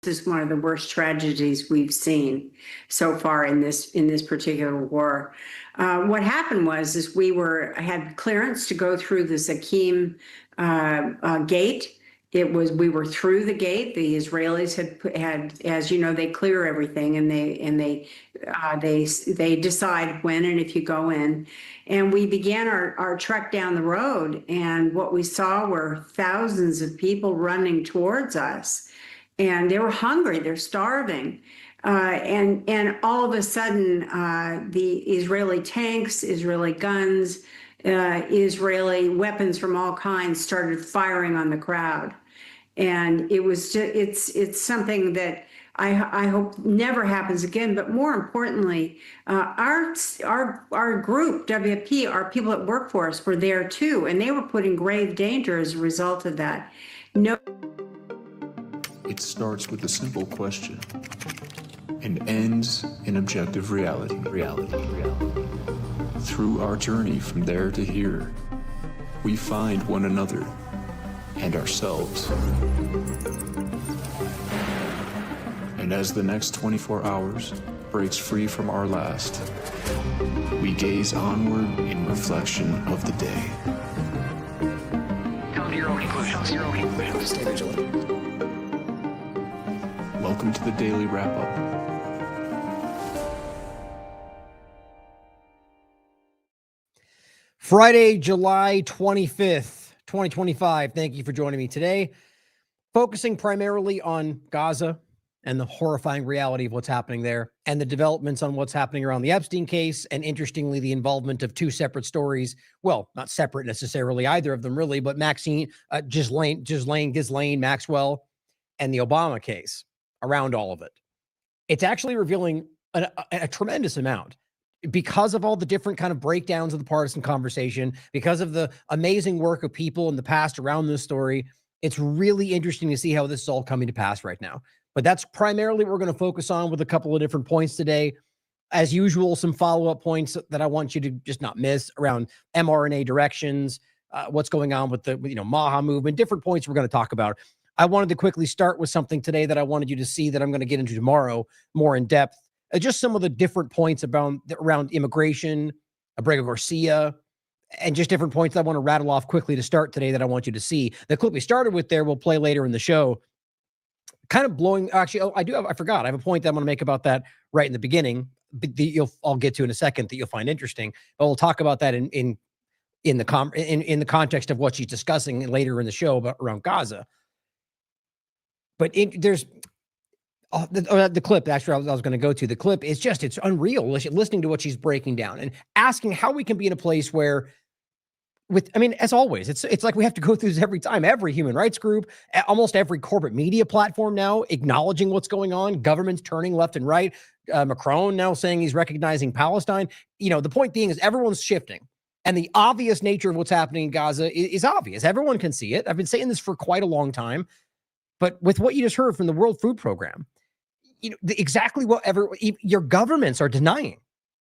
is one of the worst tragedies we've seen so far in this particular war. What happened was we had clearance to go through the Zakim gate. We were through the gate. The Israelis had, as you know, they clear everything and they decide when and if you go in. And we began our trek down the road, and what we saw were thousands of people running towards us. And they were hungry, they're starving. And all of a sudden, the Israeli tanks, Israeli guns, Israeli weapons from all kinds started firing on the crowd. And it was just, it's something that I hope never happens again. But more importantly, our group, WFP, our people that work for us were there too, and they were put in grave danger as a result of that. It starts with a simple question and ends in objective reality. Through our journey from there to here, we find one another and ourselves. And as the next 24 hours breaks free from our last, we gaze onward in reflection of the day. Come to your own conclusions. Stay vigilant. Welcome to the Daily Wrap-Up. Friday, July 25th, 2025. Thank you for joining me today. Focusing primarily on Gaza and the horrifying reality of what's happening there and the developments on what's happening around the Epstein case, and interestingly, the involvement of two separate stories. Well, not separate necessarily, either of them really, but Ghislaine, Maxwell, and the Obama case around all of it. It's actually revealing a tremendous amount because of all the different kind of breakdowns of the partisan conversation, because of the amazing work of people in the past around this story. It's really interesting to see how this is all coming to pass right now. But that's primarily what we're going to focus on with a couple of different points today. As usual, some follow-up points that I want you to just not miss around mRNA directions, what's going on with the Maha movement, different points we're going to talk about. I wanted to quickly start with something today that I wanted you to see that I'm going to get into tomorrow more in depth. Just some of the different points around immigration, Abrego Garcia, and just different points I want to rattle off quickly to start today that I want you to see. The clip we started with there, we'll play later in the show. Kind of blowing, actually, I forgot. I have a point that I'm going to make about that right in the beginning. I'll get to in a second that you'll find interesting. But we'll talk about that in the context of what she's discussing later in the show around Gaza. But there's the clip, actually, I was going to go to. The clip is just, it's unreal listening to what she's breaking down and asking how we can be in a place where, as always, it's like we have to go through this every time. Every human rights group, almost every corporate media platform now acknowledging what's going on, governments turning left and right, Macron now saying he's recognizing Palestine. The point being is everyone's shifting. And the obvious nature of what's happening in Gaza is obvious. Everyone can see it. I've been saying this for quite a long time. But with what you just heard from the World Food Program, exactly whatever your governments are denying,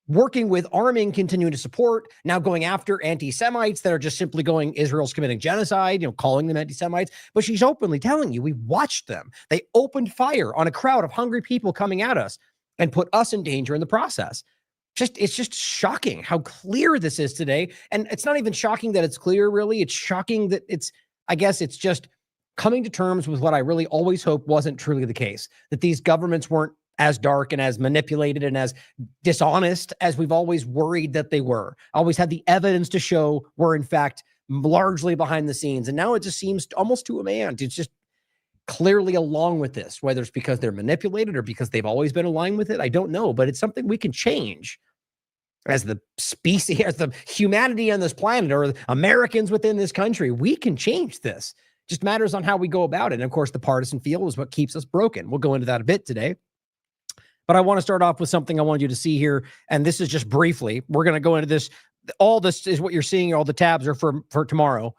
working with, arming, continuing to support, now going after anti-Semites that are just simply going, Israel's committing genocide, calling them anti-Semites. But she's openly telling you, we watched them. They opened fire on a crowd of hungry people coming at us and put us in danger in the process. It's just shocking how clear this is today. And it's not even shocking that it's clear, really. It's shocking that it's just coming to terms with what I really always hoped wasn't truly the case, that these governments weren't as dark and as manipulated and as dishonest as we've always worried that they were. Always had the evidence to show were, in fact, largely behind the scenes. And now it just seems almost to a man, it's just clearly along with this, whether it's because they're manipulated or because they've always been aligned with it. I don't know, but it's something we can change as the species, as the humanity on this planet, or Americans within this country. We can change this. Just matters on how we go about it. And of course, the partisan field is what keeps us broken. We'll go into that a bit today. But I want to start off with something I want you to see here. And this is just briefly. We're going to go into this. All this is what you're seeing. All the tabs are for tomorrow.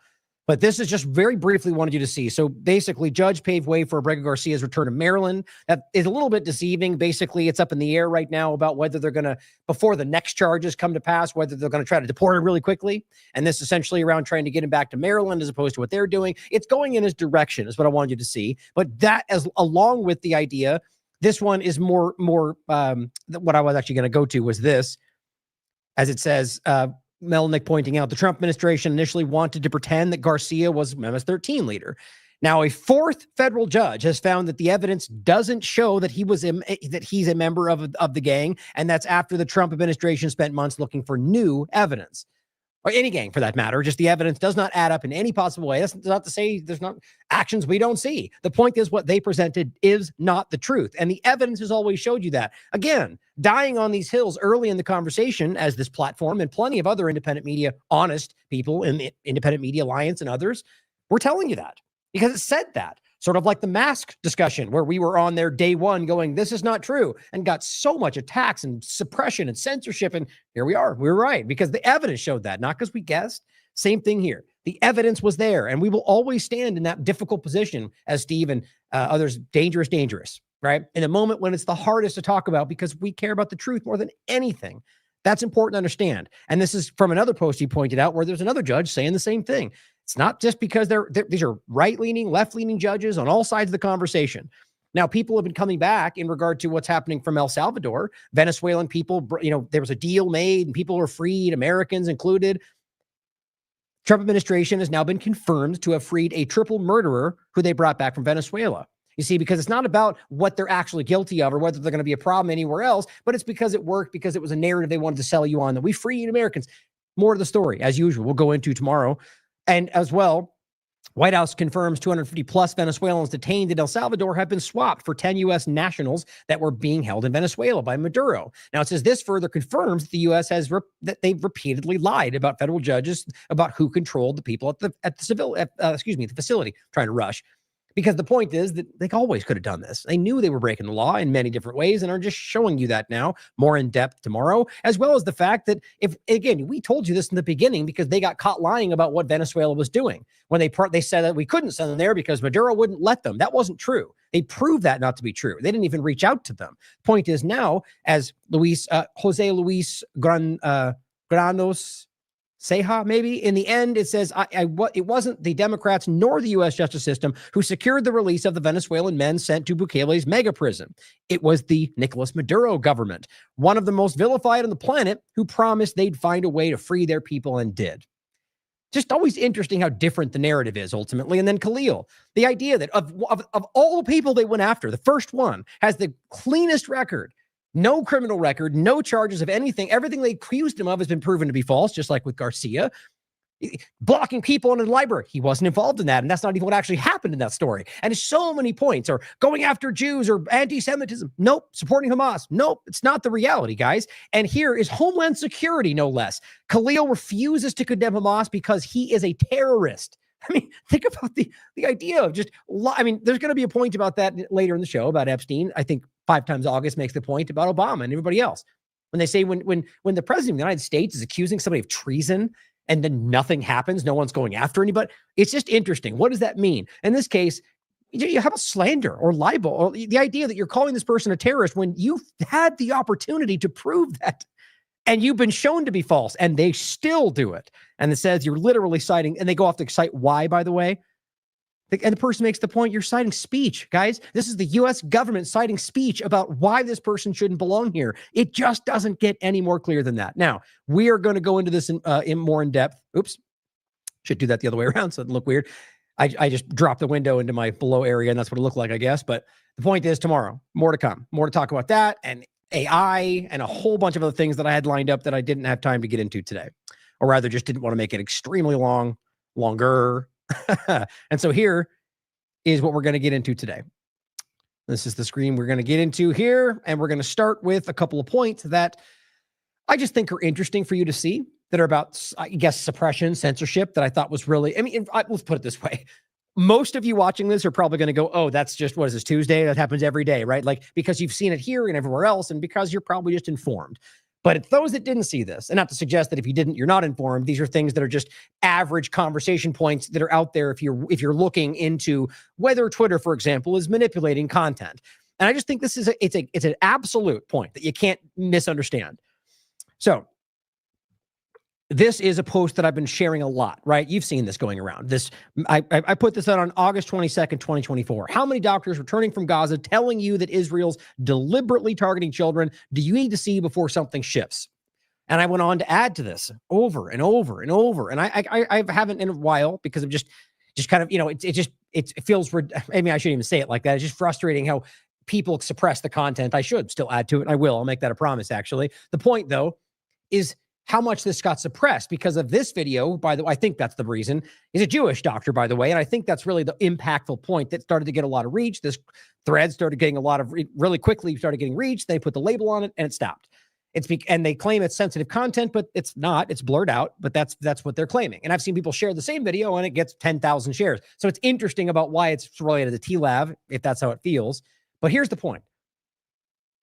But this is just very briefly wanted you to see. So basically, judge paved way for Abrego Garcia's return to Maryland. That is a little bit deceiving. Basically, it's up in the air right now about whether they're going to, before the next charges come to pass, whether they're going to try to deport him really quickly. And this essentially around trying to get him back to Maryland as opposed to what they're doing. It's going in his direction is what I wanted you to see. But that, as along with the idea, this one is more what I was actually going to go to was this, as it says, Melnick pointing out, the Trump administration initially wanted to pretend that Garcia was MS-13 leader. Now, a fourth federal judge has found that the evidence doesn't show that he's a member of the gang, and that's after the Trump administration spent months looking for new evidence. Or any gang for that matter, just the evidence does not add up in any possible way. That's not to say there's not actions we don't see. The point is what they presented is not the truth. And the evidence has always showed you that. Again, dying on these hills early in the conversation as this platform and plenty of other independent media, honest people in the Independent Media Alliance and others, were telling you that because it said that. Sort of like the mask discussion where we were on there day one going, this is not true, and got so much attacks and suppression and censorship. And here we are. We were right because the evidence showed that, not because we guessed. Same thing here. The evidence was there, and we will always stand in that difficult position as Steve and others, dangerous, right? In a moment when it's the hardest to talk about because we care about the truth more than anything. That's important to understand. And this is from another post he pointed out where there's another judge saying the same thing. It's not just because these are right-leaning, left-leaning judges on all sides of the conversation. Now, people have been coming back in regard to what's happening from El Salvador. Venezuelan people, there was a deal made and people were freed, Americans included. Trump administration has now been confirmed to have freed a triple murderer who they brought back from Venezuela. You see, because it's not about what they're actually guilty of or whether they're going to be a problem anywhere else, but it's because it worked, because it was a narrative they wanted to sell you on that we freed Americans. More of the story, as usual, we'll go into tomorrow. And as well, White House confirms 250 plus Venezuelans detained in El Salvador have been swapped for 10 U.S. nationals that were being held in Venezuela by Maduro. Now, it says this further confirms that the U.S. has that they've repeatedly lied about federal judges about who controlled the people at the facility. Trying to rush. Because the point is that they always could have done this. They knew they were breaking the law in many different ways and are just showing you that now more in depth tomorrow, as well as the fact that we told you this in the beginning because they got caught lying about what Venezuela was doing when they said that we couldn't send them there because Maduro wouldn't let them. That wasn't true. They proved that not to be true. They didn't even reach out to them. Point is now, as Jose Luis Granos Ceja, maybe. In the end, it says it wasn't the Democrats nor the U.S. justice system who secured the release of the Venezuelan men sent to Bukele's mega prison. It was the Nicolas Maduro government, one of the most vilified on the planet, who promised they'd find a way to free their people and did. Just always interesting how different the narrative is ultimately. And then Khalil, the idea that of all the people they went after, the first one has the cleanest record. No criminal record, no charges of anything. Everything they accused him of has been proven to be false, just like with Garcia. Blocking people in the library. He wasn't involved in that, and that's not even what actually happened in that story. And so many points are going after Jews or anti-Semitism. Nope. Supporting Hamas. Nope. It's not the reality, guys. And here is Homeland Security, no less. Khalil refuses to condemn Hamas because he is a terrorist. I mean, think about the idea of there's going to be a point about that later in the show about Epstein. I think 5 times August makes the point about Obama and everybody else. When they say when the president of the United States is accusing somebody of treason and then nothing happens, no one's going after anybody. It's just interesting. What does that mean? In this case, you have a slander or libel or the idea that you're calling this person a terrorist when you've had the opportunity to prove that. And you've been shown to be false, and they still do it. And it says you're literally citing, and they go off to cite why, by the way. And the person makes the point, you're citing speech, guys. This is the U.S. government citing speech about why this person shouldn't belong here. It just doesn't get any more clear than that. Now, we are going to go into this in more in depth. Oops. Should do that the other way around so it doesn't look weird. I just dropped the window into my below area, and that's what it looked like, I guess. But the point is tomorrow, more to come. More to talk about that and AI and a whole bunch of other things that I had lined up that I didn't have time to get into today, or rather just didn't want to make it extremely longer. And so here is what we're going to get into today. This is the screen we're going to get into here. And we're going to start with a couple of points that I just think are interesting for you to see that are about, I guess, suppression, censorship that I thought was really, let's put it this way. Most of you watching this are probably going to go, oh, that's just, what is this, Tuesday? That happens every day, right? Like, because you've seen it here and everywhere else, and because you're probably just informed. But it's those that didn't see this, and not to suggest that if you didn't, you're not informed. These are things that are just average conversation points that are out there if you're looking into whether Twitter, for example, is manipulating content. And I just think this is it's an absolute point that you can't misunderstand. So this is a post that I've been sharing a lot, right? You've seen this going around. I put this out on August 22nd, 2024. How many doctors returning from Gaza telling you that Israel's deliberately targeting children do you need to see before something shifts? And I went on to add to this over and over and over. And I haven't in a while because of just kind of, it feels, maybe I shouldn't even say it like that. It's just frustrating how people suppress the content. I should still add to it. And I will. I'll make that a promise, actually. The point, though, is how much this got suppressed because of this video. By the way, I think that's the reason. He's a Jewish doctor, by the way. And I think that's really the impactful point that started to get a lot of reach. This thread started getting a lot of really quickly started getting reach. They put the label on it and it stopped. And they claim it's sensitive content, but it's not. It's blurred out, but that's what they're claiming. And I've seen people share the same video and it gets 10,000 shares. So it's interesting about why it's related to TLAV, if that's how it feels. But here's the point.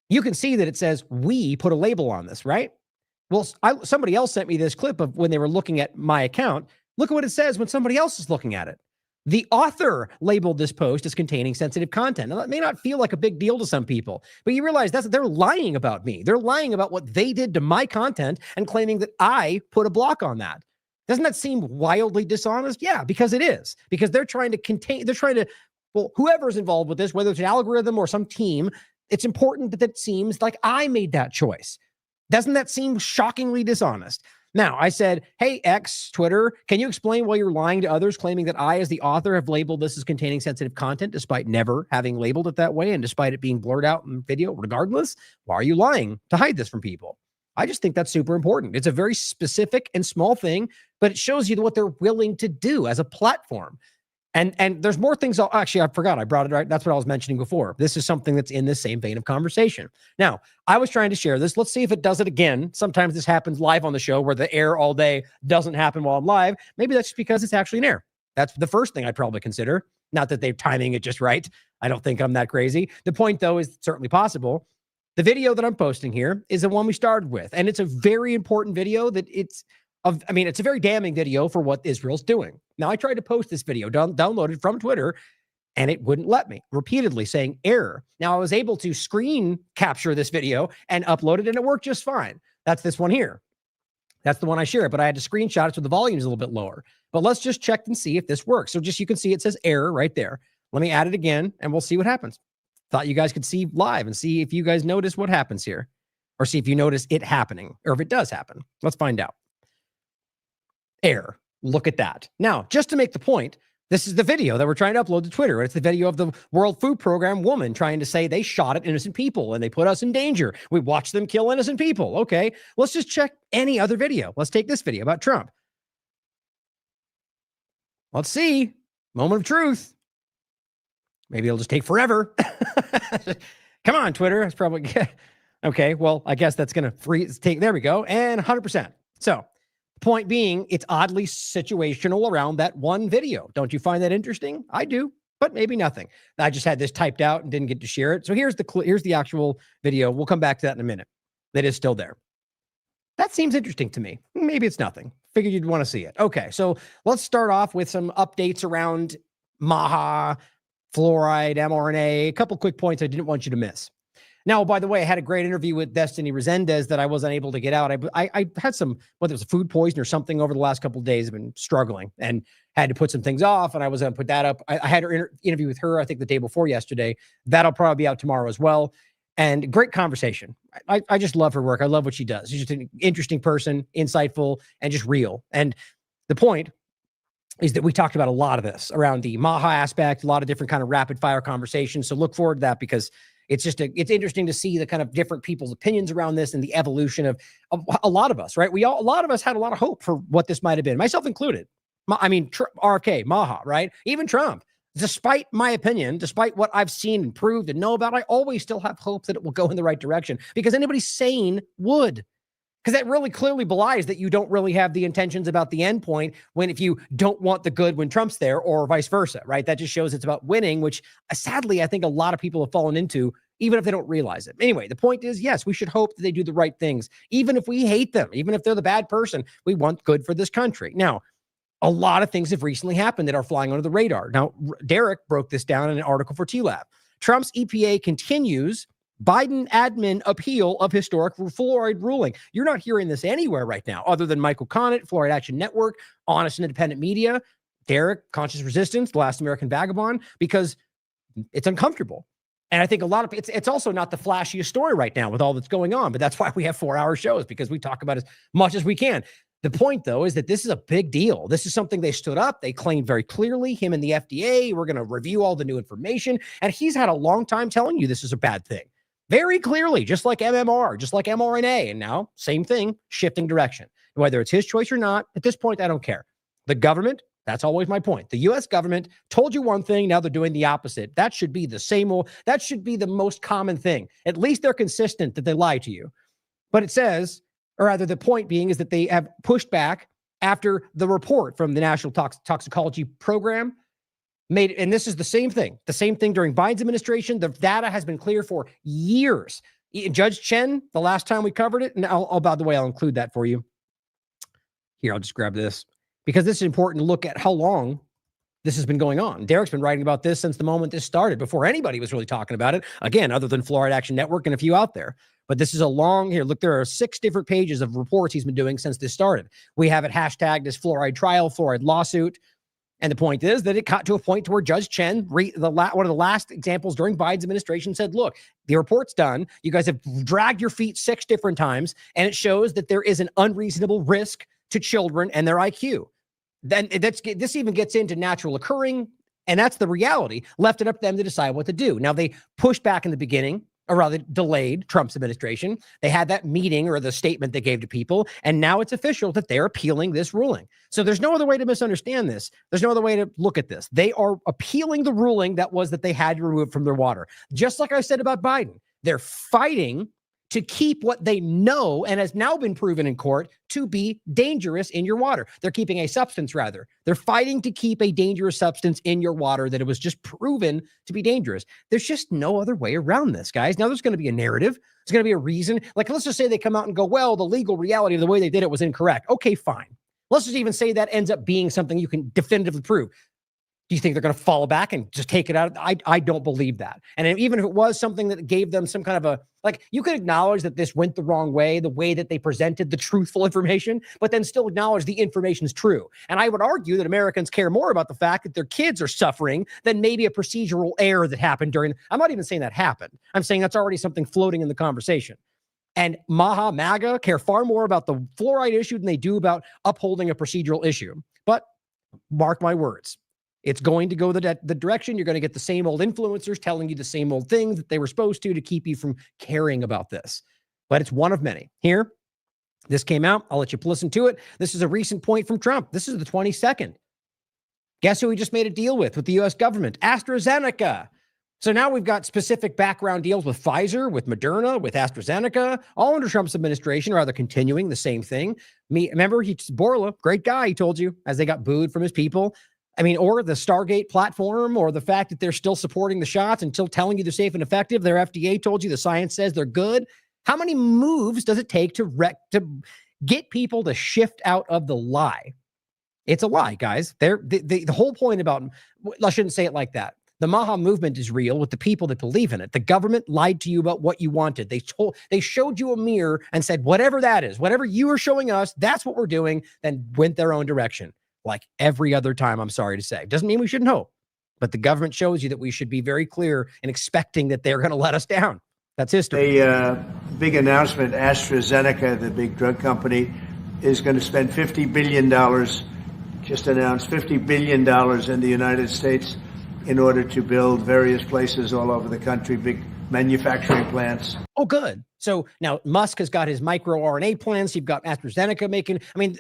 You can see that it says, we put a label on this, right? Well, somebody else sent me this clip of when they were looking at my account. Look at what it says when somebody else is looking at it. The author labeled this post as containing sensitive content. Now, that may not feel like a big deal to some people, but you realize they're lying about me. They're lying about what they did to my content and claiming that I put a block on that. Doesn't that seem wildly dishonest? Yeah, because it is. Because they're trying to, well, whoever's involved with this, whether it's an algorithm or some team, it's important that it seems like I made that choice. Doesn't that seem shockingly dishonest? Now, I said, hey, X, Twitter, can you explain why you're lying to others, claiming that I, as the author, have labeled this as containing sensitive content, despite never having labeled it that way and despite it being blurred out in video? Regardless, why are you lying to hide this from people? I just think that's super important. It's a very specific and small thing, but it shows you what they're willing to do as a platform. And there's more things. Actually, I forgot. I brought it right. That's what I was mentioning before. This is something that's in the same vein of conversation. Now, I was trying to share this. Let's see if it does it again. Sometimes this happens live on the show where the air all day doesn't happen while I'm live. Maybe that's just because it's actually an air. That's the first thing I'd probably consider. Not that they're timing it just right. I don't think I'm that crazy. The point, though, is certainly possible. The video that I'm posting here is the one we started with. And it's a very important video that it's a very damning video for what Israel's doing. Now, I tried to post this video, downloaded from Twitter, and it wouldn't let me, repeatedly saying error. Now, I was able to screen capture this video and upload it, and it worked just fine. That's this one here. That's the one I shared, but I had to screenshot it so the volume is a little bit lower. But let's just check and see if this works. So just you can see it says error right there. Let me add it again, and we'll see what happens. Thought you guys could see live and see if you guys notice what happens here, or see if you notice it happening, or if it does happen. Let's find out. Error. Look at that. Now, just to make the point, this is the video that we're trying to upload to Twitter. It's the video of the World Food Program woman trying to say they shot at innocent people and they put us in danger. We watched them kill innocent people. Okay, let's just check any other video. Let's take this video about Trump. Let's see. Moment of truth. Maybe it'll just take forever. Come on, Twitter. That's probably okay. Well, I guess that's going to take. There we go. And 100%. So, point being, it's oddly situational around that one video. Don't you find that interesting? I do, but maybe nothing. I just had this typed out and didn't get to share it. So here's the actual video. We'll come back to that in a minute. That is still there. That seems interesting to me. Maybe it's nothing. Figured you'd want to see it. Okay, so let's start off with some updates around MAHA, fluoride, mRNA, a couple quick points I didn't want you to miss. Now, by the way, I had a great interview with Destiny Resendez that I wasn't able to get out. I had some, whether it was a food poison or something over the last couple of days, I've been struggling and had to put some things off, and I was going to put that up. I had an interview with her, I think the day before yesterday. That'll probably be out tomorrow as well. And great conversation. I just love her work. I love what she does. She's just an interesting person, insightful, and just real. And the point is that we talked about a lot of this around the MAHA aspect, a lot of different kind of rapid fire conversations. So look forward to that, because it's interesting to see the kind of different people's opinions around this and the evolution of a lot of us, right? A lot of us had a lot of hope for what this might have been, myself included. RK, MAHA, right? Even Trump. Despite my opinion, despite what I've seen and proved and know about, I always still have hope that it will go in the right direction, because anybody sane would. Because that really clearly belies that you don't really have the intentions about the end point if you don't want the good when Trump's there, or vice versa, right? That just shows it's about winning, which sadly, I think a lot of people have fallen into even if they don't realize it. Anyway, the point is, yes, we should hope that they do the right things, even if we hate them, even if they're the bad person. We want good for this country. Now, a lot of things have recently happened that are flying under the radar. Now, Derek broke this down in an article for TLAV. Trump's EPA continues Biden admin appeal of historic fluoride ruling. You're not hearing this anywhere right now, other than Michael Connett, Fluoride Action Network, Honest and Independent Media, Derek, Conscious Resistance, The Last American Vagabond, because it's uncomfortable. And I think a lot of it's also not the flashiest story right now with all that's going on, but that's why we have 4-hour shows, because we talk about as much as we can. The point, though, is that this is a big deal. This is something they stood up. They claimed very clearly, him and the FDA, we're going to review all the new information. And he's had a long time telling you this is a bad thing. Very clearly, just like MMR, just like mRNA. And now, same thing, shifting direction. Whether it's his choice or not, at this point, I don't care. The government, that's always my point. The U.S. government told you one thing, now they're doing the opposite. That should be the same old, that should be the most common thing. At least they're consistent that they lie to you. But it says, or rather the point being is that they have pushed back after the report from the National Toxicology Program made, and this is the same thing during Biden's administration. The data has been clear for years. Judge Chen, the last time we covered it, and by the way, I'll include that for you. Here, I'll just grab this, because this is important to look at how long this has been going on. Derek's been writing about this since the moment this started, before anybody was really talking about it, again, other than Fluoride Action Network and a few out there. But this is a long, here, look, there are 6 different pages of reports he's been doing since this started. We have it hashtagged as fluoride trial, fluoride lawsuit. And the point is that it got to a point to where Judge Chen, one of the last examples during Biden's administration, said, look, the report's done. You guys have dragged your feet 6 different times, and it shows that there is an unreasonable risk to children and their IQ. Then this even gets into natural occurring, and that's the reality. Left it up to them to decide what to do. Now, they pushed back in the beginning, or rather delayed Trump's administration. They had that meeting or the statement they gave to people, and now it's official that they're appealing this ruling. So there's no other way to misunderstand this. There's no other way to look at this. They are appealing the ruling that was that they had to remove from their water. Just like I said about Biden, they're fighting to keep what they know and has now been proven in court to be dangerous in your water. They're keeping a substance, rather. They're fighting to keep a dangerous substance in your water that it was just proven to be dangerous. There's just no other way around this, guys. Now, there's going to be a narrative. There's going to be a reason. Like, let's just say they come out and go, well, the legal reality of the way they did it was incorrect. Okay, fine. Let's just even say that ends up being something you can definitively prove. Do you think they're going to fall back and just take it out? I don't believe that. And even if it was something that gave them some kind of a, like, you could acknowledge that this went the wrong way, the way that they presented the truthful information, but then still acknowledge the information is true. And I would argue that Americans care more about the fact that their kids are suffering than maybe a procedural error that happened during, I'm not even saying that happened. I'm saying that's already something floating in the conversation. And MAGA care far more about the fluoride issue than they do about upholding a procedural issue. But mark my words. It's going to go the direction. You're going to get the same old influencers telling you the same old things that they were supposed to keep you from caring about this. But it's one of many. Here, this came out. I'll let you listen to it. This is a recent point from Trump. This is the 22nd. Guess who he just made a deal with the U.S. government? AstraZeneca. So now we've got specific background deals with Pfizer, with Moderna, with AstraZeneca, all under Trump's administration, rather continuing the same thing. Remember, Borla, great guy, he told you, as they got booed from his people. I mean, or the Stargate platform, or the fact that they're still supporting the shots and still telling you they're safe and effective. Their FDA told you the science says they're good. How many moves does it take to get people to shift out of the lie? It's a lie, guys. The whole point about, I shouldn't say it like that. The Maha movement is real with the people that believe in it. The government lied to you about what you wanted. They showed you a mirror and said, whatever that is, whatever you are showing us, that's what we're doing, then went their own direction. Like every other time, I'm sorry to say. Doesn't mean we shouldn't hope, but the government shows you that we should be very clear in expecting that they're going to let us down. That's history. A big announcement, AstraZeneca, the big drug company, is going to spend $50 billion, just announced $50 billion in the United States in order to build various places all over the country, big manufacturing plants. Oh, good. So now Musk has got his microRNA plans. You've got AstraZeneca making, I mean,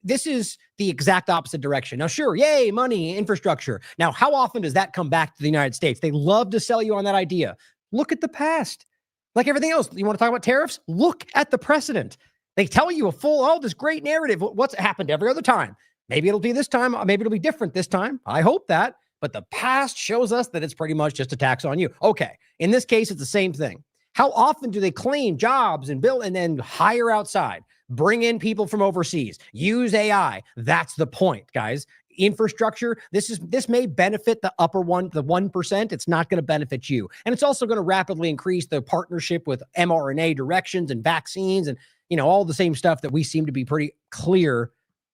this is the exact opposite direction. Now, sure, yay, money, infrastructure. Now, how often does that come back to the United States? They love to sell you on that idea. Look at the past. Like everything else, you want to talk about tariffs? Look at the precedent. They tell you a full, this great narrative. What's happened every other time? Maybe it'll be this time. Maybe it'll be different this time. I hope that. but the past shows us that it's pretty much just a tax on you. Okay. In this case, it's the same thing. How often do they claim jobs and build and then hire outside, bring in people from overseas, use AI? That's the point, guys. Infrastructure, this may benefit the upper one, the 1%. It's not going to benefit you. And it's also going to rapidly increase the partnership with mRNA directions and vaccines and, all the same stuff that we seem to be pretty clear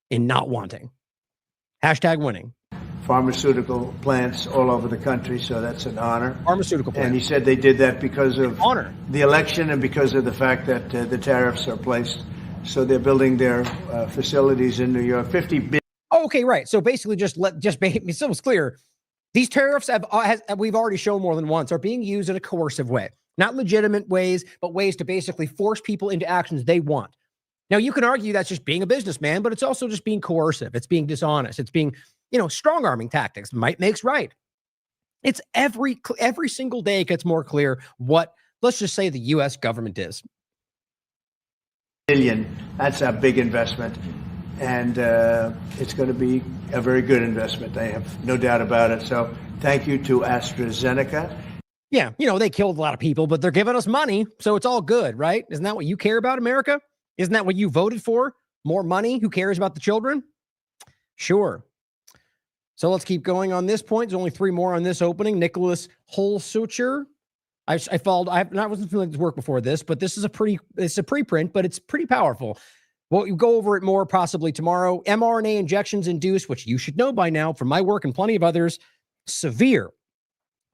in not wanting. Hashtag winning. Pharmaceutical plants all over the country, so that's an honor. Pharmaceutical plants. And he said they did that because of honor the election and because of the fact that the tariffs are placed. So they're building their facilities in New York. 50 billion. Okay, right. So basically, so it's clear. These tariffs we've already shown more than once are being used in a coercive way, not legitimate ways, but ways to basically force people into actions they want. Now, you can argue that's just being a businessman, but it's also just being coercive. It's being dishonest. It's being, strong arming tactics. Might makes right. It's every single day it gets more clear what, let's just say, the U.S. government is. Billion. That's a big investment. And it's going to be a very good investment. I have no doubt about it. So thank you to AstraZeneca. Yeah, they killed a lot of people, but they're giving us money. So it's all good, right? Isn't that what you care about, America? Isn't that what you voted for? More money? Who cares about the children? Sure. So let's keep going on this point. There's only 3 more on this opening. Nicholas Holsucher. I wasn't familiar with his work before this, but it's a preprint, but it's pretty powerful. We'll go over it more possibly tomorrow. mRNA injections induce, which you should know by now from my work and plenty of others, severe,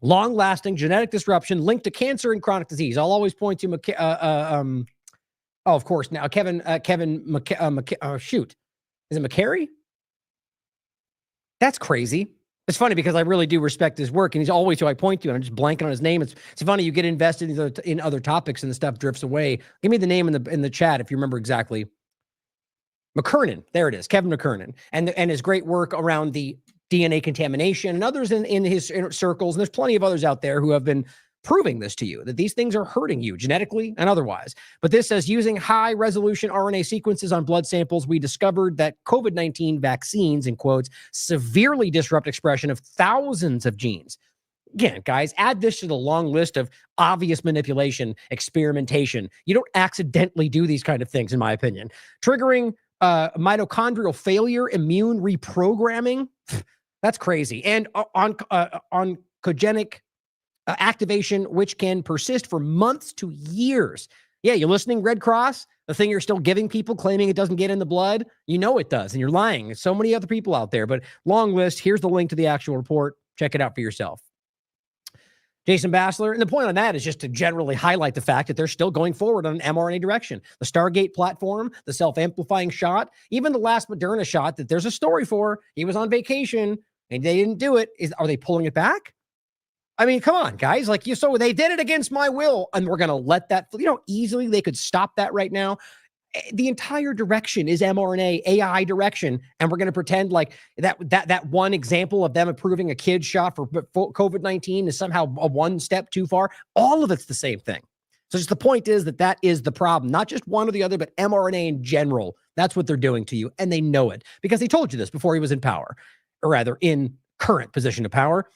long-lasting genetic disruption linked to cancer and chronic disease. I'll always point to of course now Kevin shoot, is it McCary? That's crazy. It's funny because I really do respect his work, and he's always who I point to, and I'm just blanking on his name. It's funny you get invested in other topics and the stuff drifts away. Give me the name in the chat if you remember exactly. McKernan, there it is, Kevin McKernan, and his great work around the DNA contamination and others in his circles. And there's plenty of others out there who have been proving this to you, that these things are hurting you genetically and otherwise. But this says, using high resolution RNA sequences on blood samples, we discovered that COVID-19 vaccines, in quotes, severely disrupt expression of thousands of genes. Again, guys, add this to the long list of obvious manipulation, experimentation. You don't accidentally do these kind of things, in my opinion. Triggering mitochondrial failure, immune reprogramming. That's crazy. And oncogenic activation, which can persist for months to years. Yeah, you listening, Red Cross? The thing you're still giving people, claiming it doesn't get in the blood? You know it does, and you're lying. There's so many other people out there, but long list. Here's the link to the actual report. Check it out for yourself. Jason Bassler, and the point on that is just to generally highlight the fact that they're still going forward on an mRNA direction. The Stargate platform, the self-amplifying shot, even the last Moderna shot that there's a story for. He was on vacation, and they didn't do it. Are they pulling it back? I mean, come on, guys. So they did it against my will, and we're going to let that, easily they could stop that right now. The entire direction is mRNA AI direction, and we're going to pretend like that one example of them approving a kid's shot for COVID-19 is somehow a one step too far. All of it's the same thing. So just the point is that is the problem, not just one or the other, but mRNA in general. That's what they're doing to you, and they know it because they told you this before he was in power, or rather in current position of power.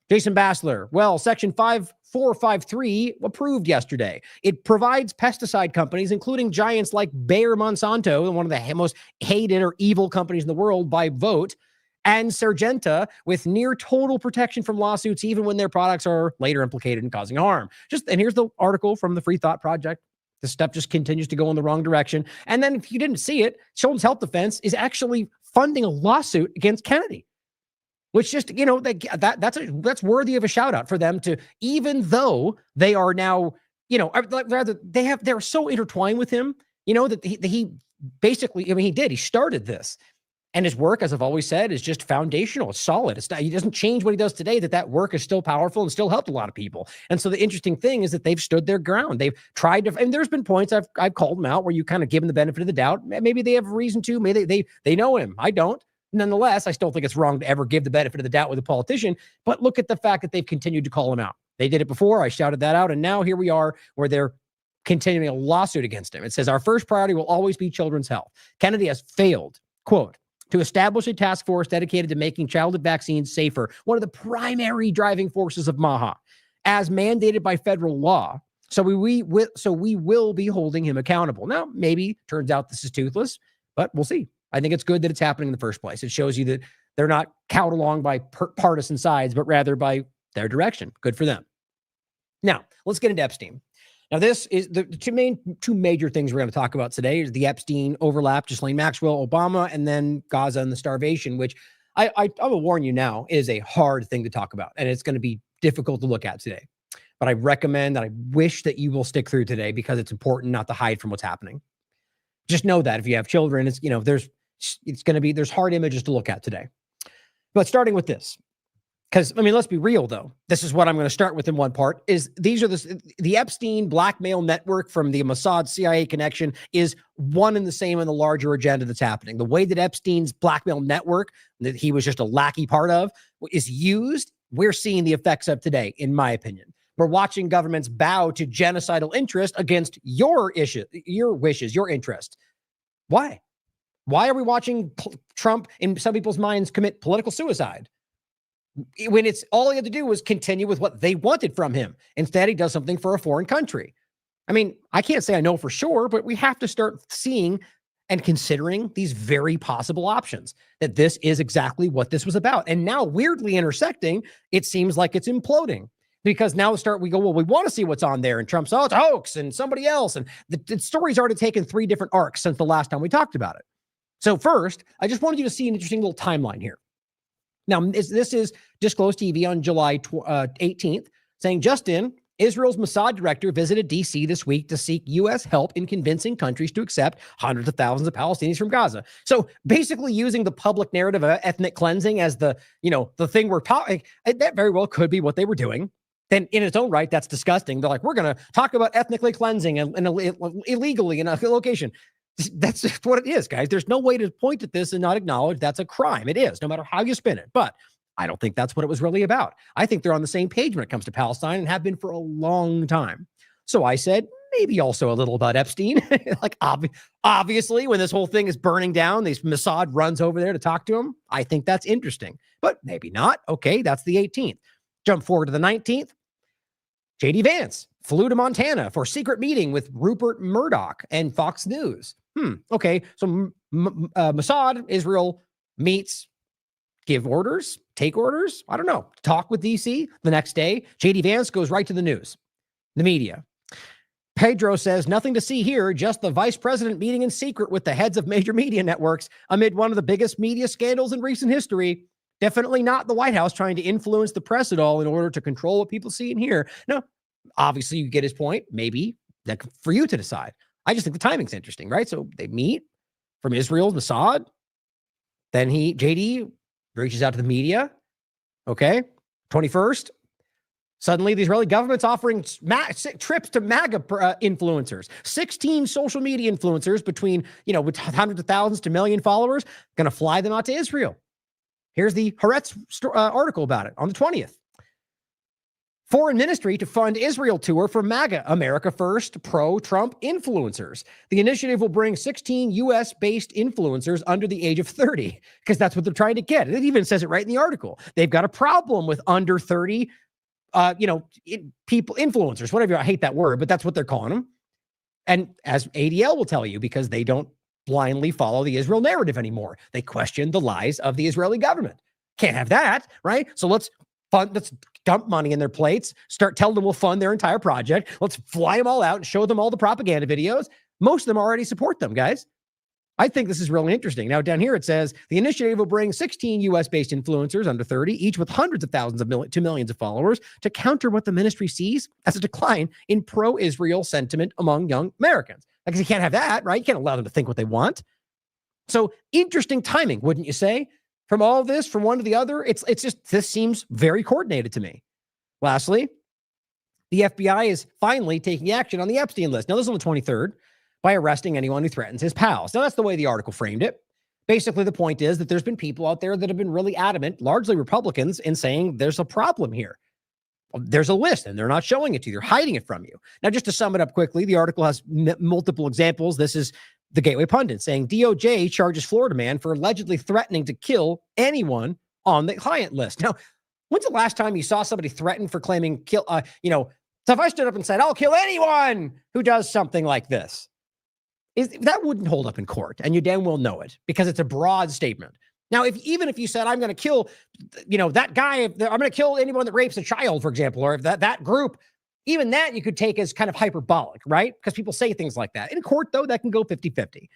Jason Bassler, well, Section 5453 approved yesterday. It provides pesticide companies, including giants like Bayer Monsanto, one of the most hated or evil companies in the world by vote, and Syngenta, with near total protection from lawsuits, even when their products are later implicated in causing harm. And here's the article from the Free Thought Project. This stuff just continues to go in the wrong direction. And then if you didn't see it, Children's Health Defense is actually funding a lawsuit against Kennedy. Which just, that's worthy of a shout out for them to, even though they are now, they're so intertwined with him, that he basically, he started this, and his work, as I've always said, is just foundational. It's solid. He doesn't change what he does today, that work is still powerful and still helped a lot of people. And so the interesting thing is that they've stood their ground. They've tried to, and there's been points I've called them out where you kind of give them the benefit of the doubt. Maybe they have a reason to, maybe they know him. I don't. Nonetheless, I still think it's wrong to ever give the benefit of the doubt with a politician, but look at the fact that they've continued to call him out. They did it before. I shouted that out. And now here we are where they're continuing a lawsuit against him. It says, our first priority will always be children's health. Kennedy has failed, quote, to establish a task force dedicated to making childhood vaccines safer, one of the primary driving forces of MAHA, as mandated by federal law. So we will be holding him accountable. Now, maybe turns out this is toothless, but we'll see. I think it's good that it's happening in the first place. It shows you that they're not cowed along by partisan sides, but rather by their direction. Good for them. Now, let's get into Epstein. Now, this is the two major things we're going to talk about today is the Epstein overlap, Ghislaine Maxwell, Obama, and then Gaza and the starvation, which I will warn you now is a hard thing to talk about, and it's going to be difficult to look at today. But I recommend that I wish that you will stick through today because it's important not to hide from what's happening. Just know that if you have children, it's, there's hard images to look at today. But starting with this, because, let's be real, though. This is what I'm going to start with in one part, is these are the Epstein blackmail network from the Mossad CIA connection is one and the same in the larger agenda that's happening. The way that Epstein's blackmail network, that he was just a lackey part of, is used, we're seeing the effects of today, in my opinion. We're watching governments bow to genocidal interest against your wishes, your interest. Why? Why are we watching Trump, in some people's minds, commit political suicide? When it's all he had to do was continue with what they wanted from him. Instead, he does something for a foreign country. I can't say I know for sure, but we have to start seeing and considering these very possible options, that this is exactly what this was about. And now, weirdly intersecting, it seems like it's imploding. Because now we go, well, we want to see what's on there. And Trump's, it's a hoax and somebody else. And the story's already taken 3 different arcs since the last time we talked about it. So first, I just wanted you to see an interesting little timeline here. Now, this is Disclosed TV on July 18th, saying just in, Israel's Mossad director visited D.C. this week to seek U.S. help in convincing countries to accept hundreds of thousands of Palestinians from Gaza. So basically using the public narrative of ethnic cleansing as the thing we're talking, that very well could be what they were doing. Then in its own right, that's disgusting. They're like, we're going to talk about ethnically cleansing and illegally in a location. That's just what it is, guys. There's no way to point at this and not acknowledge that's a crime. It is, no matter how you spin it. But I don't think that's what it was really about. I think they're on the same page when it comes to Palestine and have been for a long time. So I said, maybe also a little about Epstein. Obviously, when this whole thing is burning down, Mossad runs over there to talk to him. I think that's interesting, but maybe not. Okay, that's the 18th. Jump forward to the 19th. J.D. Vance flew to Montana for a secret meeting with Rupert Murdoch and Fox News. Okay, so Mossad, Israel meets, give orders, take orders, I don't know, talk with D.C. The next day. J.D. Vance goes right to the news, the media. Pedro says, nothing to see here, just the vice president meeting in secret with the heads of major media networks amid one of the biggest media scandals in recent history. Definitely not the White House trying to influence the press at all in order to control what people see and hear. No, obviously you get his point. Maybe that's for you to decide. I just think the timing's interesting, right? So they meet from Israel's Mossad. Then JD reaches out to the media. Okay. 21st. Suddenly the Israeli government's offering trips to MAGA influencers, 16 social media influencers between, with hundreds of thousands to million followers, going to fly them out to Israel. Here's the Haaretz article about it on the 20th. Foreign Ministry to fund Israel tour for MAGA, America First, pro-Trump influencers. The initiative will bring 16 U.S.-based influencers under the age of 30, because that's what they're trying to get. It even says it right in the article. They've got a problem with under 30, people, influencers, whatever. I hate that word, but that's what they're calling them. And as ADL will tell you, because they don't blindly follow the Israel narrative anymore. They question the lies of the Israeli government. Can't have that, right? So let's dump money in their plates, start telling them we'll fund their entire project. Let's fly them all out and show them all the propaganda videos. Most of them already support them, guys. I think this is really interesting. Now, down here it says, the initiative will bring 16 U.S.-based influencers under 30, each with hundreds of thousands to millions of followers, to counter what the ministry sees as a decline in pro-Israel sentiment among young Americans. Because you can't have that, right? You can't allow them to think what they want. So interesting timing, wouldn't you say? From all of this, from one to the other, it's just, this seems very coordinated to me. Lastly, the FBI is finally taking action on the Epstein list. Now, this is on the 23rd, by arresting anyone who threatens his pals. Now, that's the way the article framed it. Basically, the point is that there's been people out there that have been really adamant, largely Republicans, in saying there's a problem here. There's a list, and they're not showing it to you. They're hiding it from you. Now, just to sum it up quickly, the article has multiple examples. This is the Gateway Pundit, saying DOJ charges Florida man for allegedly threatening to kill anyone on the client list. Now, when's the last time you saw somebody threaten for claiming kill? So if I stood up and said, I'll kill anyone who does something like this, that wouldn't hold up in court, and you damn well know it because it's a broad statement. Now, even if you said, I'm going to kill, that guy, I'm going to kill anyone that rapes a child, for example, or if that group, even that you could take as kind of hyperbolic, right? Because people say things like that. In court, though, that can go 50-50.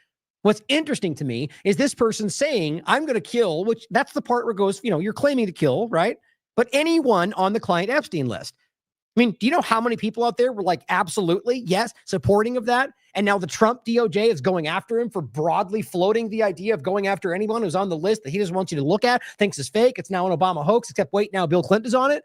What's interesting to me is this person saying, I'm going to kill, which that's the part where it goes, you're claiming to kill, right? But anyone on the client Epstein list. I mean, do you know how many people out there were like, absolutely, yes, supporting of that? And now the Trump DOJ is going after him for broadly floating the idea of going after anyone who's on the list that he doesn't want you to look at, thinks is fake. It's now an Obama hoax, except wait, now Bill Clinton's on it.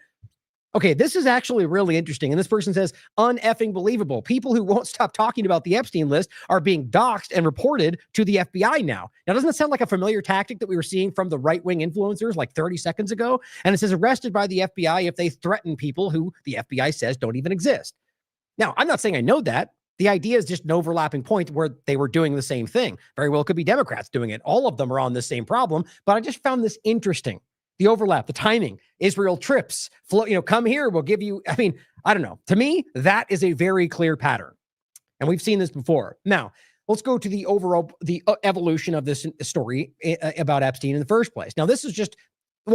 Okay, this is actually really interesting. And this person says, uneffing believable. People who won't stop talking about the Epstein list are being doxxed and reported to the FBI now. Now, doesn't it sound like a familiar tactic that we were seeing from the right-wing influencers like 30 seconds ago? And it says arrested by the FBI if they threaten people who the FBI says don't even exist. Now, I'm not saying I know that. The idea is just an overlapping point where they were doing the same thing. Very well could be Democrats doing it. All of them are on the same problem, but I just found this interesting. The overlap, the timing, Israel trips, come here, we'll give you, I don't know. To me, that is a very clear pattern. And we've seen this before. Now, let's go to the evolution of this story about Epstein in the first place. Now, this is just,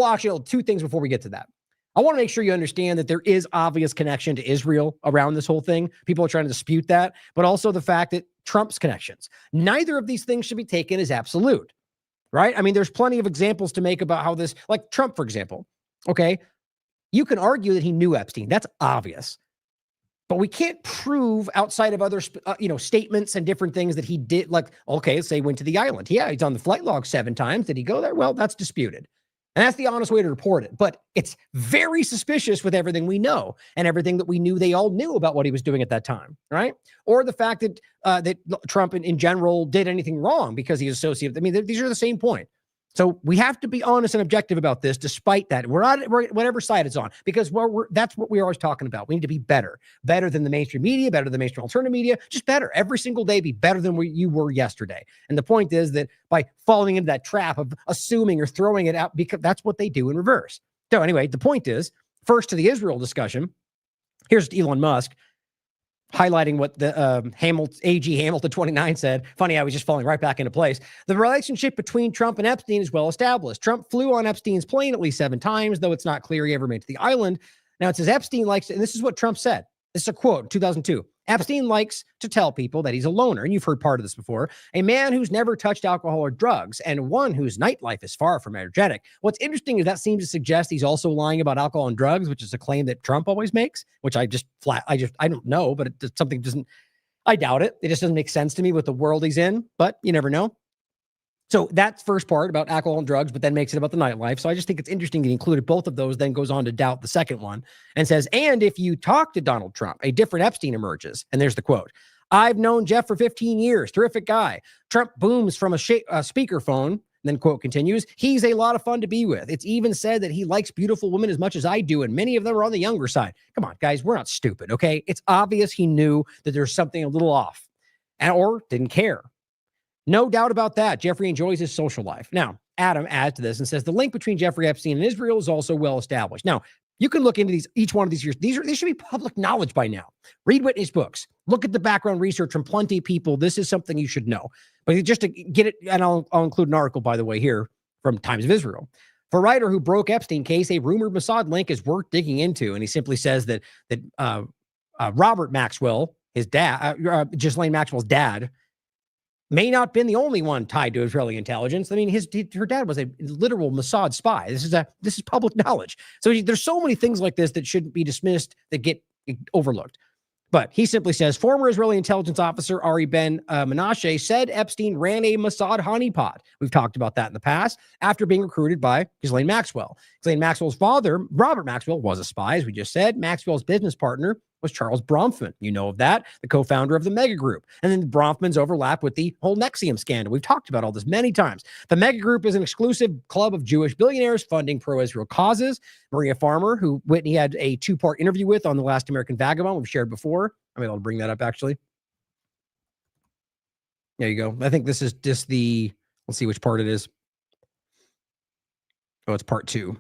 actually, two things before we get to that. I want to make sure you understand that there is obvious connection to Israel around this whole thing. People are trying to dispute that, but also the fact that Trump's connections. Neither of these things should be taken as absolute. Right? I mean, there's plenty of examples to make about how this, like Trump, for example, okay? You can argue that he knew Epstein. That's obvious. But we can't prove outside of other, statements and different things that he did. Like, okay, say he went to the island. Yeah, he's on the flight log 7 times. Did he go there? Well, that's disputed. And that's the honest way to report it. But it's very suspicious with everything we know and everything that we knew they all knew about what he was doing at that time, right? Or the fact that that Trump in general did anything wrong because he's associated. I mean, these are the same point. So we have to be honest and objective about this, despite that. We're whatever side it's on, because that's what we're always talking about. We need to be better than the mainstream media, better than the mainstream alternative media, just better. Every single day, be better than you were yesterday. And the point is that by falling into that trap of assuming or throwing it out, because that's what they do in reverse. So anyway, the point is, first to the Israel discussion, here's Elon Musk highlighting what the AG Hamilton 29 said. Funny, I was just falling right back into place. The relationship between Trump and Epstein is well established. Trump flew on Epstein's plane at least 7 times, though it's not clear he ever made it to the island. Now it says Epstein likes, and this is what Trump said. This is a quote in 2002. Epstein likes to tell people that he's a loner, and you've heard part of this before, a man who's never touched alcohol or drugs, and one whose nightlife is far from energetic. What's interesting is that seems to suggest he's also lying about alcohol and drugs, which is a claim that Trump always makes, which I don't know, but I doubt it. It just doesn't make sense to me with the world he's in, but you never know. So that's first part about alcohol and drugs, but then makes it about the nightlife. So I just think it's interesting that he included both of those, then goes on to doubt the second one and says, and if you talk to Donald Trump, a different Epstein emerges. And there's the quote. I've known Jeff for 15 years. Terrific guy. Trump booms from a speakerphone. Then quote continues, he's a lot of fun to be with. It's even said that he likes beautiful women as much as I do, and many of them are on the younger side. Come on, guys, we're not stupid, okay? It's obvious he knew that there's something a little off or didn't care. No doubt about that. Jeffrey enjoys his social life. Now, Adam adds to this and says the link between Jeffrey Epstein and Israel is also well established. Now, you can look into each one of these years. These should be public knowledge by now. Read Whitney's books. Look at the background research from plenty of people. This is something you should know. But just to get it, and I'll include an article, by the way, here from Times of Israel. For a writer who broke Epstein case, a rumored Mossad link is worth digging into. And he simply says that Robert Maxwell, his dad, Ghislaine Maxwell's dad, may not have been the only one tied to Israeli intelligence. I mean, her dad was a literal Mossad spy. This is public knowledge. So there's so many things like this that shouldn't be dismissed, that get overlooked. But he simply says, former Israeli intelligence officer Ari Ben Menashe said Epstein ran a Mossad honeypot. We've talked about that in the past, after being recruited by Ghislaine Maxwell. Ghislaine Maxwell's father, Robert Maxwell, was a spy, as we just said. Maxwell's business partner was Charles Bronfman. You know of that, the co-founder of the Mega Group. And then the Bronfmans overlap with the whole Nexium scandal. We've talked about all this many times. The Mega Group is an exclusive club of Jewish billionaires funding pro-Israel causes. Maria Farmer, who Whitney had a 2-part interview with on The Last American Vagabond, we've shared before. I'm able to bring that up, actually. There you go. I think this is just let's see which part it is. Oh, it's part 2.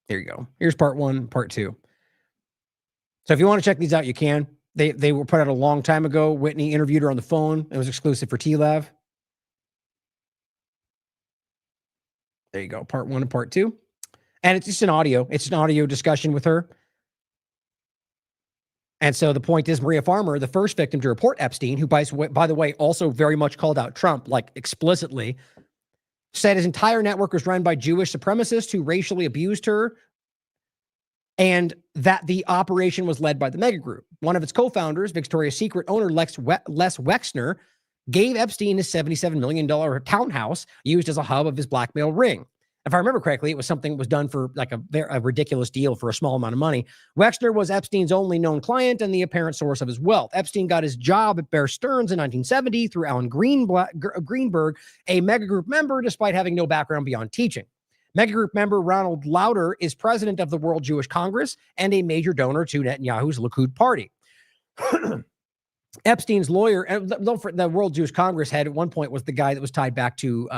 There you go. Here's part 1, part 2. So if you want to check these out, you can. They were put out a long time ago. Whitney interviewed her on the phone. It was exclusive for TLAV. There you go. Part 1 and part 2. And it's just an audio. It's an audio discussion with her. And so the point is, Maria Farmer, the first victim to report Epstein, who, by the way, also very much called out Trump, like explicitly, said his entire network was run by Jewish supremacists who racially abused her, and that the operation was led by the mega group. One of its co-founders, Victoria's Secret owner Les Wexner, gave Epstein his $77 million townhouse used as a hub of his blackmail ring. If I remember correctly, it was something that was done for like a ridiculous deal for a small amount of money. Wexner was Epstein's only known client and the apparent source of his wealth. Epstein got his job at Bear Stearns in 1970 through Alan Greenberg, a mega group member, despite having no background beyond teaching. Mega group member Ronald Lauder is president of the World Jewish Congress and a major donor to Netanyahu's Likud party. Epstein's lawyer, the World Jewish Congress head at one point was the guy that was tied back to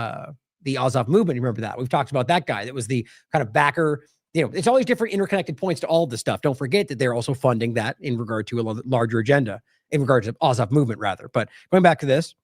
the Azov movement. You remember that? We've talked about that guy. That was the kind of backer. You know, it's all these different interconnected points to all of this stuff. Don't forget that they're also funding that in regard to a larger agenda, in regard to Azov movement, rather. But going back to this,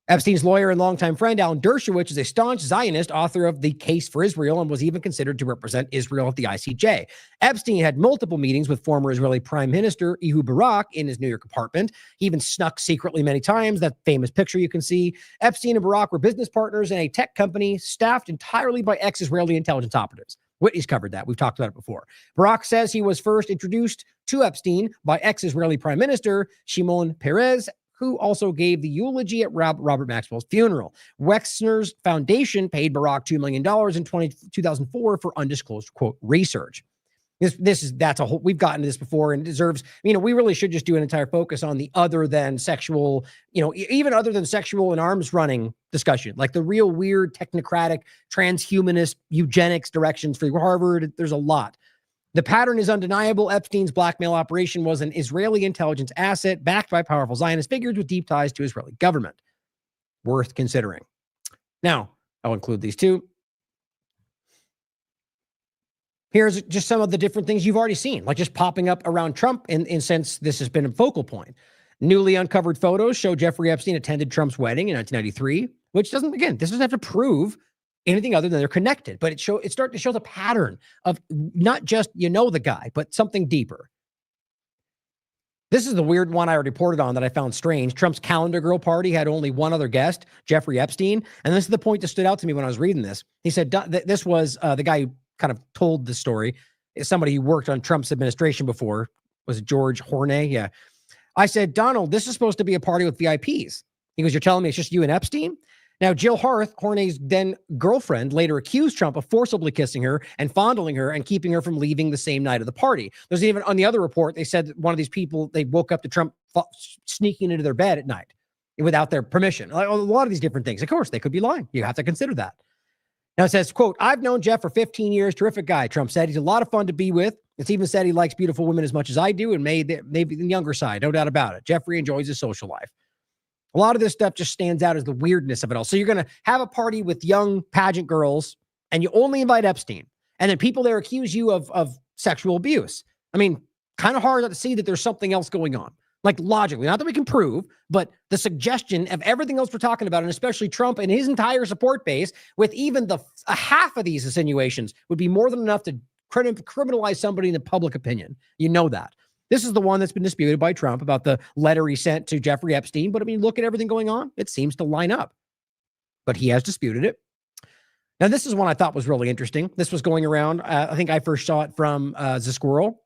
Epstein's lawyer and longtime friend, Alan Dershowitz, is a staunch Zionist, author of The Case for Israel, and was even considered to represent Israel at the ICJ. Epstein had multiple meetings with former Israeli Prime Minister Ehud Barak in his New York apartment. He even snuck secretly many times. That famous picture you can see. Epstein and Barak were business partners in a tech company staffed entirely by ex-Israeli intelligence operatives. Whitney's covered that. We've talked about it before. Barak says he was first introduced to Epstein by ex-Israeli Prime Minister Shimon Peres, who also gave the eulogy at Robert Maxwell's funeral. Wexner's foundation paid Barak $2 million in 2004 for undisclosed, quote, research. That's a whole, we've gotten to this before and deserves, we really should just do an entire focus on the other than sexual, even other than sexual and arms running discussion, like the real weird technocratic transhumanist eugenics directions for Harvard. There's a lot. The pattern is undeniable. Epstein's blackmail operation was an Israeli intelligence asset backed by powerful Zionist figures with deep ties to Israeli government. Worth considering. Now, I'll include these two. Here's just some of the different things you've already seen, like just popping up around Trump in since this has been a focal point. Newly uncovered photos show Jeffrey Epstein attended Trump's wedding in 1993, which this doesn't have to prove anything other than they're connected, but it started to show the pattern of not just, the guy, but something deeper. This is the weird one I reported on that I found strange. Trump's calendar girl party had only one other guest, Jeffrey Epstein. And this is the point that stood out to me when I was reading this. He said this was the guy who kind of told the story. Is somebody who worked on Trump's administration before. Was it George Horney? Yeah. I said, Donald, this is supposed to be a party with VIPs. He goes, you're telling me it's just you and Epstein? Now, Jill Harth, Horney's then girlfriend, later accused Trump of forcibly kissing her and fondling her and keeping her from leaving the same night of the party. There's even on the other report, they said that one of these people, they woke up to Trump sneaking into their bed at night without their permission. Like, a lot of these different things. Of course, they could be lying. You have to consider that. Now it says, quote, I've known Jeff for 15 years. Terrific guy, Trump said. He's a lot of fun to be with. It's even said he likes beautiful women as much as I do and maybe the younger side. No doubt about it. Jeffrey enjoys his social life. A lot of this stuff just stands out as the weirdness of it all. So you're going to have a party with young pageant girls and you only invite Epstein. And then people there accuse you of sexual abuse. I mean, kind of hard to see that there's something else going on. Like logically, not that we can prove, but the suggestion of everything else we're talking about, and especially Trump and his entire support base, with even a half of these insinuations would be more than enough to criminalize somebody in the public opinion. You know that. This is the one that's been disputed by Trump about the letter he sent to Jeffrey Epstein. But I mean, look at everything going on. It seems to line up. But he has disputed it. Now, this is one I thought was really interesting. This was going around. I think I first saw it from the Squirrel.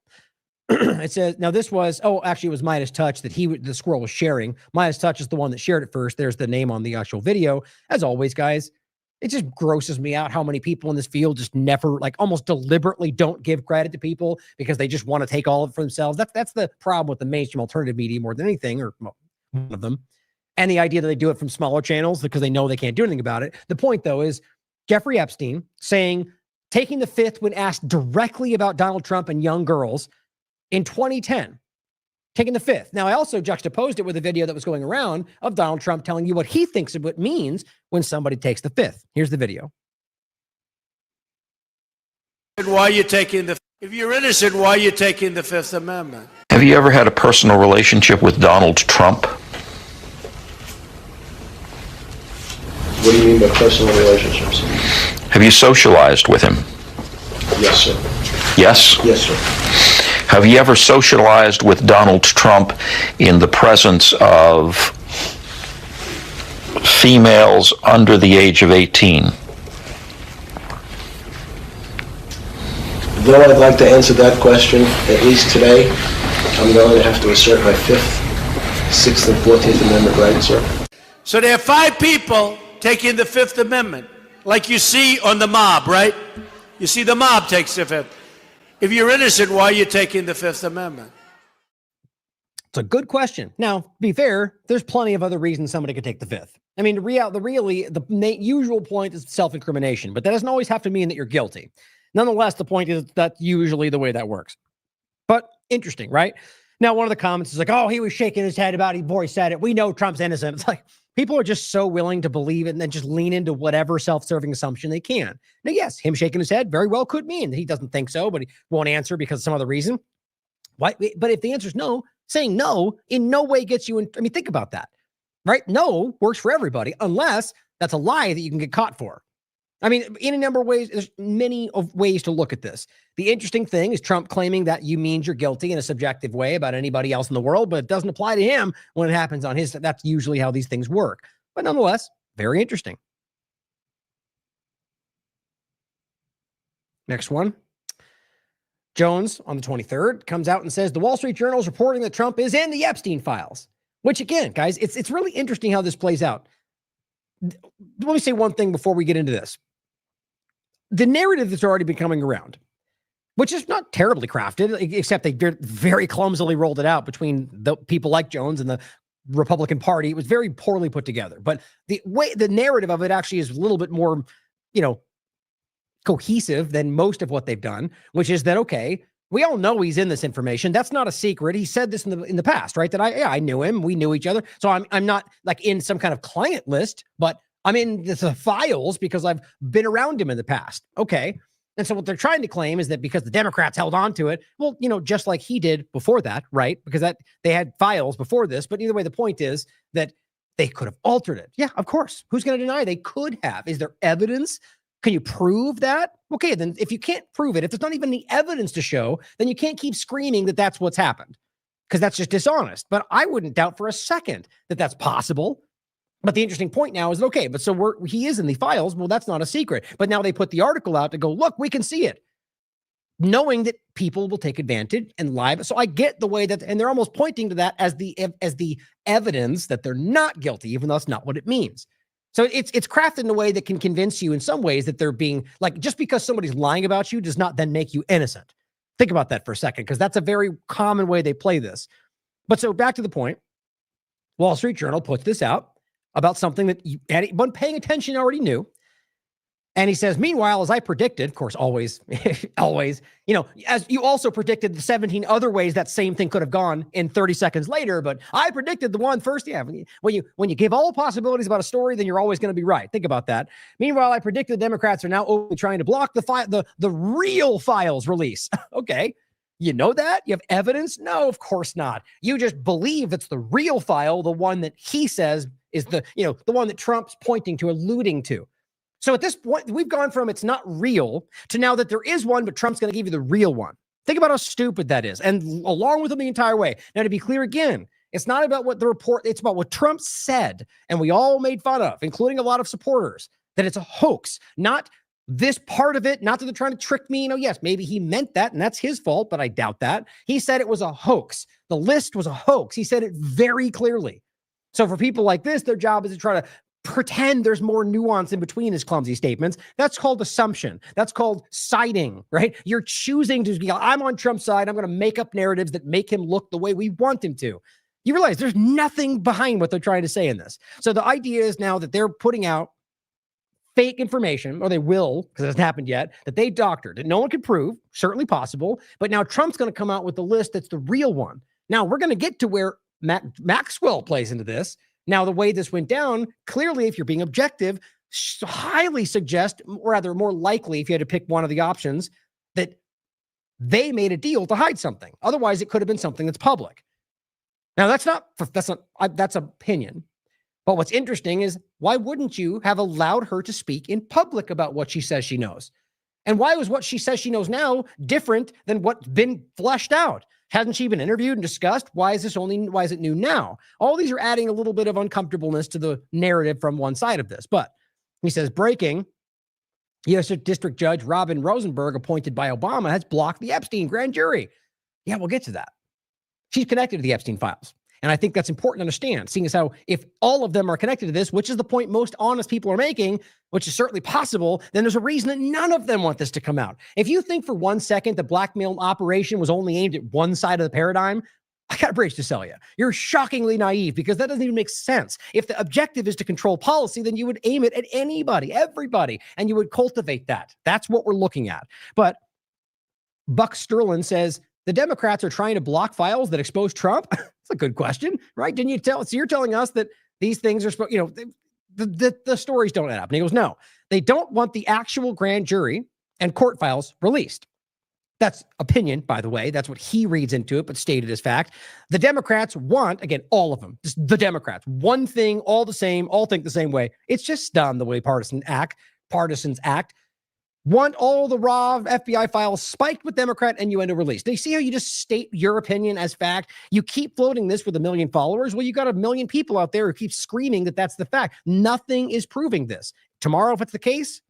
It says, now this was, actually it was Midas Touch that the Squirrel was sharing. Midas Touch is the one that shared it first. There's the name on the actual video. As always, guys, it just grosses me out how many people in this field just never, like almost deliberately don't give credit to people because they just want to take all of it for themselves. That's the problem with the mainstream alternative media more than anything, or one of them. And the idea that they do it from smaller channels because they know they can't do anything about it. The point, though, is Jeffrey Epstein taking the fifth when asked directly about Donald Trump and young girls in 2010. taking the fifth. Now, I also juxtaposed it with a video that was going around of Donald Trump telling you what he thinks of what it means when somebody takes the fifth. Here's the video. Why are you taking the? If you're innocent, why are you taking the Fifth Amendment? Have you ever had a personal relationship with Donald Trump? What do you mean by personal relationships? Have you socialized with him? Yes, sir. Yes? Yes, sir. Have you ever socialized with Donald Trump in the presence of females under the age of 18? Though I'd like to answer that question, at least today, I'm going to have to assert my 5th, 6th, and 14th Amendment rights, sir. So there are 5 people taking the Fifth Amendment, like you see on the mob, right? You see the mob takes the Fifth. If you're innocent, why are you taking the Fifth Amendment? It's a good question. Now, to be fair, there's plenty of other reasons somebody could take the fifth. I mean, the usual point is self-incrimination, but that doesn't always have to mean that you're guilty. Nonetheless, the point is that's usually the way that works. But interesting, right? Now, one of the comments is like, oh, he was shaking his head about it before he said it. We know Trump's innocent. It's like, people are just so willing to believe it and then just lean into whatever self-serving assumption they can. Now, yes, him shaking his head very well could mean that he doesn't think so, but he won't answer because of some other reason. Why? But if the answer is no, saying no in no way gets you in. I mean, think about that, right? No works for everybody, unless that's a lie that you can get caught for. I mean, in a number of ways, there's many of ways to look at this. The interesting thing is Trump claiming that you means you're guilty in a subjective way about anybody else in the world, but it doesn't apply to him when it happens on his. That's usually how these things work. But nonetheless, very interesting. Next one. Jones on the 23rd comes out and says the Wall Street Journal is reporting that Trump is in the Epstein files, which again, guys, it's really interesting how this plays out. Let me say one thing before we get into this. The narrative that's already been coming around, which is not terribly crafted, except they very clumsily rolled it out between the people like Jones and the Republican Party. It was very poorly put together, but the narrative of it actually is a little bit more, cohesive than most of what they've done, which is that, okay, we all know he's in this information. That's not a secret. He said this in the past, right? That I knew him. We knew each other. So I'm not like in some kind of client list, but I'm in the files because I've been around him in the past. Okay. And so what they're trying to claim is that because the Democrats held on to it, well, just like he did before that, right? Because they had files before this, but either way, the point is that they could have altered it. Yeah, of course. Who's going to deny they could have? Is there evidence? Can you prove that? Okay, then if you can't prove it, if there's not even any evidence to show, then you can't keep screaming that that's what's happened because that's just dishonest. But I wouldn't doubt for a second that that's possible. But the interesting point now is, okay, but so he is in the files. Well, that's not a secret. But now they put the article out to go, look, we can see it, knowing that people will take advantage and lie. So I get the way that, and they're almost pointing to that as the evidence that they're not guilty, even though that's not what it means. So it's crafted in a way that can convince you in some ways that they're being like, just because somebody's lying about you does not then make you innocent. Think about that for a second, because that's a very common way they play this. But so back to the point, Wall Street Journal puts this out about something that anyone paying attention already knew. And he says, meanwhile, as I predicted, of course, always, as you also predicted the 17 other ways that same thing could have gone in 30 seconds later, but I predicted the one first. Yeah, when you give all possibilities about a story, then you're always going to be right. Think about that. Meanwhile, I predicted the Democrats are now openly trying to block the real files release. Okay. You know that? You have evidence? No, of course not. You just believe it's the real file, the one that he says is the one that Trump's pointing to, alluding to. So at this point, we've gone from it's not real to now that there is one, but Trump's going to give you the real one. Think about how stupid that is. And along with him the entire way. Now, to be clear again, it's not about what the report, it's about what Trump said. And we all made fun of, including a lot of supporters, that it's a hoax, not this part of it, not that they're trying to trick me. Yes, maybe he meant that and that's his fault, but I doubt that. He said it was a hoax. The list was a hoax. He said it very clearly. So for people like this, their job is to try to pretend there's more nuance in between his clumsy statements. That's called assumption. That's called siding, right? You're choosing to be, I'm on Trump's side. I'm going to make up narratives that make him look the way we want him to. You realize there's nothing behind what they're trying to say in this. So the idea is now that they're putting out fake information, or they will, because it hasn't happened yet, that they doctored, that no one could prove, certainly possible. But now Trump's going to come out with the list that's the real one. Now we're going to get to where Maxwell plays into this. Now, the way this went down, clearly, if you're being objective, highly suggest, or rather more likely, if you had to pick one of the options, that they made a deal to hide something. Otherwise, it could have been something that's public. Now, that's opinion. But what's interesting is, why wouldn't you have allowed her to speak in public about what she says she knows? And why was what she says she knows now different than what's been fleshed out? Hasn't she been interviewed and discussed? Why is it new now? All these are adding a little bit of uncomfortableness to the narrative from one side of this. But he says, breaking, U.S. District Judge Robin Rosenberg, appointed by Obama, has blocked the Epstein grand jury. Yeah, we'll get to that. She's connected to the Epstein files. And I think that's important to understand, seeing as how if all of them are connected to this, which is the point most honest people are making, which is certainly possible, then there's a reason that none of them want this to come out. If you think for 1 second the blackmail operation was only aimed at one side of the paradigm, I got a bridge to sell you. You're shockingly naive, because that doesn't even make sense. If the objective is to control policy, then you would aim it at anybody, everybody, and you would cultivate that. That's what we're looking at. But Buck Sterling says, the Democrats are trying to block files that expose Trump? That's a good question, right? Didn't you tell? So you're telling us that these things are supposed, the stories don't add up. And he goes, no, they don't want the actual grand jury and court files released. That's opinion, by the way. That's what he reads into it, but stated as fact. The Democrats want, again, all of them, just the Democrats, one thing, all the same, all think the same way. It's just done the way partisans act. Want all the raw FBI files spiked with Democrat innuendo released. Do you see how you just state your opinion as fact? You keep floating this with 1 million followers. Well, you got 1 million people out there who keep screaming that that's the fact. Nothing is proving this. Tomorrow, if it's the case,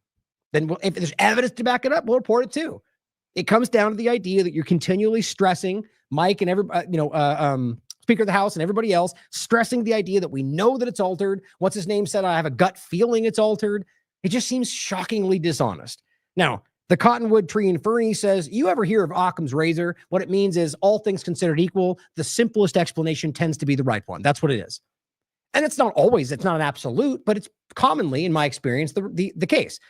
then if there's evidence to back it up, we'll report it too. It comes down to the idea that you're continually stressing Mike and everybody, Speaker of the House and everybody else, stressing the idea that we know that it's altered. What's his name said, I have a gut feeling it's altered. It just seems shockingly dishonest. Now, the Cottonwood Tree and Fernie says, you ever hear of Occam's razor? What it means is, all things considered equal, the simplest explanation tends to be the right one. That's what it is. And it's not an absolute, but it's commonly, in my experience, the case.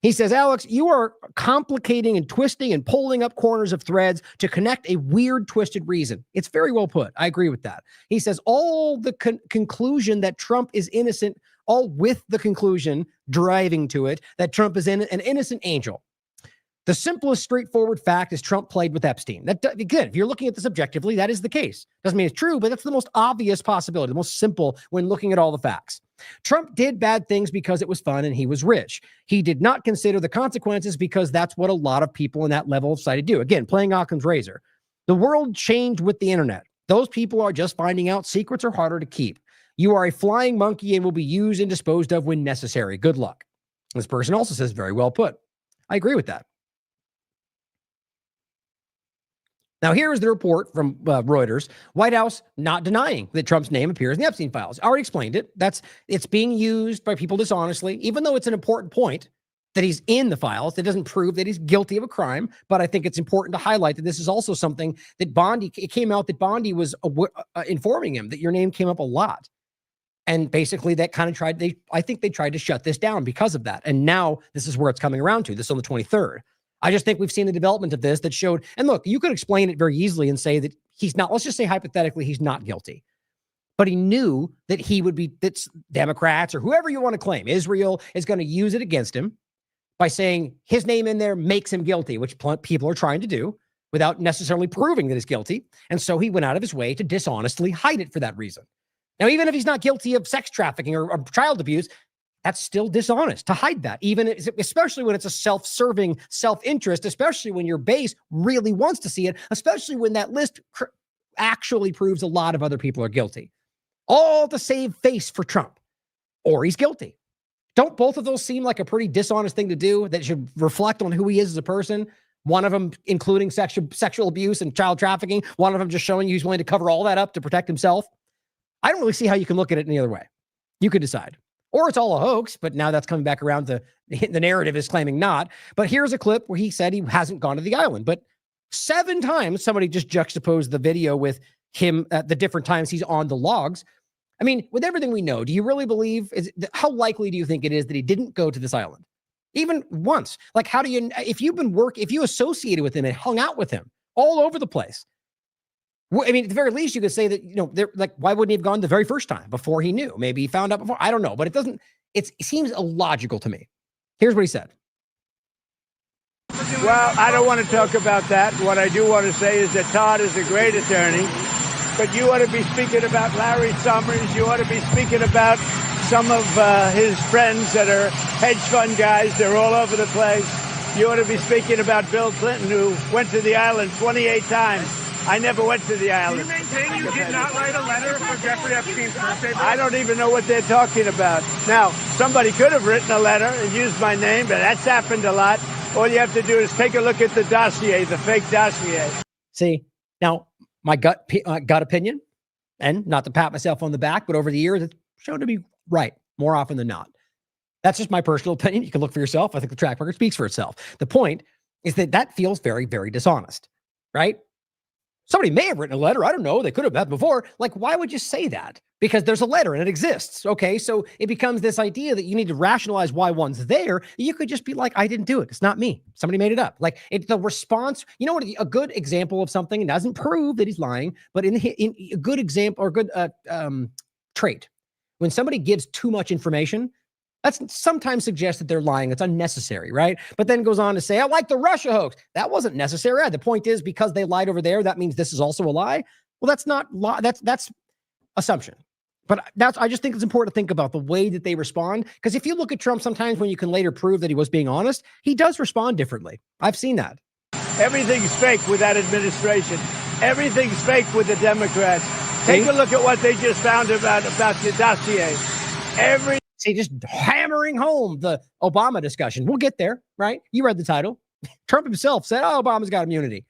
He says, Alex, you are complicating and twisting and pulling up corners of threads to connect a weird, twisted reason. It's very well put. I agree with that. He says, all the conclusion that Trump is innocent, all with the conclusion driving to it that Trump is an innocent angel. The simplest, straightforward fact is Trump played with Epstein. Again, if you're looking at this objectively, that is the case. Doesn't mean it's true, but that's the most obvious possibility, the most simple when looking at all the facts. Trump did bad things because it was fun and he was rich. He did not consider the consequences because that's what a lot of people in that level of society do. Again, playing Occam's razor. The world changed with the internet. Those people are just finding out secrets are harder to keep. You are a flying monkey and will be used and disposed of when necessary. Good luck. This person also says, very well put. I agree with that. Now, here is the report from Reuters. White House not denying that Trump's name appears in the Epstein files. I already explained it. It's being used by people dishonestly, even though it's an important point that he's in the files. That doesn't prove that he's guilty of a crime. But I think it's important to highlight that this is also something that it came out that Bondi was informing him that your name came up a lot. And basically that kind of I think they tried to shut this down because of that. And now this is where it's coming around to, this on the 23rd. I just think we've seen the development of this that showed, and look, you could explain it very easily and say that he's not, let's just say hypothetically, he's not guilty. But he knew that that Democrats or whoever you want to claim, Israel is going to use it against him by saying his name in there makes him guilty, which people are trying to do without necessarily proving that he's guilty. And so he went out of his way to dishonestly hide it for that reason. Now, even if he's not guilty of sex trafficking or child abuse, that's still dishonest to hide that, especially when it's a self-serving self-interest, especially when your base really wants to see it, especially when that list actually proves a lot of other people are guilty. All to save face for Trump, or he's guilty. Don't both of those seem like a pretty dishonest thing to do that should reflect on who he is as a person? One of them including sexual abuse and child trafficking. One of them just showing you he's willing to cover all that up to protect himself. I don't really see how you can look at it any other way. You could decide. Or it's all a hoax, but now that's coming back around to the narrative is claiming not. But here's a clip where he said he hasn't gone to the island. But 7 times, somebody just juxtaposed the video with him at the different times he's on the logs. I mean, with everything we know, do you really believe, how likely do you think it is that he didn't go to this island? Even once. Like, how do you, if you associated with him and hung out with him all over the place, I mean, at the very least, you could say that, they're like, why wouldn't he have gone the very first time before he knew? Maybe he found out before. I don't know, but it seems illogical to me. Here's what he said. Well, I don't want to talk about that. What I do want to say is that Todd is a great attorney, but you ought to be speaking about Larry Summers. You ought to be speaking about some of his friends that are hedge fund guys. They're all over the place. You ought to be speaking about Bill Clinton, who went to the island 28 times. I never went to the island. Do you maintain you did not write a letter for Jeffrey Epstein's birthday? I don't even know what they're talking about. Now, somebody could have written a letter and used my name, but that's happened a lot. All you have to do is take a look at the dossier, the fake dossier. See, now my gut opinion, and not to pat myself on the back, but over the years, it's shown to be right more often than not. That's just my personal opinion. You can look for yourself. I think the track record speaks for itself. The point is that feels very, very dishonest, right? Somebody may have written a letter. I don't know. They could have had before. Like, why would you say that? Because there's a letter and it exists. Okay. So it becomes this idea that you need to rationalize why one's there. You could just be like, I didn't do it. It's not me. Somebody made it up. Like the response, you know what, a good example of something, it doesn't prove that he's lying, but in a good example or good trait, when somebody gives too much information, that sometimes suggests that they're lying. It's unnecessary, right? But then goes on to say, I like the Russia hoax. That wasn't necessary. The point is, because they lied over there, that means this is also a lie. Well, that's not lie. That's assumption. But I just think it's important to think about the way that they respond. Because if you look at Trump, sometimes when you can later prove that he was being honest, he does respond differently. I've seen that. Everything's fake with that administration. Everything's fake with the Democrats. Take a look at what they just found about the dossier. See, just hammering home the Obama discussion. We'll get there, right? You read the title. Trump himself said, oh, Obama's got immunity.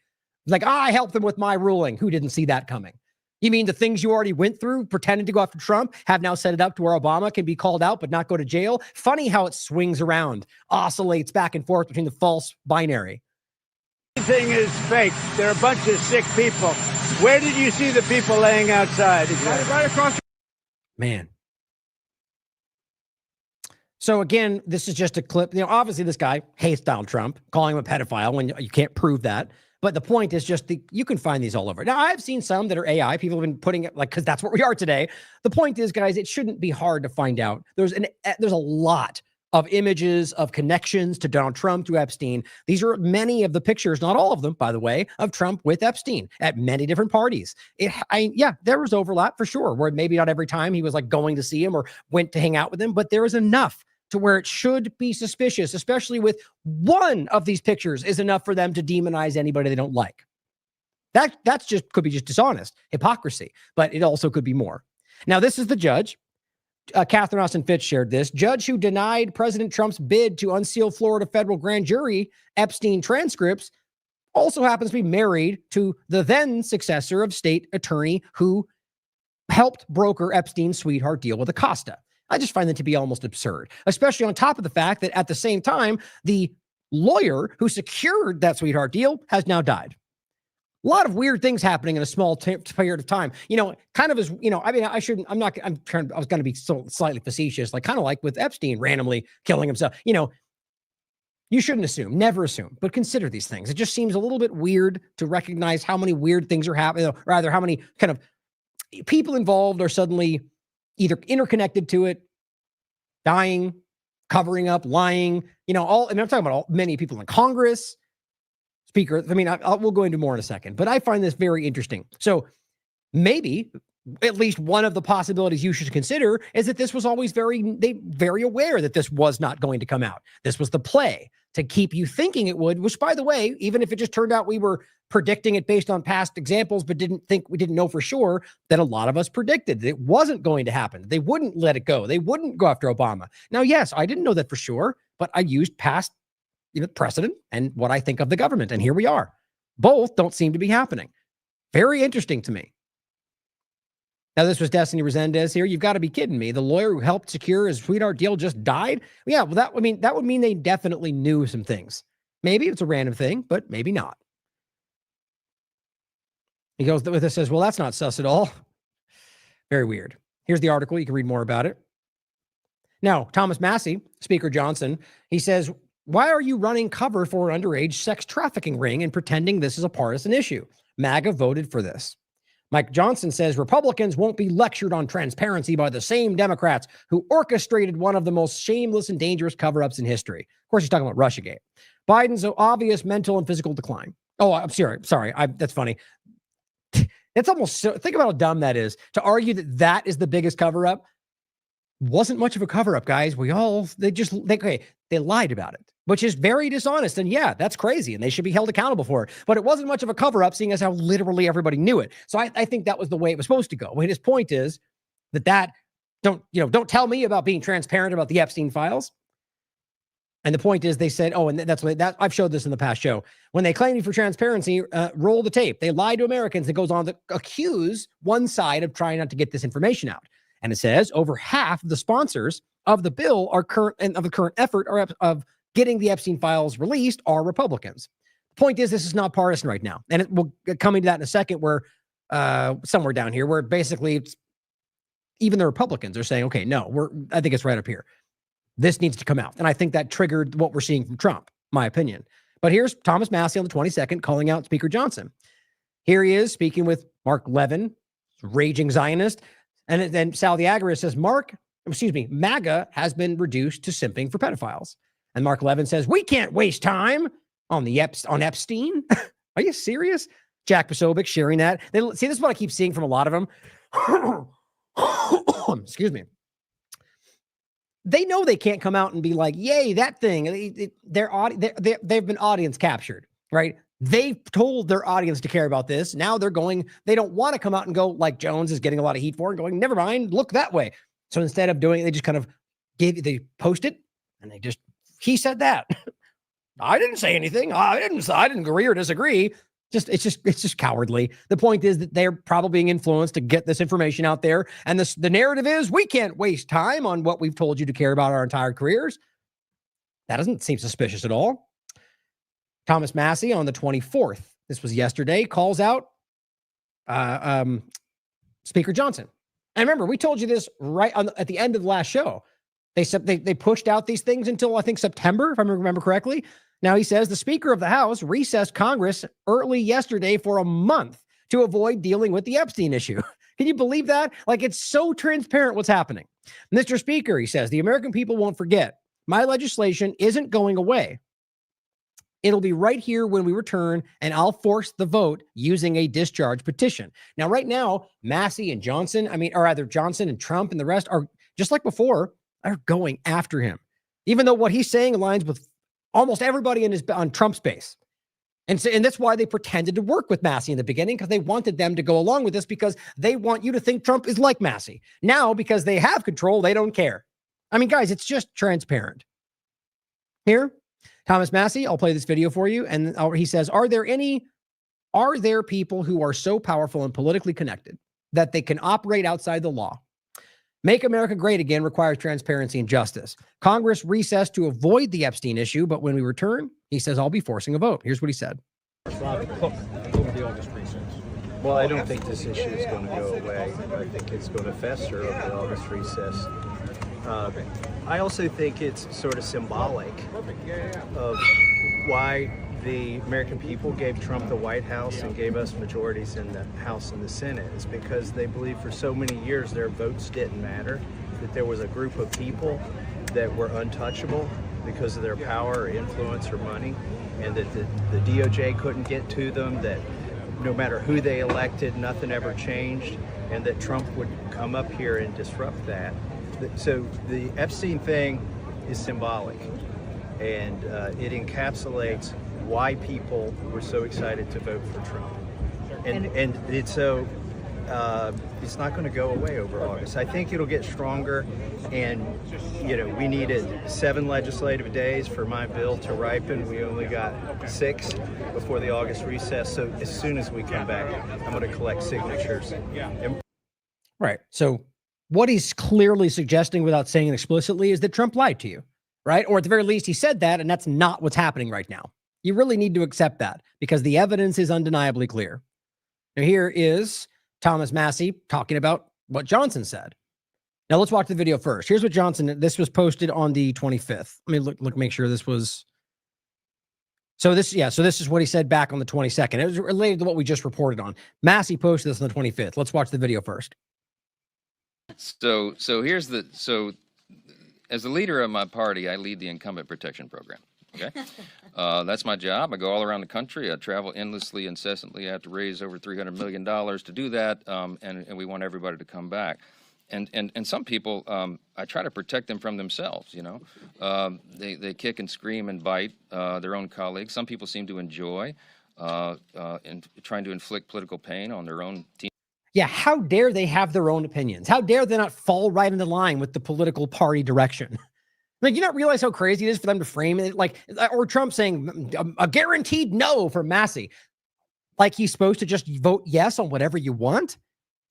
Like, I helped him with my ruling. Who didn't see that coming? You mean the things you already went through, pretending to go after Trump, have now set it up to where Obama can be called out but not go to jail? Funny how it swings around, oscillates back and forth between the false binary. Everything is fake. They're a bunch of sick people. Where did you see the people laying outside? Right across. Man. So again, this is just a clip. Obviously this guy hates Donald Trump, calling him a pedophile when you can't prove that. But the point is just you can find these all over. Now, I've seen some that are AI. People have been putting it because that's what we are today. The point is, guys, it shouldn't be hard to find out. There's a lot of images of connections to Donald Trump, to Epstein. These are many of the pictures, not all of them, by the way, of Trump with Epstein at many different parties. There was overlap for sure, where maybe not every time he was like going to see him or went to hang out with him, but there is enough to where it should be suspicious, especially with one of these pictures is enough for them to demonize anybody they don't like. That's just could be just dishonest, hypocrisy, but it also could be more. Now, this is the judge. Catherine Austin Fitch shared this. Judge who denied President Trump's bid to unseal Florida federal grand jury Epstein transcripts also happens to be married to the then successor of state attorney who helped broker Epstein's sweetheart deal with Acosta. I just find that to be almost absurd, especially on top of the fact that at the same time, the lawyer who secured that sweetheart deal has now died. A lot of weird things happening in a small period of time. Kind of as, I was going to be so slightly facetious, like kind of like with Epstein randomly killing himself. You shouldn't assume, never assume, but consider these things. It just seems a little bit weird to recognize how many weird things are happening, or rather how many kind of people involved are suddenly either interconnected to it, dying, covering up, lying, I'm talking about many people in Congress, Speaker. We'll go into more in a second, but I find this very interesting. So maybe at least one of the possibilities you should consider is that this was always very aware that this was not going to come out. This was the play to keep you thinking it would, which, by the way, even if it just turned out we were predicting it based on past examples, but we didn't know for sure, that a lot of us predicted that it wasn't going to happen. They wouldn't let it go. They wouldn't go after Obama. Now, yes, I didn't know that for sure, but I used past precedent and what I think of the government. And here we are. Both don't seem to be happening. Very interesting to me. Now, this was Destiny Resendez here. You've got to be kidding me. The lawyer who helped secure his sweetheart deal just died? Yeah, well, that would mean they definitely knew some things. Maybe it's a random thing, but maybe not. He goes with this, says, well, that's not sus at all. Very weird. Here's the article. You can read more about it. Now, Thomas Massey, Speaker Johnson, he says, why are you running cover for an underage sex trafficking ring and pretending this is a partisan issue? MAGA voted for this. Mike Johnson says Republicans won't be lectured on transparency by the same Democrats who orchestrated one of the most shameless and dangerous cover-ups in history. Of course, he's talking about Russiagate. Biden's obvious mental and physical decline. Oh, I'm sorry. That's funny. It's almost so, think about how dumb that is to argue that that is the biggest cover-up. Wasn't much of a cover-up, guys. They lied about it, which is very dishonest. And yeah, that's crazy. And they should be held accountable for it. But it wasn't much of a cover-up, seeing as how literally everybody knew it. So I think that was the way it was supposed to go. Well, his point is that don't tell me about being transparent about the Epstein files. And the point is, they said, oh, and that's what I've showed this in the past show. When they claim for transparency, roll the tape. They lied to Americans. It goes on to accuse one side of trying not to get this information out. And it says over half of the sponsors of the bill of the current effort of getting the Epstein files released are Republicans. The point is, this is not partisan right now. And we'll come into that in a second, where somewhere down here, where basically even the Republicans are saying, okay, no, I think it's right up here. This needs to come out. And I think that triggered what we're seeing from Trump, my opinion. But here's Thomas Massie on the 22nd calling out Speaker Johnson. Here he is speaking with Mark Levin, raging Zionist. And then Sal the Agorist says, MAGA has been reduced to simping for pedophiles. And Mark Levin says, we can't waste time on Epstein. Are you serious? Jack Posobiec sharing that. See, this is what I keep seeing from a lot of them. Excuse me. They know they can't come out and be like, yay, that thing. They've been audience captured, right? They've told their audience to care about this. Now they don't want to come out and go like Jones is getting a lot of heat for and going, never mind, look that way. So instead of doing it, they just kind of they post it and he said that. I didn't say anything. I didn't agree or disagree. It's just cowardly. The point is that they're probably being influenced to get this information out there. And the narrative is, we can't waste time on what we've told you to care about our entire careers. That doesn't seem suspicious at all. Thomas Massie on the 24th, this was yesterday, calls out Speaker Johnson. And remember, we told you this right at the end of the last show. They pushed out these things until, I think, September, if I remember correctly. Now he says the Speaker of the House recessed Congress early yesterday for a month to avoid dealing with the Epstein issue. Can you believe that? Like, it's so transparent what's happening. Mr. Speaker, he says, the American people won't forget. My legislation isn't going away. It'll be right here when we return, and I'll force the vote using a discharge petition. Now, right now, Massie and Johnson, or either Johnson and Trump and the rest are, just like before, are going after him. Even though what he's saying aligns with almost everybody on Trump's base. And that's why they pretended to work with Massie in the beginning, because they wanted them to go along with this, because they want you to think Trump is like Massie. Now, because they have control, they don't care. Guys, it's just transparent. Here, Thomas Massie, I'll play this video for you. And he says, are there people who are so powerful and politically connected that they can operate outside the law? Make America Great Again requires transparency and justice. Congress recessed to avoid the Epstein issue, but when we return, he says, I'll be forcing a vote. Here's what he said. Over the August recess. Well, I don't think this issue is going to go away. I think it's going to fester over the August recess. I also think it's sort of symbolic of why the American people gave Trump the White House and gave us majorities in the House and the Senate, is because they believed for so many years their votes didn't matter, that there was a group of people that were untouchable because of their power or influence or money, and that the DOJ couldn't get to them, that no matter who they elected, nothing ever changed, and that Trump would come up here and disrupt that. So the Epstein thing is symbolic, and it encapsulates why people were so excited to vote for Trump. And it's so, it's not going to go away over August. I think it'll get stronger, and we needed 7 legislative days for my bill to ripen. We only got 6 before the August recess. So as soon as we come back, I'm going to collect signatures. Right. So what he's clearly suggesting without saying it explicitly is that Trump lied to you, right? Or at the very least, he said that, and that's not what's happening right now. You really need to accept that, because the evidence is undeniably clear. Now, here is Thomas Massie talking about what Johnson said. Now, let's watch the video first. Here's what Johnson, this was posted on the 25th. Let me look, make sure this was So this is what he said back on the 22nd. It was related to what we just reported on. Massey posted this on the 25th. Let's watch the video first. So as the leader of my party, I lead the incumbent protection program. Okay, that's my job. I go all around the country. I travel endlessly, incessantly. I have to raise over $300 million to do that, and we want everybody to come back. And some people, I try to protect them from themselves. You know, they kick and scream and bite their own colleagues. Some people seem to enjoy trying to inflict political pain on their own team. Yeah, how dare they have their own opinions? How dare they not fall right into line with the political party direction? Like, you not realize how crazy it is for them to frame it like, or Trump saying a guaranteed no for Massey, like he's supposed to just vote yes on whatever you want.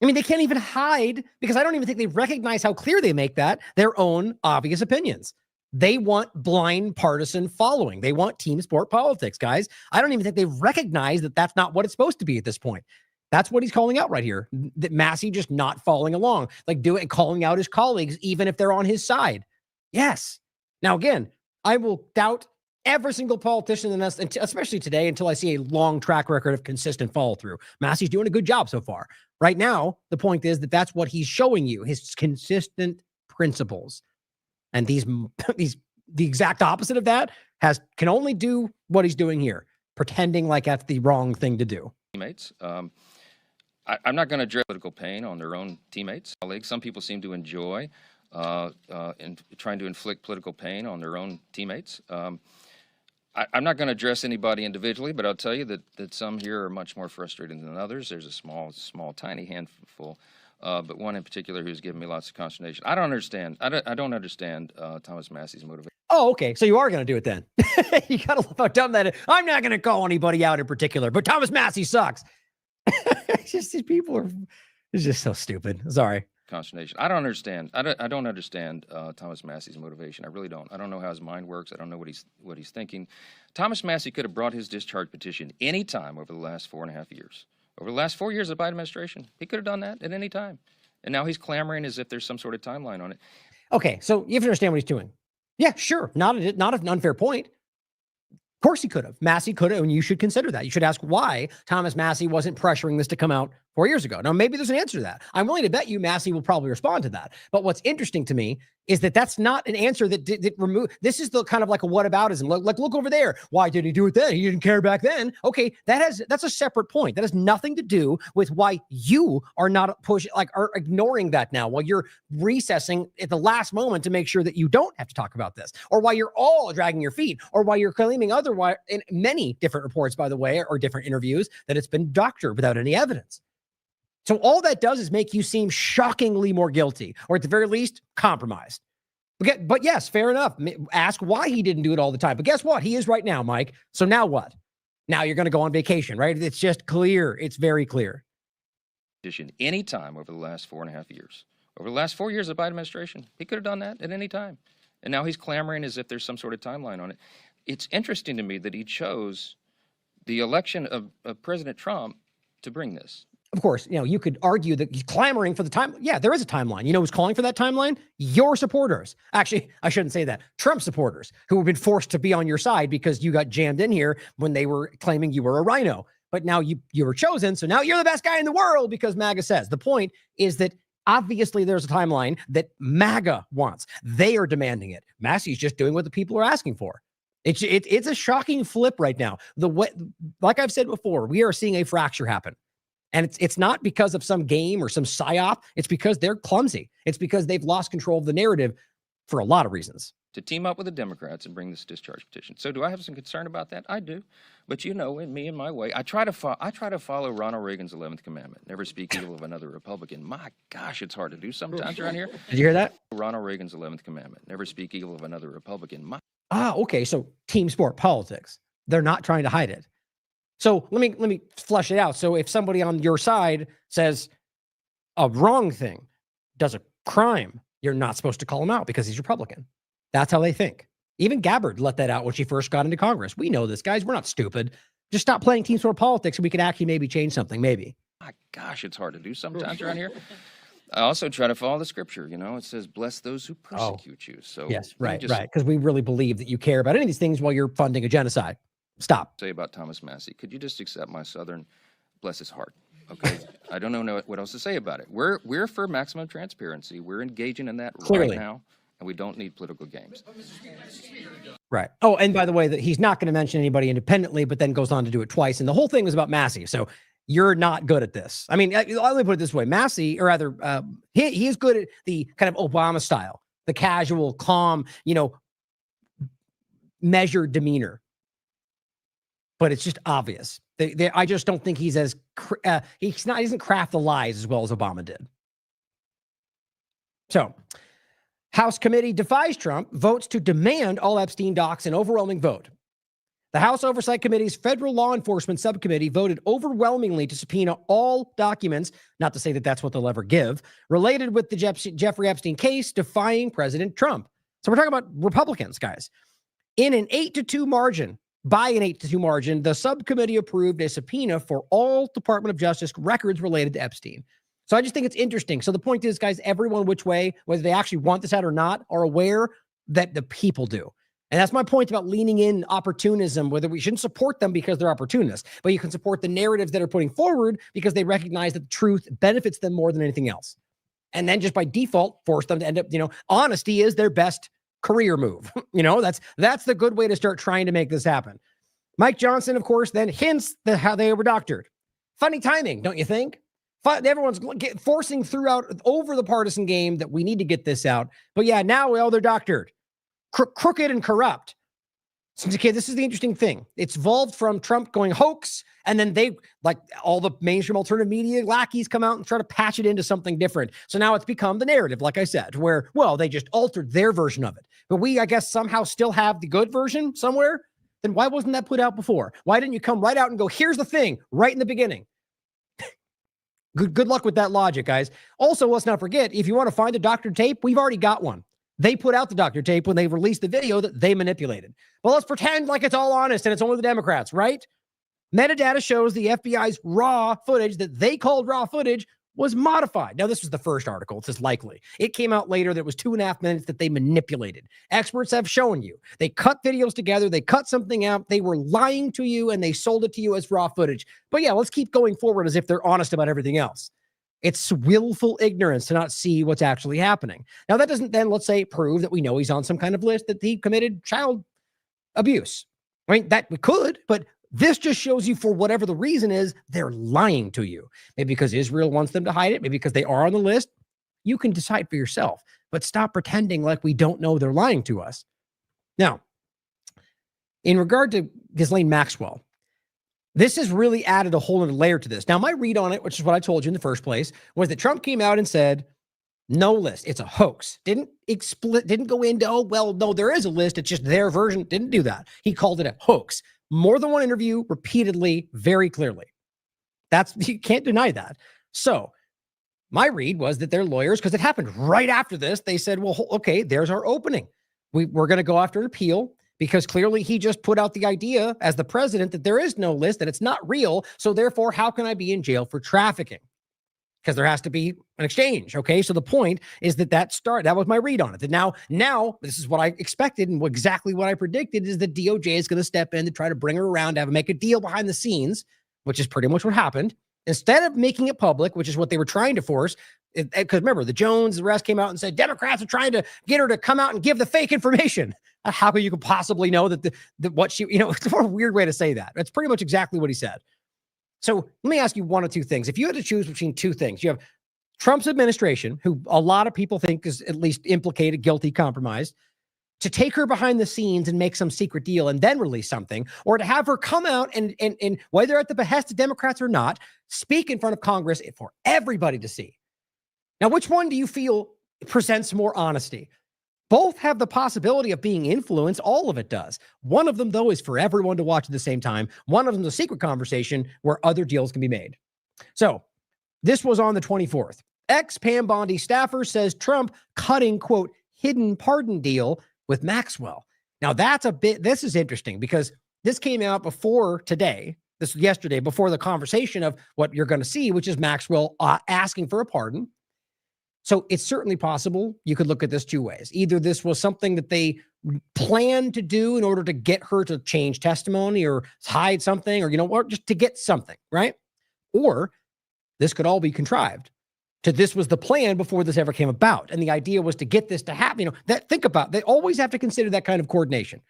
I mean, they can't even hide, because I don't even think they recognize how clear they make that their own obvious opinions. They want blind partisan following. They want team sport politics, guys. I don't even think they recognize that that's not what it's supposed to be at this point. That's what he's calling out right here. That Massey just not following along, like calling out his colleagues, even if they're on his side. Yes. Now, again, I will doubt every single politician in this, especially today, until I see a long track record of consistent follow through. Massey's doing a good job so far. Right now, the point is that that's what he's showing you, his consistent principles. And the exact opposite of that can only do what he's doing here, pretending like that's the wrong thing to do. Teammates. I'm not going to address political pain on their own teammates. Some people seem to enjoy trying to inflict political pain on their own teammates. I'm not going to address anybody individually, but I'll tell you that some here are much more frustrated than others. There's a small, tiny handful, but one in particular who's given me lots of consternation. I don't understand. I don't understand Thomas Massey's motivation. Oh, okay. So you are going to do it then. You got to love how dumb that is. I'm not going to call anybody out in particular, but Thomas Massey sucks. It's just these people it's just so stupid. Sorry. Consternation. I don't understand. I don't understand Thomas Massey's motivation. I really don't. I don't know how his mind works. I don't know what he's thinking. Thomas Massey could have brought his discharge petition any time over the last 4.5 years. Over the last 4 years of the Biden administration, he could have done that at any time. And now he's clamoring as if there's some sort of timeline on it. Okay, so you have to understand what he's doing. Yeah, sure. Not an unfair point. Of course he could have. Massey could have, and you should consider that. You should ask why Thomas Massey wasn't pressuring this to come out 4 years ago. Now, maybe there's an answer to that. I'm willing to bet you Massey will probably respond to that. But what's interesting to me is that that's not an answer that remove. This is the kind of like a whataboutism. Look over there. Why did he do it then? He didn't care back then. Okay, that's a separate point. That has nothing to do with why you are not are ignoring that now, while you're recessing at the last moment to make sure that you don't have to talk about this, or why you're all dragging your feet, or why you're claiming otherwise in many different reports, by the way, or different interviews, that it's been doctored without any evidence. So all that does is make you seem shockingly more guilty, or at the very least, compromised. Okay, but yes, fair enough. Ask why he didn't do it all the time. But guess what? He is right now, Mike. So now what? Now you're going to go on vacation, right? It's just clear. It's very clear. Any time over the last 4.5 years. Over the last 4 years of the Biden administration, he could have done that at any time. And now he's clamoring as if there's some sort of timeline on it. It's interesting to me that he chose the election of President Trump to bring this. Of course, you could argue that he's clamoring for the time. Yeah, there is a timeline. You know who's calling for that timeline? Your supporters. Actually, I shouldn't say that. Trump supporters who have been forced to be on your side because you got jammed in here when they were claiming you were a rhino. But now you were chosen, so now you're the best guy in the world because MAGA says. The point is that obviously there's a timeline that MAGA wants. They are demanding it. Massey's just doing what the people are asking for. It's a shocking flip right now. Like I've said before, we are seeing a fracture happen. And it's not because of some game or some psyop. It's because they're clumsy. It's because they've lost control of the narrative for a lot of reasons. To team up with the Democrats and bring this discharge petition. So do I have some concern about that? I do. But in me and my way, I try to follow Ronald Reagan's 11th commandment. Never speak evil of another Republican. My gosh, it's hard to do sometimes around here. Did you hear that? Ronald Reagan's 11th commandment. Never speak evil of another Republican. Okay. So team sport politics. They're not trying to hide it. So let me flesh it out. So if somebody on your side says a wrong thing, does a crime, you're not supposed to call him out because he's Republican. That's how they think. Even Gabbard let that out when she first got into Congress. We know this, guys. We're not stupid. Just stop playing team sport politics and we could actually maybe change something. Maybe. My gosh, it's hard to do sometimes around here. I also try to follow the scripture. It says, bless those who persecute you. So yes, right. Because we really believe that you care about any of these things while you're funding a genocide. Stop. Say about Thomas Massey. Could you just accept my Southern, bless his heart? Okay. I don't know what else to say about it. We're for maximum transparency. We're engaging in that Clearly. right now, and we don't need political games. Right. Oh, and by the way, that he's not going to mention anybody independently, but then goes on to do it twice. And the whole thing was about Massey. So you're not good at this. I mean, let me put it this way. Massey, or rather, he is good at the kind of Obama style, the casual, calm, measured demeanor. But it's just obvious. I just don't think he's as, he doesn't craft the lies as well as Obama did. So, House committee defies Trump, votes to demand all Epstein docs in overwhelming vote. The House Oversight Committee's Federal Law Enforcement Subcommittee voted overwhelmingly to subpoena all documents, not to say that that's what they'll ever give, related with the Jeffrey Epstein case, defying President Trump. So we're talking about Republicans, guys. In an 8-2 margin, by an 8-2 margin, the subcommittee approved a subpoena for all Department of Justice records related to Epstein. So I just think it's interesting. So the point is, guys, everyone which way, whether they actually want this out or not, are aware that the people do. And that's my point about leaning in opportunism, whether we shouldn't support them because they're opportunists, but you can support the narratives that are putting forward because they recognize that the truth benefits them more than anything else. And then just by default, force them to end up, honesty is their best career move. That's the good way to start trying to make this happen. Mike Johnson, of course, then hints that how they were doctored. Funny timing, don't you think? Everyone's forcing throughout over the partisan game that we need to get this out. But yeah, now they're doctored. Crooked and corrupt. Okay, this is the interesting thing. It's evolved from Trump going hoax, and then they, like all the mainstream alternative media lackeys, come out and try to patch it into something different. So now it's become the narrative, like I said, where, well, they just altered their version of it. But we, I guess, somehow still have the good version somewhere. Then why wasn't that put out before? Why didn't you come right out and go, here's the thing, right in the beginning? Good luck with that logic, guys. Also, let's not forget, if you want to find the doctored tape, we've already got one. They put out the doctored tape when they released the video that they manipulated. Well, let's pretend like it's all honest and it's only the Democrats, right? Metadata shows the FBI's raw footage that they called raw footage was modified. Now, this was the first article. It's just likely. It came out later that it was 2.5 minutes that they manipulated. Experts have shown you. They cut videos together. They cut something out. They were lying to you, and they sold it to you as raw footage. But yeah, let's keep going forward as if they're honest about everything else. It's willful ignorance to not see what's actually happening. Now, that doesn't then, let's say, prove that we know he's on some kind of list that he committed child abuse. I mean, that we could, but this just shows you, for whatever the reason is, they're lying to you. Maybe because Israel wants them to hide it. Maybe because they are on the list. You can decide for yourself, but stop pretending like we don't know they're lying to us. Now, in regard to Ghislaine Maxwell, this has really added a whole other layer to this. Now, my read on it, which is what I told you in the first place, was that Trump came out and said, no list. It's a hoax. Didn't go into, oh, well, no, there is a list. It's just their version. Didn't do that. He called it a hoax. More than one interview, repeatedly, very clearly. You can't deny that. So my read was that their lawyers, because it happened right after this, they said, well, okay, there's our opening. We're going to go after an appeal because clearly he just put out the idea as the president that there is no list, that it's not real. So therefore, how can I be in jail for trafficking? Because there has to be an exchange. Okay. So the point is that was my read on it. That now this is what I expected and exactly what I predicted is that DOJ is going to step in to try to bring her around, make a deal behind the scenes, which is pretty much what happened. Instead of making it public, which is what they were trying to force, because remember, the Jones, the rest came out and said, Democrats are trying to get her to come out and give the fake information. How could you possibly know that what she, it's a weird way to say that. That's pretty much exactly what he said. So let me ask you one or two things. If you had to choose between two things, you have Trump's administration, who a lot of people think is at least implicated, guilty, compromised, to take her behind the scenes and make some secret deal and then release something, or to have her come out and whether at the behest of Democrats or not, speak in front of Congress for everybody to see. Now, which one do you feel presents more honesty? Both have the possibility of being influenced. All of it does. One of them, though, is for everyone to watch at the same time. One of them is a secret conversation where other deals can be made. So this was on the 24th. Ex-Pam Bondi staffer says Trump cutting, quote, hidden pardon deal with Maxwell. Now, this is interesting because this came out before today. This was yesterday, before the conversation of what you're going to see, which is Maxwell asking for a pardon. So it's certainly possible you could look at this two ways. Either this was something that they planned to do in order to get her to change testimony or hide something, or, or just to get something, right? Or this could all be contrived. This was the plan before this ever came about. And the idea was to get this to happen. They always have to consider that kind of coordination.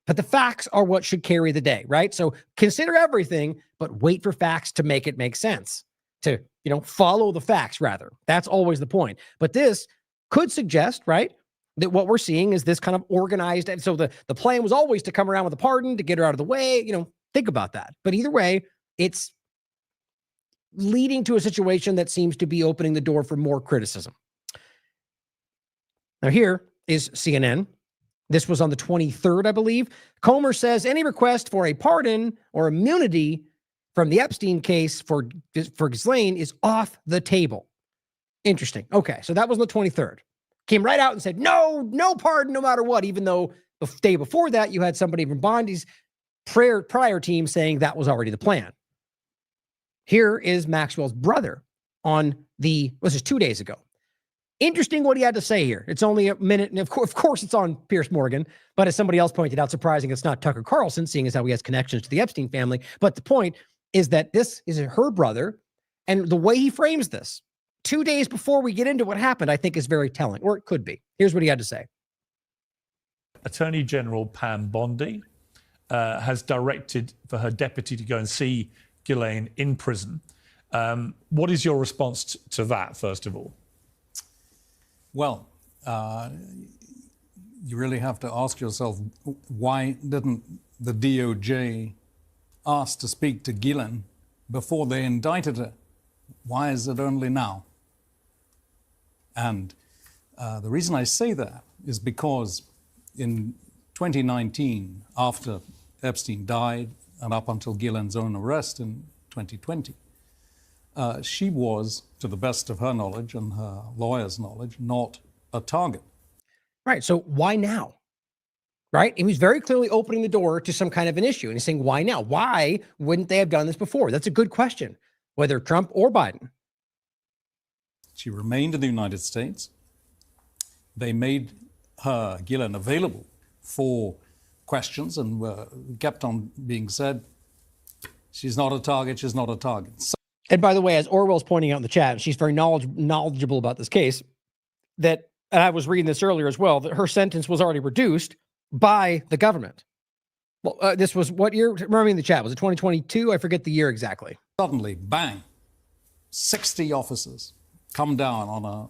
But the facts are what should carry the day, right? So consider everything, but wait for facts to make it make sense. To, follow the facts, rather. That's always the point. But this could suggest, right, that what we're seeing is this kind of organized. And so the plan was always to come around with a pardon, to get her out of the way. Think about that. But either way, it's leading to a situation that seems to be opening the door for more criticism. Now, here is CNN. This was on the 23rd, I believe. Comer says any request for a pardon or immunity from the Epstein case for Ghislaine is off the table. Interesting. Okay, so that was on the 23rd. Came right out and said, no pardon, no matter what, even though the day before that, you had somebody from Bondi's prior team saying that was already the plan. Here is Maxwell's brother on this is 2 days ago. Interesting what he had to say here. It's only a minute, and of course it's on Piers Morgan, but as somebody else pointed out, surprising it's not Tucker Carlson, seeing as how he has connections to the Epstein family. But the point is that this is her brother, and the way he frames this 2 days before we get into what happened, I think is very telling, or it could be. Here's what he had to say. Attorney General Pam Bondi has directed for her deputy to go and see Ghislaine in prison. What is your response to that, first of all? Well, you really have to ask yourself, why didn't the DOJ ask to speak to Ghislaine before they indicted her? Why is it only now? And the reason I say that is because in 2019, after Epstein died and up until Ghislaine's own arrest in 2020, she was, to the best of her knowledge and her lawyer's knowledge, not a target. Right. So why now? Right. He was very clearly opening the door to some kind of an issue. And he's saying, why now? Why wouldn't they have done this before? That's a good question, whether Trump or Biden. She remained in the United States. They made her, Ghislaine, available for questions and kept on being said, she's not a target, she's not a target. So and by the way, as Orwell's pointing out in the chat, she's very knowledgeable about this case, and I was reading this earlier as well, that her sentence was already reduced by the government. Well, this was what year? Remember me in the chat. Was it 2022? I forget the year exactly. Suddenly, bang, 60 officers come down on a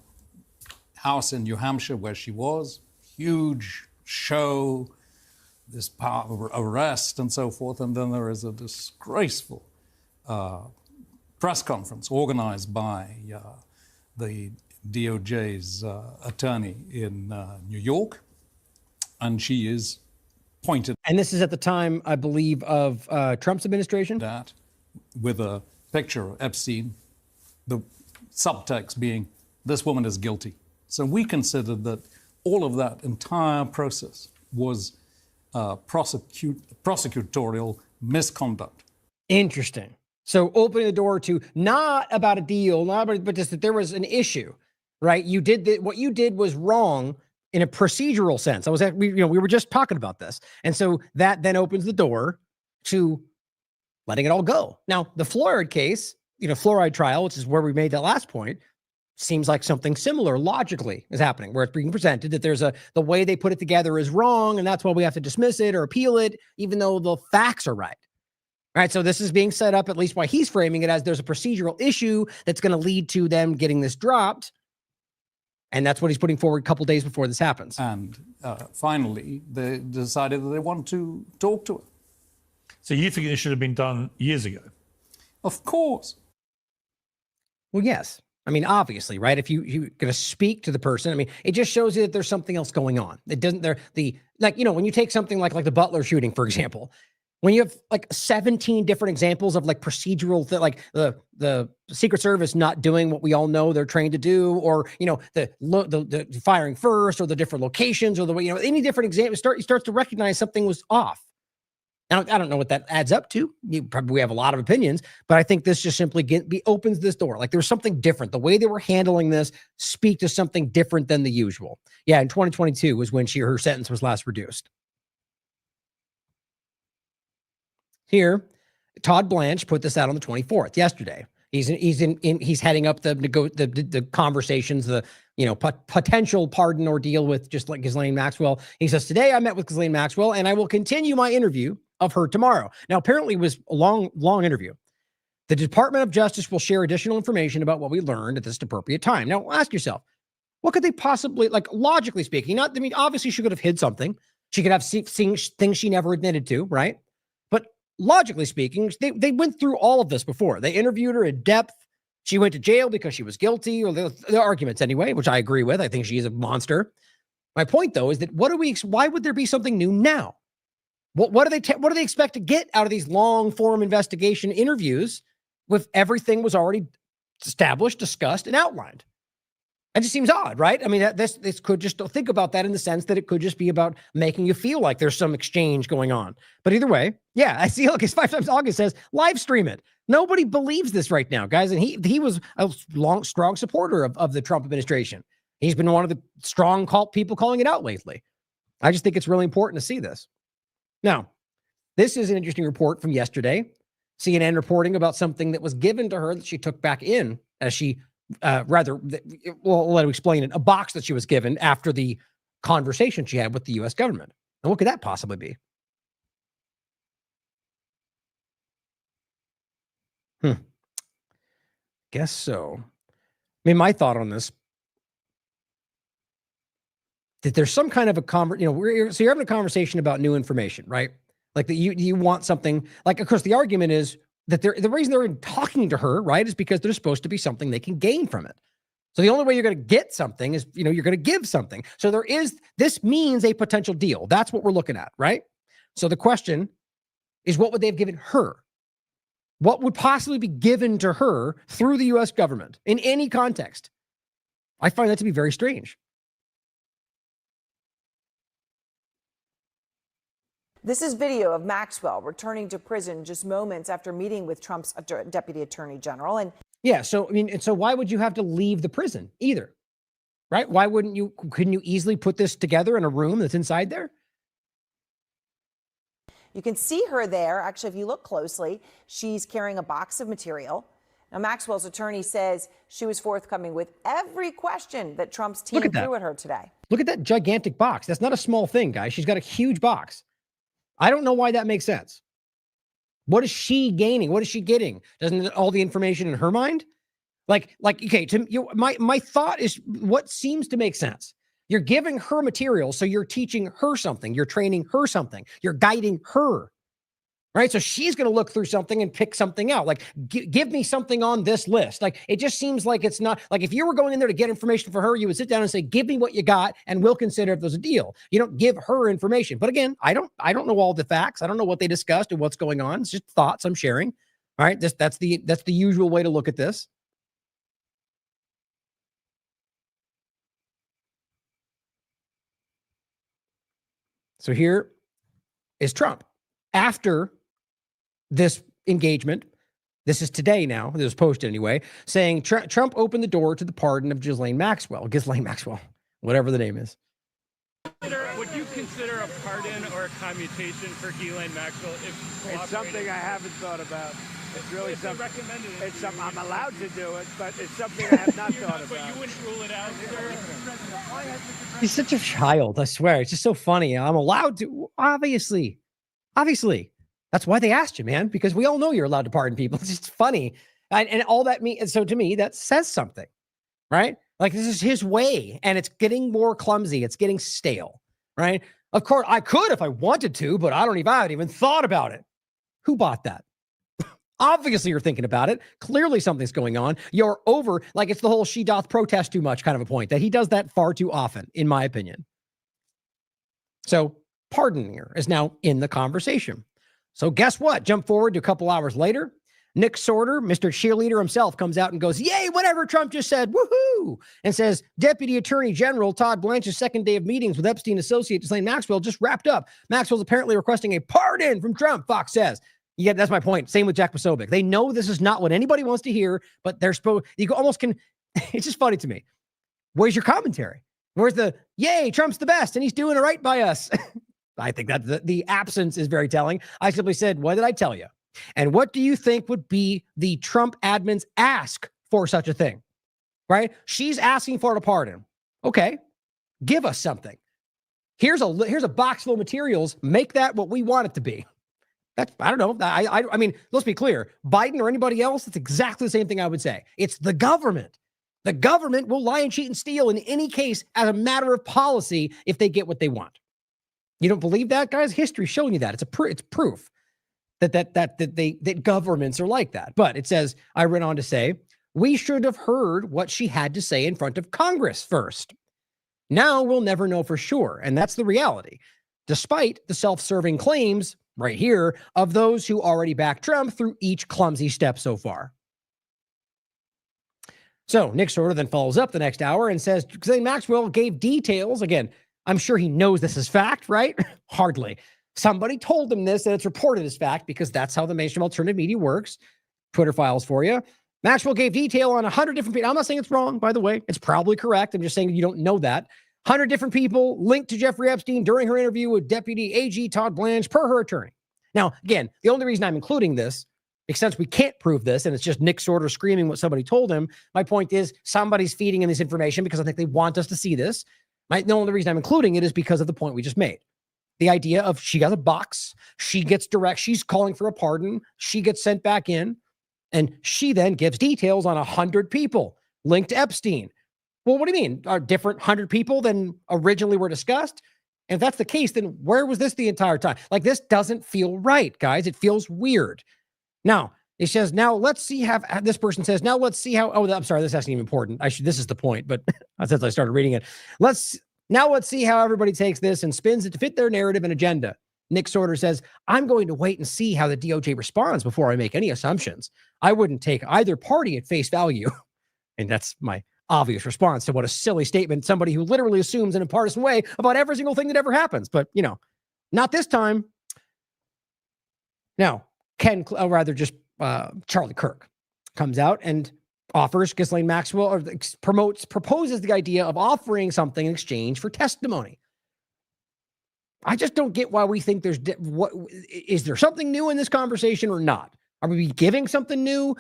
house in New Hampshire where she was. Huge show, this part of arrest and so forth. And then there is a disgraceful press conference organized by the DOJ's attorney in New York. And she is pointed. And this is at the time, I believe, of Trump's administration? That with a picture of Epstein, the subtext being, this woman is guilty. So we considered that all of that entire process was prosecutorial misconduct. Interesting. So opening the door to not about a deal, but just that there was an issue, right? You did what you did was wrong in a procedural sense. We were just talking about this. And so that then opens the door to letting it all go. Now, the fluoride case, fluoride trial, which is where we made that last point, seems like something similar logically is happening, where it's being presented that the way they put it together is wrong, and that's why we have to dismiss it or appeal it, even though the facts are right. All right, so this is being set up, at least why he's framing it, as there's a procedural issue that's going to lead to them getting this dropped. And that's what he's putting forward a couple days before this happens. And finally, they decided that they want to talk to her. So you think this should have been done years ago? Of course. Well, yes. I mean, obviously, right? If you're going to speak to the person, I mean, it just shows you that there's something else going on. It doesn't, when you take something like the Butler shooting, for example, when you have 17 different examples of procedural, like the Secret Service not doing what we all know they're trained to do, or, the firing first, or the different locations, or the way, any different example, you start to recognize something was off. Now, I don't know what that adds up to. You probably have a lot of opinions, but I think this just simply opens this door. Like there's something different. The way they were handling this speak to something different than the usual. Yeah, in 2022 was when her sentence was last reduced. Here, Todd Blanche put this out on the 24th, yesterday. He's heading up the conversations, the potential pardon ordeal with just like Ghislaine Maxwell. He says, today I met with Ghislaine Maxwell and I will continue my interview of her tomorrow. Now, apparently it was a long interview. The Department of Justice will share additional information about what we learned at this appropriate time. Now, ask yourself, what could they possibly, like logically speaking, obviously she could have hid something. She could have seen things she never admitted to, right? But logically speaking, they went through all of this before. They interviewed her in depth. She went to jail because she was guilty, or the arguments anyway, which I agree with. I think she is a monster. My point, though, is that why would there be something new now? What do they expect to get out of these long form investigation interviews with everything was already established, discussed, and outlined? It just seems odd, right? I mean, this could just think about that in the sense that it could just be about making you feel like there's some exchange going on. But either way, yeah, I see. Look, it's 5 times August says live stream it. Nobody believes this right now, guys. And he was a strong supporter of the Trump administration. He's been one of the strong people calling it out lately. I just think it's really important to see this. Now, this is an interesting report from yesterday. CNN reporting about something that was given to her that she took back in as she I'll let him explain it. A box that she was given after the conversation she had with the U.S. government. And what could that possibly be? Guess so. I mean, my thought on this, that there's some kind of a so you're having a conversation about new information, right? Like that you want something, like, of course, the argument is that the reason they're talking to her, right, is because there's supposed to be something they can gain from it. So the only way you're going to get something is, you're going to give something. So this means a potential deal. That's what we're looking at, right? So the question is, what would they have given her? What would possibly be given to her through the U.S. government in any context? I find that to be very strange. This is video of Maxwell returning to prison just moments after meeting with Trump's deputy attorney general. And yeah, so why would you have to leave the prison either? Right? Couldn't you easily put this together in a room that's inside there? You can see her there. Actually, if you look closely, she's carrying a box of material. Now, Maxwell's attorney says she was forthcoming with every question that Trump's team threw at her today. Look at that gigantic box. That's not a small thing, guys. She's got a huge box. I don't know why that makes sense. What is she gaining? What is she getting? Doesn't all the information in her mind? Okay, my thought is what seems to make sense. You're giving her material, so you're teaching her something. You're training her something. You're guiding her, right? So she's going to look through something and pick something out. Like, give me something on this list. Like, it just seems like it's not, like if you were going in there to get information for her, you would sit down and say, give me what you got and we'll consider if there's a deal. You don't give her information. But again, I don't know all the facts. I don't know what they discussed and what's going on. It's just thoughts I'm sharing. All right. That's the usual way to look at this. So here is Trump after this engagement. This is today now. This was posted anyway, saying Trump opened the door to the pardon of Ghislaine Maxwell, whatever the name is. Would you consider a pardon or a commutation for Ghislaine Maxwell if It's something I haven't thought about. It's really something. It's something I'm allowed to do it, but it's something I have not thought about. But you wouldn't rule it out, sir? He's such a child, I swear. It's just so funny. I'm allowed to, obviously. That's why they asked you, man, because we all know you're allowed to pardon people. It's just funny. And all that means, so to me, that says something, right? Like, this is his way, and it's getting more clumsy. It's getting stale, right? Of course, I could if I wanted to, but I haven't even thought about it. Who bought that? Obviously, you're thinking about it. Clearly, something's going on. You're over, like it's the whole she doth protest too much kind of a point, that he does that far too often, in my opinion. So, pardoning her is now in the conversation. So guess what? Jump forward to a couple hours later. Nick Sorter, Mr. Cheerleader himself, comes out and goes, yay, whatever Trump just said, woohoo, and says, Deputy Attorney General Todd Blanche's second day of meetings with Epstein associate Ghislaine Maxwell just wrapped up. Maxwell's apparently requesting a pardon from Trump, Fox says. Yeah, that's my point. Same with Jack Posobiec. They know this is not what anybody wants to hear, but they're supposed, you almost can, it's just funny to me. Where's your commentary? Where's the, yay, Trump's the best and he's doing it right by us? I think that the absence is very telling. I simply said, what did I tell you? And what do you think would be the Trump admin's ask for such a thing? Right? She's asking for a pardon. Okay, give us something. Here's a box full of materials. Make that what we want it to be. That's, I don't know. I mean, let's be clear. Biden or anybody else, it's exactly the same thing I would say. It's the government. The government will lie and cheat and steal in any case as a matter of policy if they get what they want. You don't believe that, guys? History's showing you that. It's proof that governments are like that. But it says, I went on to say, we should have heard what she had to say in front of Congress first. Now we'll never know for sure. And that's the reality. Despite the self-serving claims right here of those who already backed Trump through each clumsy step so far. So Nick Sorter then follows up the next hour and says, Ghislaine Maxwell gave details. Again, I'm sure he knows this is fact, right? Hardly. Somebody told him this and it's reported as fact because that's how the mainstream alternative media works. Twitter files for you. Maxwell gave detail on 100 different people. I'm not saying it's wrong, by the way. It's probably correct. I'm just saying you don't know that. 100 different people linked to Jeffrey Epstein during her interview with Deputy AG Todd Blanche per her attorney. Now, again, the only reason I'm including this, since we can't prove this, and it's just Nick Sorter screaming what somebody told him, my point is somebody's feeding in this information because I think they want us to see this. The only reason I'm including it is because of the point we just made. The idea of she got a box, she gets direct, she's calling for a pardon, she gets sent back in, and she then gives details on 100 people linked to Epstein. Well, what do you mean? Are different 100 people than originally were discussed? And if that's the case, then where was this the entire time? Like, this doesn't feel right, guys. It feels weird. Now, it says, now let's see how, this person says, now let's see how, oh, I'm sorry, this isn't even important. This is the point, but since I started reading it, let's see how everybody takes this and spins it to fit their narrative and agenda. Nick Sorter says, I'm going to wait and see how the DOJ responds before I make any assumptions. I wouldn't take either party at face value. And that's my obvious response to what a silly statement, somebody who literally assumes in a partisan way about every single thing that ever happens. But, not this time. Now, Charlie Kirk comes out and offers Ghislaine Maxwell, or proposes the idea of offering something in exchange for testimony. I just don't get why we think is there something new in this conversation or not? Are we giving something new?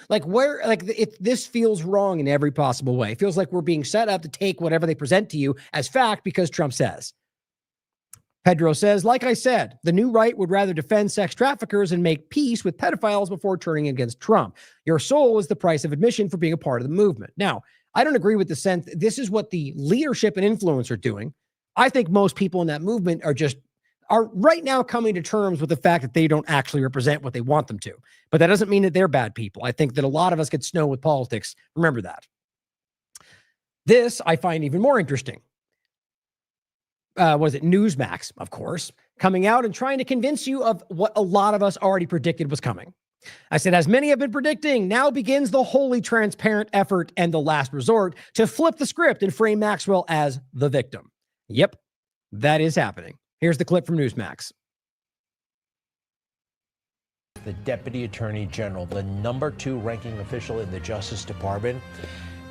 This feels wrong in every possible way. It feels like we're being set up to take whatever they present to you as fact because Trump says. Pedro says, like I said, the new right would rather defend sex traffickers and make peace with pedophiles before turning against Trump. Your soul is the price of admission for being a part of the movement. Now, I don't agree with the sense. This is what the leadership and influence are doing. I think most people in that movement are right now coming to terms with the fact that they don't actually represent what they want them to. But that doesn't mean that they're bad people. I think that a lot of us get snow with politics. Remember that. This I find even more interesting. Was it Newsmax, of course, coming out and trying to convince you of what a lot of us already predicted was coming. I said, as many have been predicting, now begins the wholly transparent effort and the last resort to flip the script and frame Maxwell as the victim. Yep, that is happening. Here's the clip from Newsmax. The Deputy Attorney General, the number 2 ranking official in the Justice Department,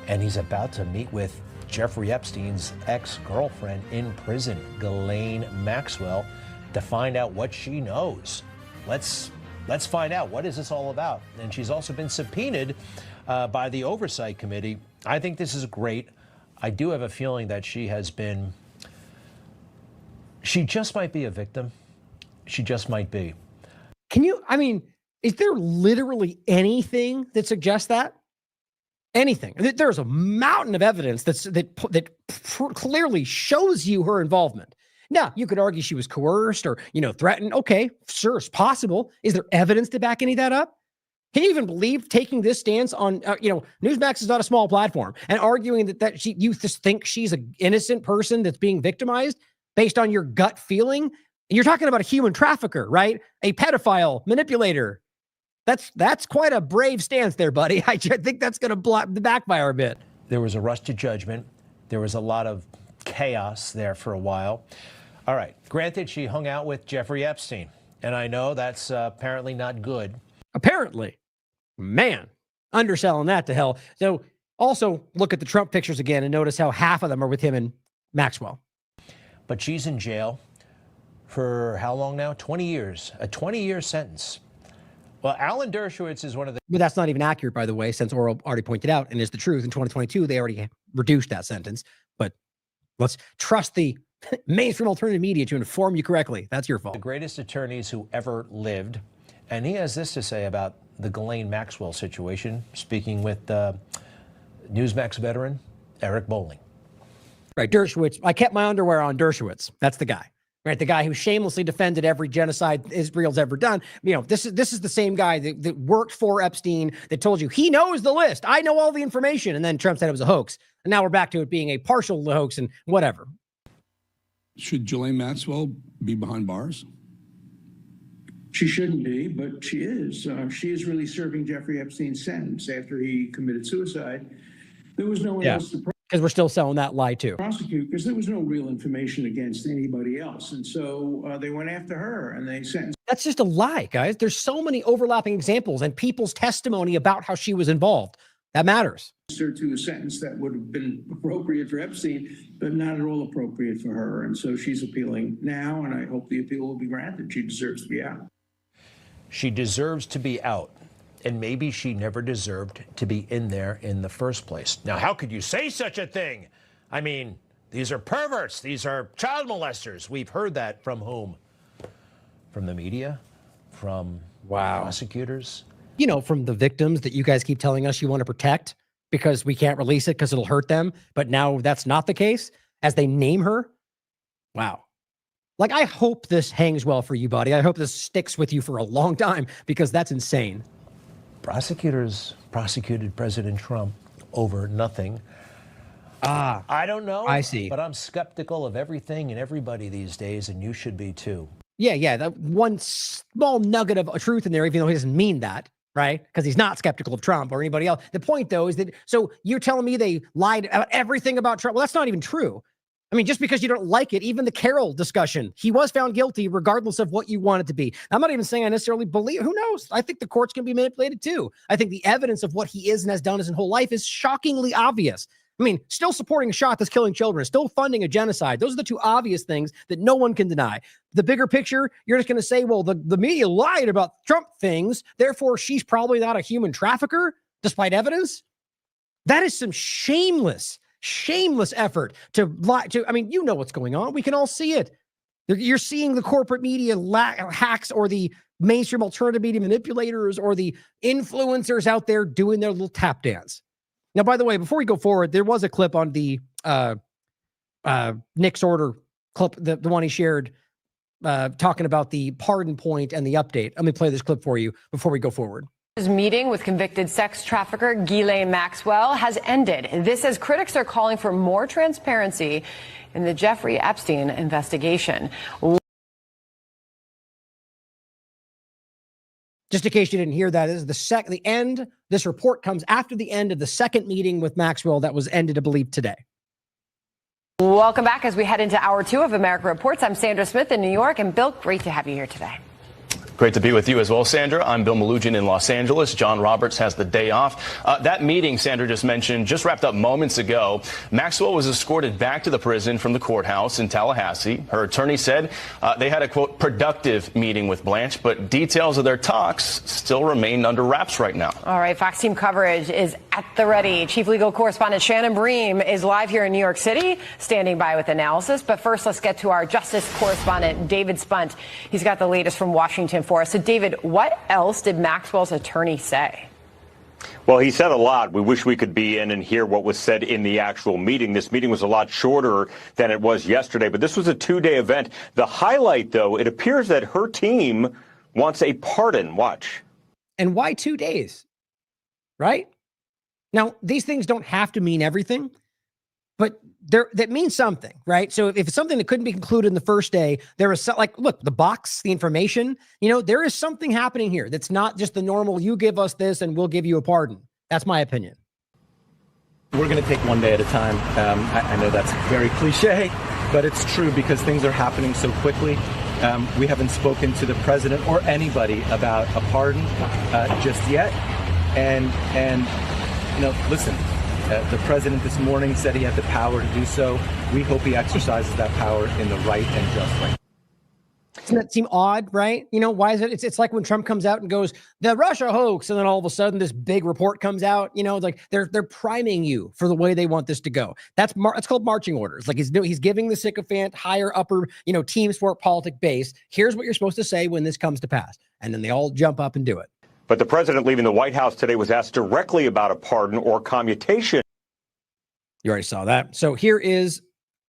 and he's about to meet with Jeffrey Epstein's ex-girlfriend in prison, Ghislaine Maxwell, to find out what she knows. Let's find out, what is this all about? And she's also been subpoenaed by the Oversight Committee. I think this is great. I do have a feeling that she just might be a victim. She just might be. Is there literally anything that suggests that? Anything. There's a mountain of evidence that clearly shows you her involvement. Now, you could argue she was coerced or, threatened. Okay, sure, it's possible. Is there evidence to back any of that up? Can you even believe taking this stance on, Newsmax is not a small platform, and arguing you just think she's an innocent person that's being victimized based on your gut feeling? And you're talking about a human trafficker, right? A pedophile, manipulator. That's quite a brave stance there, buddy. I think that's going to backfire a bit. There was a rush to judgment. There was a lot of chaos there for a while. All right. Granted, she hung out with Jeffrey Epstein, and I know that's apparently not good. Apparently. Man, underselling that to hell. So also look at the Trump pictures again and notice how half of them are with him and Maxwell. But she's in jail for how long now? 20 years. A 20-year sentence. Well, Alan Dershowitz is one of the... But that's not even accurate, by the way, since Oral already pointed out, and is the truth. In 2022, they already reduced that sentence. But let's trust the mainstream alternative media to inform you correctly. That's your fault. The greatest attorneys who ever lived. And he has this to say about the Ghislaine Maxwell situation, speaking with Newsmax veteran Eric Bolling. Right, Dershowitz. I kept my underwear on Dershowitz. That's the guy. Right, the guy who shamelessly defended every genocide Israel's ever done. You know, this is the same guy that worked for Epstein, that told you he knows the list. I know all the information. And then Trump said it was a hoax. And now we're back to it being a partial hoax and whatever. Should Ghislaine Maxwell be behind bars? She shouldn't be, but she is. She is really serving Jeffrey Epstein's sentence after he committed suicide. There was no one else to because we're still selling that lie too. Prosecute, because there was no real information against anybody else. And so they went after her and they sentenced. That's just a lie, guys. There's so many overlapping examples and people's testimony about how she was involved. That matters. Her to a sentence that would have been appropriate for Epstein, but not at all appropriate for her. And so she's appealing now, and I hope the appeal will be granted. She deserves to be out. She deserves to be out. And maybe she never deserved to be in there in the first place. Now, how could you say such a thing? I mean, these are perverts. These are child molesters. We've heard that from whom? From the media? From prosecutors? You know, from the victims that you guys keep telling us you want to protect because we can't release it because it'll hurt them. But now that's not the case as they name her. Wow. Like, I hope this hangs well for you, buddy. I hope this sticks with you for a long time because that's insane. Prosecutors prosecuted President Trump over nothing. I don't know. I see. But I'm skeptical of everything and everybody these days, and you should be too. Yeah. That one small nugget of truth in there, even though he doesn't mean that, right? Because he's not skeptical of Trump or anybody else. The point, though, is that, so you're telling me they lied about everything about Trump? Well, that's not even true. I mean, just because you don't like it, even the Carroll discussion, he was found guilty regardless of what you want it to be. I'm not even saying I necessarily believe, who knows? I think the courts can be manipulated too. I think the evidence of what he is and has done his whole life is shockingly obvious. I mean, still supporting a shot that's killing children, still funding a genocide. Those are the two obvious things that no one can deny. The bigger picture, you're just going to say, well, the media lied about Trump things, therefore she's probably not a human trafficker, despite evidence. That is some shameless effort to lie to. I mean, you know what's going on. We can all see it. You're seeing the corporate media hacks or the mainstream alternative media manipulators or the influencers out there doing their little tap dance. Now, by the way, before we go forward, there was a clip on the Nick's order clip, the one he shared talking about the pardon point and the update. Let me play this clip for you before we go forward. His meeting with convicted sex trafficker Ghislaine Maxwell has ended. This as critics are calling for more transparency in the Jeffrey Epstein investigation. Just in case you didn't hear that, is the end. This report comes after the end of the second meeting with Maxwell that was ended, I believe, today. Welcome back as we head into hour 2 of America Reports. I'm Sandra Smith in New York, and Bill, great to have you here today. Great to be with you as well, Sandra. I'm Bill Malugin in Los Angeles. John Roberts has the day off. That meeting Sandra just mentioned just wrapped up moments ago. Maxwell was escorted back to the prison from the courthouse in Tallahassee. Her attorney said they had a, quote, productive meeting with Blanche, but details of their talks still remain under wraps right now. All right, Fox Team coverage is at the ready. Chief legal correspondent Shannon Bream is live here in New York City, standing by with analysis. But first, let's get to our justice correspondent, David Spunt. He's got the latest from Washington for us. So, David, what else did Maxwell's attorney say? Well, he said a lot. We wish we could be in and hear what was said in the actual meeting. This meeting was a lot shorter than it was yesterday, but this was a 2-day event. The highlight, though, it appears that her team wants a pardon. Watch. And why 2 days? Right? Now, these things don't have to mean everything, but that means something, right? So if it's something that couldn't be concluded in the first day, there is look, the box, the information, there is something happening here that's not just the normal, you give us this and we'll give you a pardon. That's my opinion. We're going to take one day at a time. I know that's very cliche, but it's true because things are happening so quickly. We haven't spoken to the president or anybody about a pardon just yet. And listen, the president this morning said he had the power to do so. We hope he exercises that power in the right and just way. Doesn't that seem odd, right? Why is it? It's like when Trump comes out and goes, the Russia hoax, and then all of a sudden this big report comes out. Like they're priming you for the way they want this to go. That's called marching orders. Like he's giving the sycophant higher upper team sport politic base. Here's what you're supposed to say when this comes to pass, and then they all jump up and do it. But the president leaving the White House today was asked directly about a pardon or commutation. You already saw that. So here is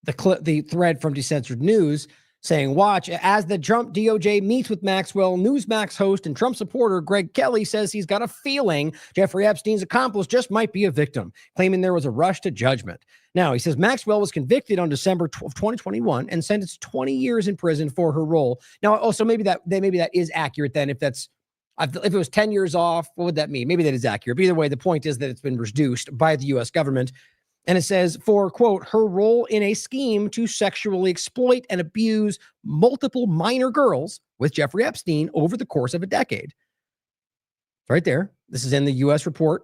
the thread from Decensored News saying, watch, as the Trump DOJ meets with Maxwell, Newsmax host and Trump supporter Greg Kelly says he's got a feeling Jeffrey Epstein's accomplice just might be a victim, claiming there was a rush to judgment. Now, he says Maxwell was convicted on December 2021 and sentenced 20 years in prison for her role. Now, also maybe that is accurate then. If it was 10 years off, what would that mean? Maybe that is accurate. But either way, the point is that it's been reduced by the U.S. government. And it says, for, quote, her role in a scheme to sexually exploit and abuse multiple minor girls with Jeffrey Epstein over the course of a decade. Right there. This is in the U.S. report.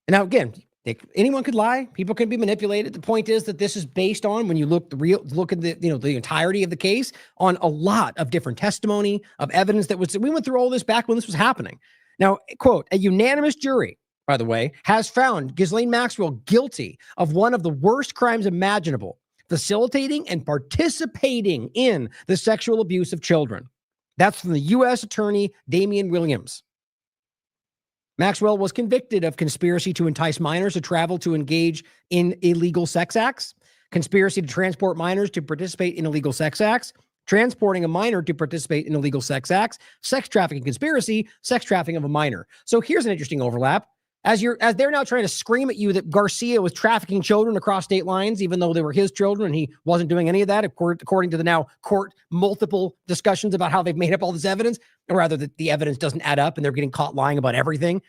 And now, again, anyone could lie. People can be manipulated. The point is that this is based on, when you look at the entirety of the case, on a lot of different testimony of evidence we went through all this back when this was happening. Now, quote, a unanimous jury, by the way, has found Ghislaine Maxwell guilty of one of the worst crimes imaginable, facilitating and participating in the sexual abuse of children. That's from the U.S. Attorney Damian Williams. Maxwell was convicted of conspiracy to entice minors to travel to engage in illegal sex acts, conspiracy to transport minors to participate in illegal sex acts, transporting a minor to participate in illegal sex acts, sex trafficking conspiracy, sex trafficking of a minor. So here's an interesting overlap. As they're now trying to scream at you that Garcia was trafficking children across state lines, even though they were his children and he wasn't doing any of that, according to the now court multiple discussions about how they've made up all this evidence, or rather that the evidence doesn't add up and they're getting caught lying about everything.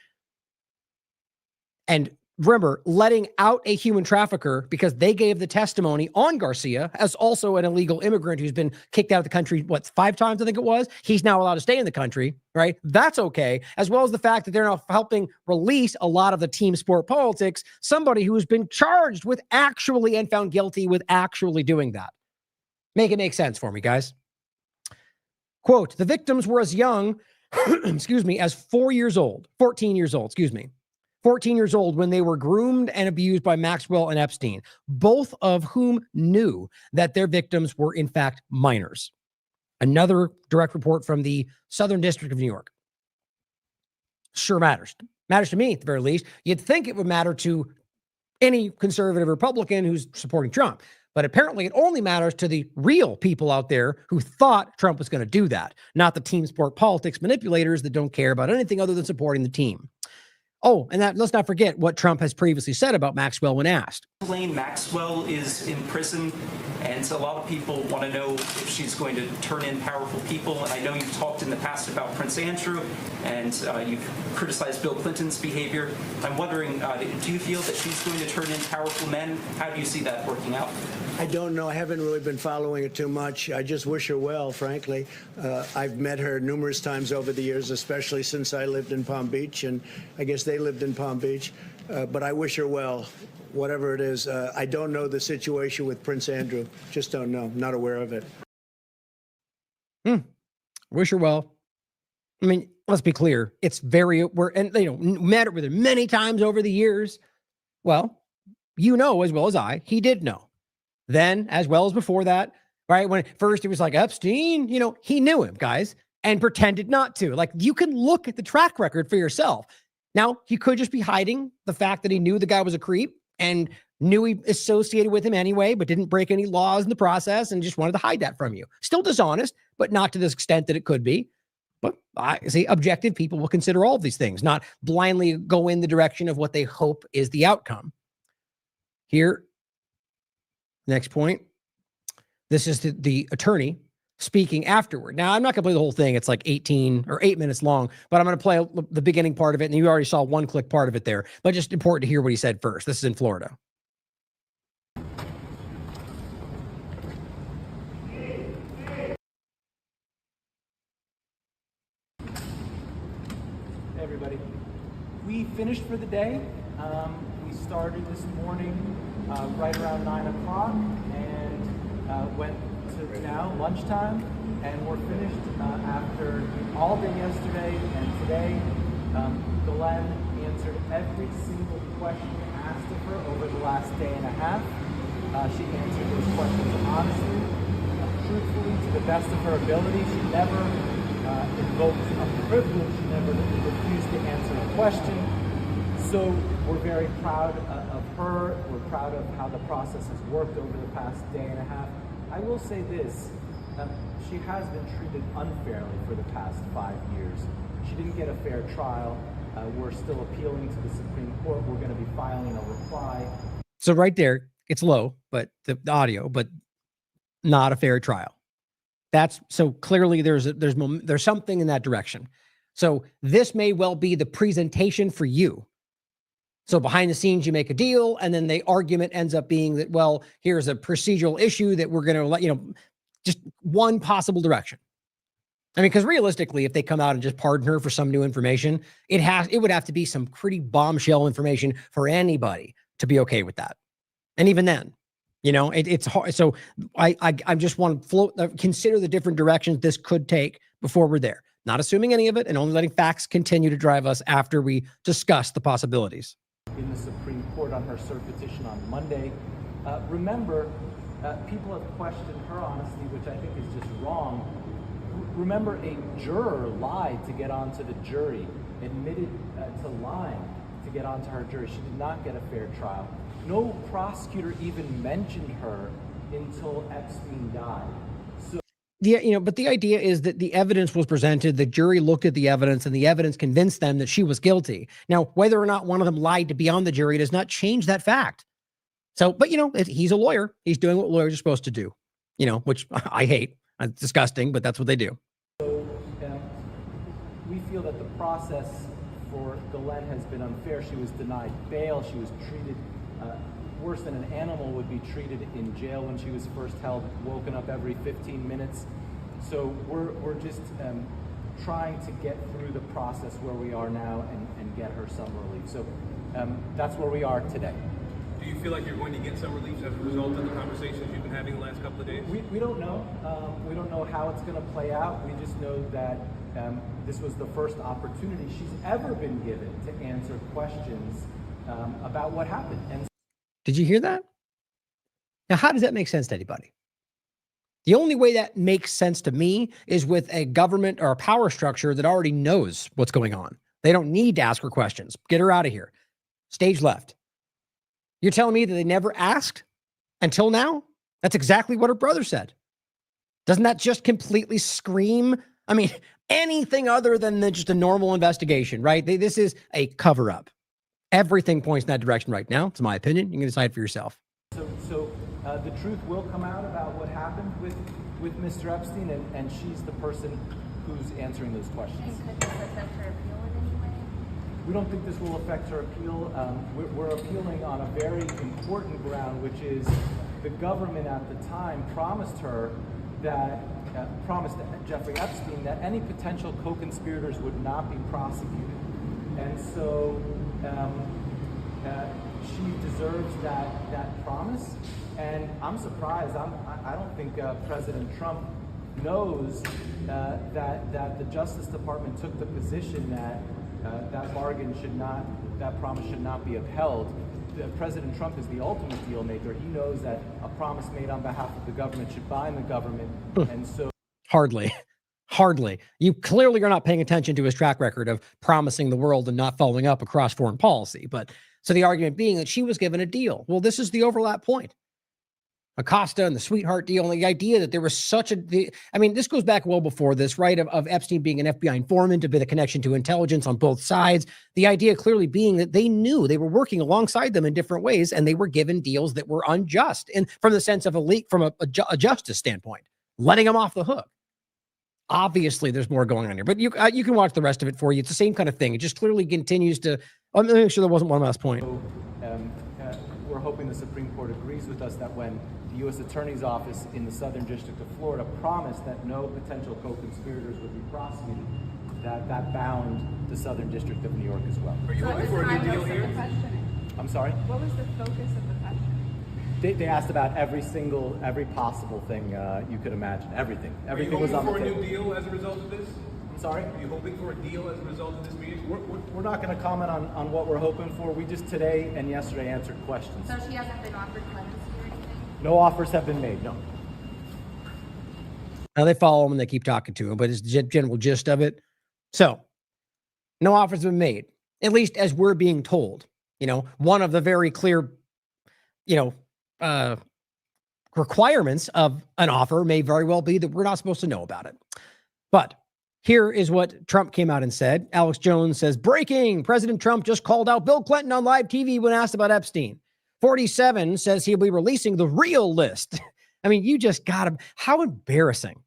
And remember, letting out a human trafficker because they gave the testimony on Garcia as also an illegal immigrant who's been kicked out of the country, 5 times, I think it was. He's now allowed to stay in the country, right? That's okay. As well as the fact that they're now helping release a lot of the team sport politics, somebody who has been charged with actually and found guilty with actually doing that. Make it make sense for me, guys. Quote, the victims were as young, as 14 years old, 14 years old when they were groomed and abused by Maxwell and Epstein, both of whom knew that their victims were in fact minors. Another direct report from the Southern District of New York. Sure matters. Matters to me at the very least. You'd think it would matter to any conservative Republican who's supporting Trump. But apparently it only matters to the real people out there who thought Trump was going to do that, not the team sport politics manipulators that don't care about anything other than supporting the team. Oh, and let's not forget what Trump has previously said about Maxwell when asked. Ghislaine Maxwell is in prison, and so a lot of people want to know if she's going to turn in powerful people. And I know you've talked in the past about Prince Andrew, and you've criticized Bill Clinton's behavior. I'm wondering, do you feel that she's going to turn in powerful men? How do you see that working out? I don't know. I haven't really been following it too much. I just wish her well, frankly. I've met her numerous times over the years, especially since I lived in Palm Beach, and I guess they lived in Palm Beach. But I wish her well, whatever it is. I don't know the situation with Prince Andrew. Just don't know. Not aware of it. Wish her well. I mean, let's be clear. It's met with her many times over the years. Well, as well as I, he did know. Then, as well as before that, right? When first it was like Epstein, he knew him, guys, and pretended not to. Like, you can look at the track record for yourself. Now, he could just be hiding the fact that he knew the guy was a creep and knew he associated with him anyway, but didn't break any laws in the process and just wanted to hide that from you. Still dishonest, but not to this extent that it could be. But I say objective people will consider all of these things, not blindly go in the direction of what they hope is the outcome. Here, next point. This is the attorney speaking afterward. Now, I'm not going to play the whole thing. It's like 18 or 8 minutes long, but I'm going to play the beginning part of it. And you already saw one click part of it there, but just important to hear what he said first. This is in Florida. Hey everybody, we finished for the day. We started this morning right around 9 o'clock and went to now lunchtime, and we're finished after all day yesterday and today. Ghislaine answered every single question asked of her over the last day and a half. She answered those questions honestly, truthfully, to the best of her ability. She never invoked a privilege. She never refused to answer a question. So we're very proud of her. We're proud of how the process has worked over the past day and a half. I will say this, she has been treated unfairly for the past 5 years. She didn't get a fair trial. We're still appealing to the Supreme Court. We're going to be filing a reply. So right there, it's low, but the audio, but not a fair trial. That's so clearly there's something in that direction. So this may well be the presentation for you. So behind the scenes, you make a deal, and then the argument ends up being that, well, here's a procedural issue that we're going to let, just one possible direction. I mean, because realistically, if they come out and just pardon her for some new information, it would have to be some pretty bombshell information for anybody to be okay with that. And even then, it's hard. So I just want to consider the different directions this could take before we're there. Not assuming any of it and only letting facts continue to drive us after we discuss the possibilities. In the Supreme Court on her cert petition on Monday. Remember, people have questioned her honesty, which I think is just wrong. Remember, a juror lied to get onto the jury, admitted to lying to get onto her jury. She did not get a fair trial. No prosecutor even mentioned her until Epstein died. So, but the idea is that the evidence was presented, the jury looked at the evidence, and the evidence convinced them that she was guilty. Now, whether or not one of them lied to be on the jury does not change that fact. So, but he's a lawyer. He's doing what lawyers are supposed to do, which I hate. It's disgusting, but that's what they do. So we feel that the process for Ghislaine has been unfair. She was denied bail. She was treated worse than an animal would be treated in jail when she was first held, woken up every 15 minutes. So we're just trying to get through the process where we are now and get her some relief. So that's where we are today. Do you feel like you're going to get some relief as a result of the conversations you've been having the last couple of days? We don't know. We don't know how it's going to play out. We just know that this was the first opportunity she's ever been given to answer questions about what happened. And did you hear that? Now, how does that make sense to anybody? The only way that makes sense to me is with a government or a power structure that already knows what's going on. They don't need to ask her questions. Get her out of here. Stage left. You're telling me that they never asked until now? That's exactly what her brother said. Doesn't that just completely scream? I mean, anything other than just a normal investigation, right? This is a cover-up. Everything points in that direction right now. It's my opinion. You can decide for yourself. So the truth will come out about what happened with Mr. Epstein, and she's the person who's answering those questions. And could this affect her appeal in any way? We don't think this will affect her appeal. We're appealing on a very important ground, which is the government at the time promised Jeffrey Epstein that any potential co-conspirators would not be prosecuted. And so she deserves that promise. And I'm surprised. I don't think President Trump knows that the Justice Department took the position that that promise should not be upheld. President Trump is the ultimate deal maker. He knows that a promise made on behalf of the government should bind the government. And so Hardly. You clearly are not paying attention to his track record of promising the world and not following up across foreign policy. But so the argument being that she was given a deal. Well, this is the overlap point. Acosta and the sweetheart deal, and the idea that there was I mean, this goes back well before this, right? Of Epstein being an FBI informant, a bit of connection to intelligence on both sides. The idea clearly being that they knew they were working alongside them in different ways, and they were given deals that were unjust, and from the sense of a leak from a justice standpoint, letting them off the hook. Obviously, there's more going on here, but you can watch the rest of it for you. It's the same kind of thing. It just clearly continues to. Let me make sure there wasn't one last point. We're hoping the Supreme Court agrees with us that when the U.S. Attorney's Office in the Southern District of Florida promised that no potential co-conspirators would be prosecuted, that bound the Southern District of New York as well. Are you hoping for a new deal here? I'm sorry? What was the focus of the questioning? They asked about every possible thing you could imagine. Everything was on the table. Are you hoping for a new deal as a result of this? I'm sorry? Are you hoping for a deal as a result of this meeting? We're not going to comment on what we're hoping for. We just today and yesterday answered questions. So she hasn't been offered clemency or anything? No offers have been made, no. Now they follow him and they keep talking to him, but it's the general gist of it. So, no offers have been made, at least as we're being told. One of the very clear, requirements of an offer may very well be that we're not supposed to know about it. But here is what Trump came out and said. Alex Jones says, breaking, President Trump just called out Bill Clinton on live TV when asked about Epstein. 47 says he'll be releasing the real list. I mean, you just got to, how embarrassing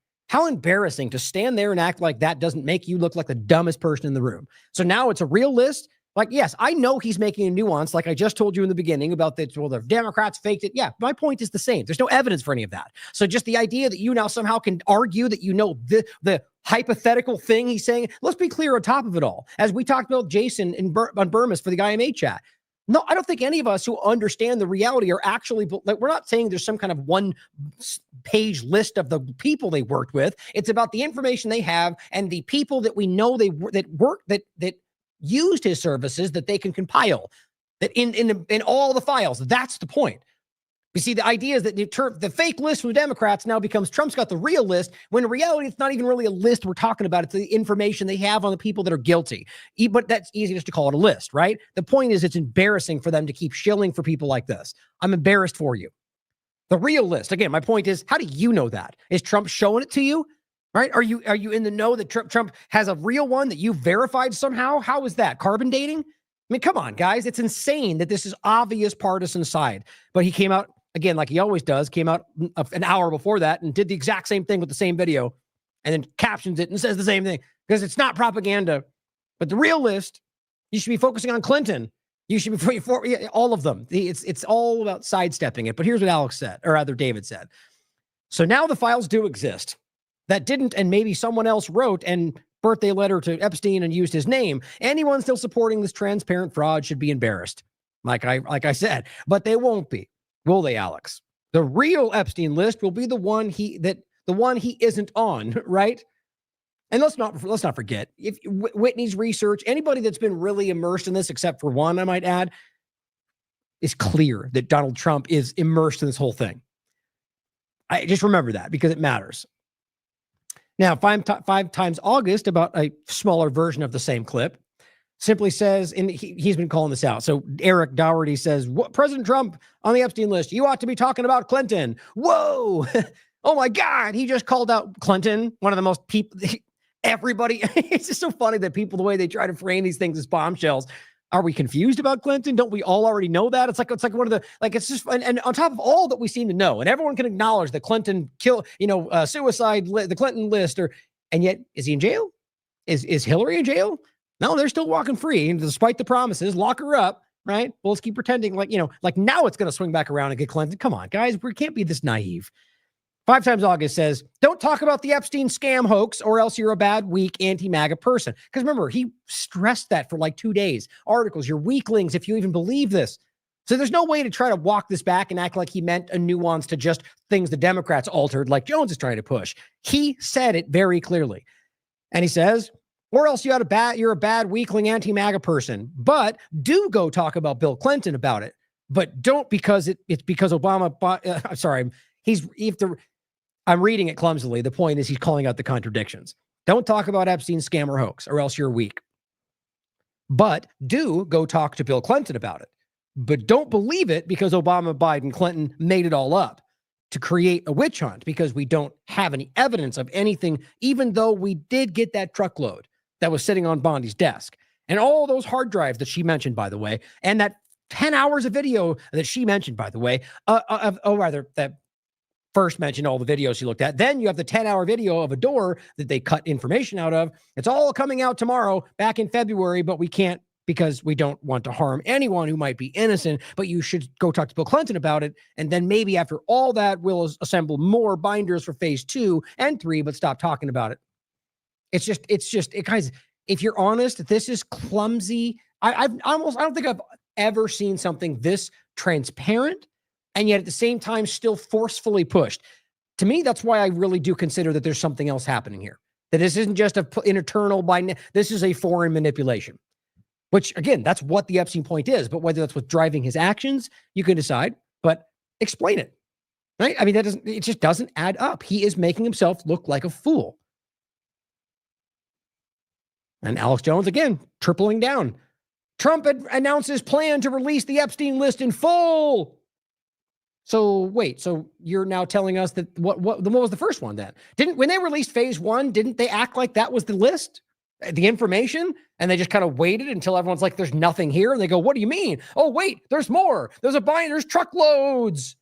to stand there and act like that doesn't make you look like the dumbest person in the room. So now it's a real list. Like, yes, I know he's making a nuance, like I just told you in the beginning about the Democrats faked it. Yeah, my point is the same. There's no evidence for any of that. So just the idea that you now somehow can argue that the hypothetical thing he's saying, let's be clear on top of it all. As we talked about Jason on Burmas for the IMA chat. No, I don't think any of us who understand the reality are actually, like, we're not saying there's some kind of one-page list of the people they worked with. It's about the information they have and the people that we know that used his services that they can compile that in all the files. That's the point. You see, the idea is that the fake list from the Democrats now becomes Trump's got the real list, when in reality, it's not even really a list we're talking about. It's the information they have on the people that are guilty. But that's easy just to call it a list, right? The point is it's embarrassing for them to keep shilling for people like this. I'm embarrassed for you. The real list. Again, my point is, how do you know that? Is Trump showing it to you? Right? Are you in the know that Trump has a real one that you verified somehow? How is that? Carbon dating? I mean, come on, guys. It's insane that this is obvious partisan side. But he came out, again, like he always does, came out an hour before that and did the exact same thing with the same video and then captions it and says the same thing because it's not propaganda. But the real list, you should be focusing on Clinton. You should be for all of them. It's all about sidestepping it. But here's what Alex said, or rather David said. So now the files do exist. That didn't, and maybe someone else wrote and birthday letter to Epstein and used his name. Anyone still supporting this transparent fraud should be embarrassed, like I said. But they won't be, will they, Alex? The real Epstein list will be the one he isn't on, right? And let's not forget, if Whitney's research, anybody that's been really immersed in this, except for one, I might add, is clear that Donald Trump is immersed in this whole thing. I just remember that because it matters. Now, 5 times August, about a smaller version of the same clip, simply says, and he's been calling this out. So Eric Dougherty says, President Trump on the Epstein list, you ought to be talking about Clinton. Whoa. Oh my God. He just called out Clinton, one of the most people, everybody. It's just so funny that people, the way they try to frame these things as bombshells. Are we confused about Clinton? Don't we all already know that? It's like one of the, like, it's just, and on top of all that we seem to know, and everyone can acknowledge that Clinton suicide, the Clinton list, and yet is he in jail? Is Hillary in jail? No, they're still walking free. And despite the promises, lock her up, right? Well, let's keep pretending like now it's going to swing back around and get Clinton. Come on, guys, we can't be this naive. 5 times August says, don't talk about the Epstein scam hoax or else you're a bad, weak, anti-MAGA person. Because remember, he stressed that for like 2 days. Articles, you're weaklings if you even believe this. So there's no way to try to walk this back and act like he meant a nuance to just things the Democrats altered like Jones is trying to push. He said it very clearly. And he says, or else you're a bad, weakling, anti-MAGA person. But do go talk about Bill Clinton about it. But don't because it's because Obama, I'm reading it clumsily. The point is he's calling out the contradictions. Don't talk about Epstein's scam or hoax, or else you're weak. But do go talk to Bill Clinton about it. But don't believe it because Obama, Biden, Clinton made it all up. to create a witch hunt because we don't have any evidence of anything, even though we did get that truckload that was sitting on Bondi's desk. And all those hard drives that she mentioned, by the way, and that 10 hours of video that she mentioned, by the way, that first mentioned all the videos she looked at. Then you have the 10-hour video of a door that they cut information out of. It's all coming out tomorrow, back in February, but we can't because we don't want to harm anyone who might be innocent. But you should go talk to Bill Clinton about it. And then maybe after all that, we'll assemble more binders for phase 2 and 3, but stop talking about it. Guys, if you're honest, this is clumsy. I don't think I've ever seen something this transparent and yet at the same time still forcefully pushed. To me, that's why I really do consider that there's something else happening here. That this isn't just an internal this is a foreign manipulation. Which again, that's what the Epstein point is. But whether that's what's driving his actions, you can decide. But explain it, right? I mean, it just doesn't add up. He is making himself look like a fool. And Alex Jones again tripling down. Trump announces plan to release the Epstein list in full. So wait, so you're now telling us that what was the first one then? When they released phase 1, didn't they act like that was the list? The information, and they just kind of waited until everyone's like, there's nothing here. And they go, what do you mean? Oh, wait, there's more. There's truckloads.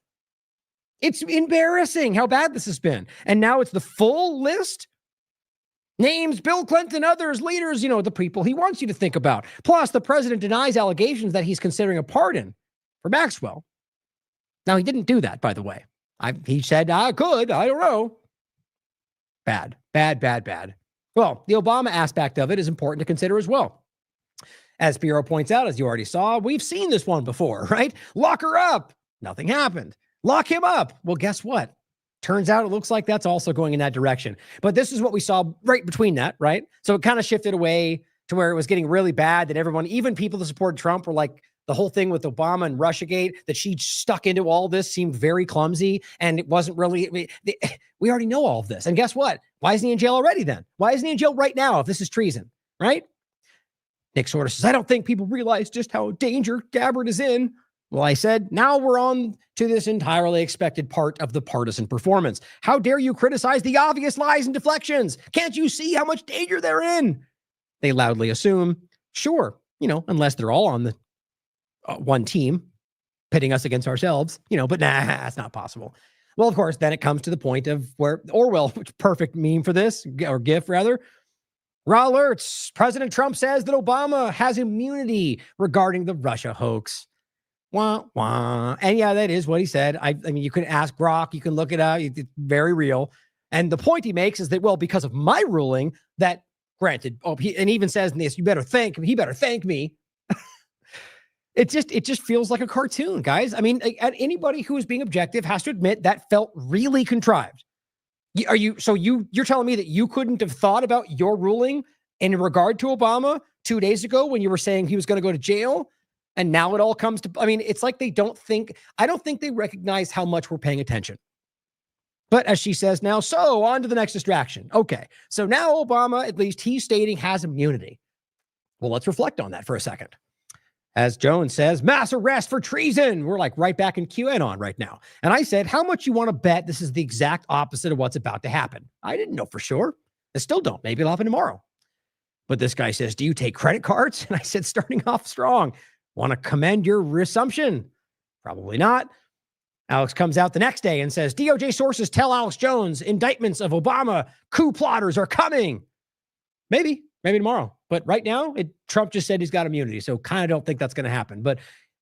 It's embarrassing how bad this has been. And now it's the full list. Names Bill Clinton, others, leaders, the people he wants you to think about. Plus, the president denies allegations that he's considering a pardon for Maxwell. Now, he didn't do that, by the way. He said, I could. I don't know. Bad. Well, the Obama aspect of it is important to consider as well. As Spiro points out, as you already saw, we've seen this one before, right? Lock her up. Nothing happened. Lock him up. Well, guess what? Turns out it looks like that's also going in that direction. But this is what we saw right between that, right? So it kind of shifted away to where it was getting really bad that everyone, even people that supported Trump, were like, the whole thing with Obama and Russiagate, that she stuck into all this seemed very clumsy. And it wasn't really, we already know all of this. And guess what? Why isn't he in jail already then? Why isn't he in jail right now if this is treason, right? Nick sort of says, I don't think people realize just how danger Gabbard is in. Well, I said, now we're on to this entirely expected part of the partisan performance. How dare you criticize the obvious lies and deflections? Can't you see how much danger they're in? They loudly assume, sure, unless they're all on the one team pitting us against ourselves, but nah, that's not possible. Well, of course, then it comes to the point of where Orwell, which perfect meme for this, or GIF rather, raw alerts. President Trump says that Obama has immunity regarding the Russia hoax. Wah, wah. And yeah, that is what he said. I mean, you can ask Grok, you can look it up. It's very real. And the point he makes is that, well, because of my ruling, that granted, and he even says in this, he better thank me. It just feels like a cartoon, guys. I mean, anybody who is being objective has to admit that felt really contrived. You're telling me that you couldn't have thought about your ruling in regard to Obama 2 days ago when you were saying he was going to go to jail? And now it all comes to, it's like I don't think they recognize how much we're paying attention. But as she says now, so on to the next distraction. Okay. So now Obama, at least he's stating, has immunity. Well, let's reflect on that for a second. As Jones says, mass arrest for treason. We're like right back in QAnon right now. And I said, how much you want to bet this is the exact opposite of what's about to happen? I didn't know for sure. I still don't. Maybe it'll happen tomorrow. But this guy says, do you take credit cards? And I said, starting off strong. Want to commend your assumption? Probably not. Alex comes out the next day and says, DOJ sources tell Alex Jones indictments of Obama coup plotters are coming. Maybe tomorrow. But right now, Trump just said he's got immunity. So kind of don't think that's going to happen. But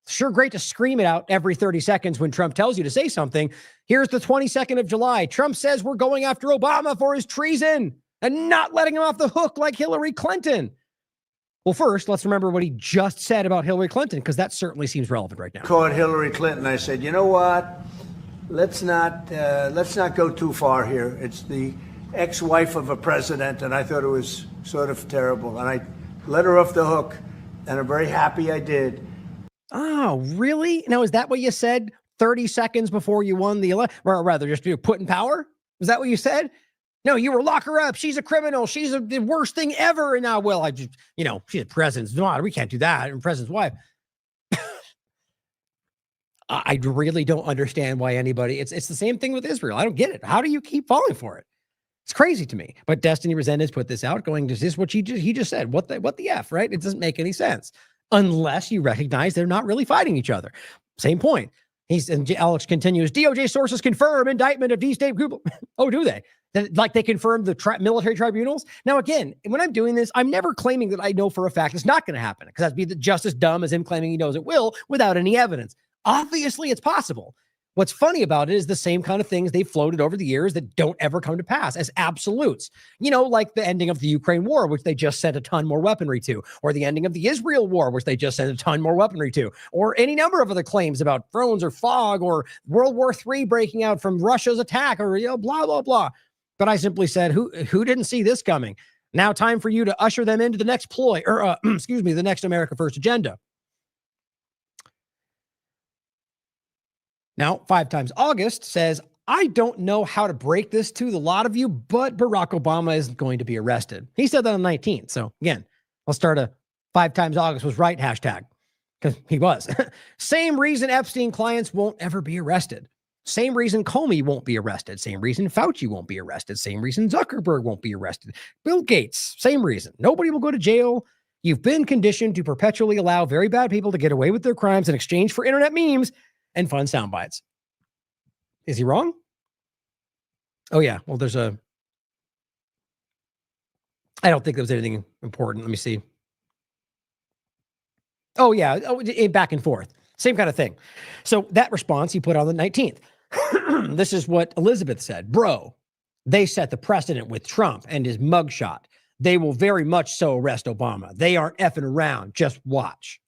sure, great to scream it out every 30 seconds when Trump tells you to say something. Here's the 22nd of July. Trump says we're going after Obama for his treason and not letting him off the hook like Hillary Clinton. Well, first, let's remember what he just said about Hillary Clinton, because that certainly seems relevant right now. Called Hillary Clinton. I said, you know what? Let's not go too far here. It's the ex-wife of a president, and I thought it was sort of terrible. And I let her off the hook, and I'm very happy I did. Oh, really? Now, is that what you said 30 seconds before you won the election? Or rather, just put in power? Is that what you said? No, you were lock her up. She's a criminal. She's the worst thing ever. And now, well, she's the president's daughter. We can't do that. And president's wife. I really don't understand why anybody, it's the same thing with Israel. I don't get it. How do you keep falling for it? It's crazy to me. But Destiny Resendez put this out going, is this what he just said? What the F, right? It doesn't make any sense unless you recognize they're not really fighting each other. Same point. And Alex continues, DOJ sources confirm indictment of D-State group. Oh, do they? Like they confirmed the military tribunals? Now, again, when I'm doing this, I'm never claiming that I know for a fact it's not going to happen, because that'd be just as dumb as him claiming he knows it will without any evidence. Obviously, it's possible. What's funny about it is the same kind of things they've floated over the years that don't ever come to pass as absolutes. You know, like the ending of the Ukraine war, which they just sent a ton more weaponry to, or the ending of the Israel war, which they just sent a ton more weaponry to, or any number of other claims about drones or fog or World War III breaking out from Russia's attack, or, you know, blah, blah, blah. But I simply said, who didn't see this coming? Now time for you to usher them into the next ploy, or the next America First agenda. Now, 5 times August says, I don't know how to break this to the lot of you, but Barack Obama isn't going to be arrested. He said that on the 19th. So again, I'll start a 5 times August was right hashtag, because he was. Same reason Epstein clients won't ever be arrested. Same reason Comey won't be arrested. Same reason Fauci won't be arrested. Same reason Zuckerberg won't be arrested. Bill Gates, same reason. Nobody will go to jail. You've been conditioned to perpetually allow very bad people to get away with their crimes in exchange for internet memes and fun sound bites. Is he wrong? Oh, yeah. Well, I don't think there was anything important. Let me see. Oh, yeah. Back and forth. Same kind of thing. So that response he put on the 19th. This is what Elizabeth said. Bro, they set the precedent with Trump and his mugshot. They will very much so arrest Obama. They aren't effing around. Just watch.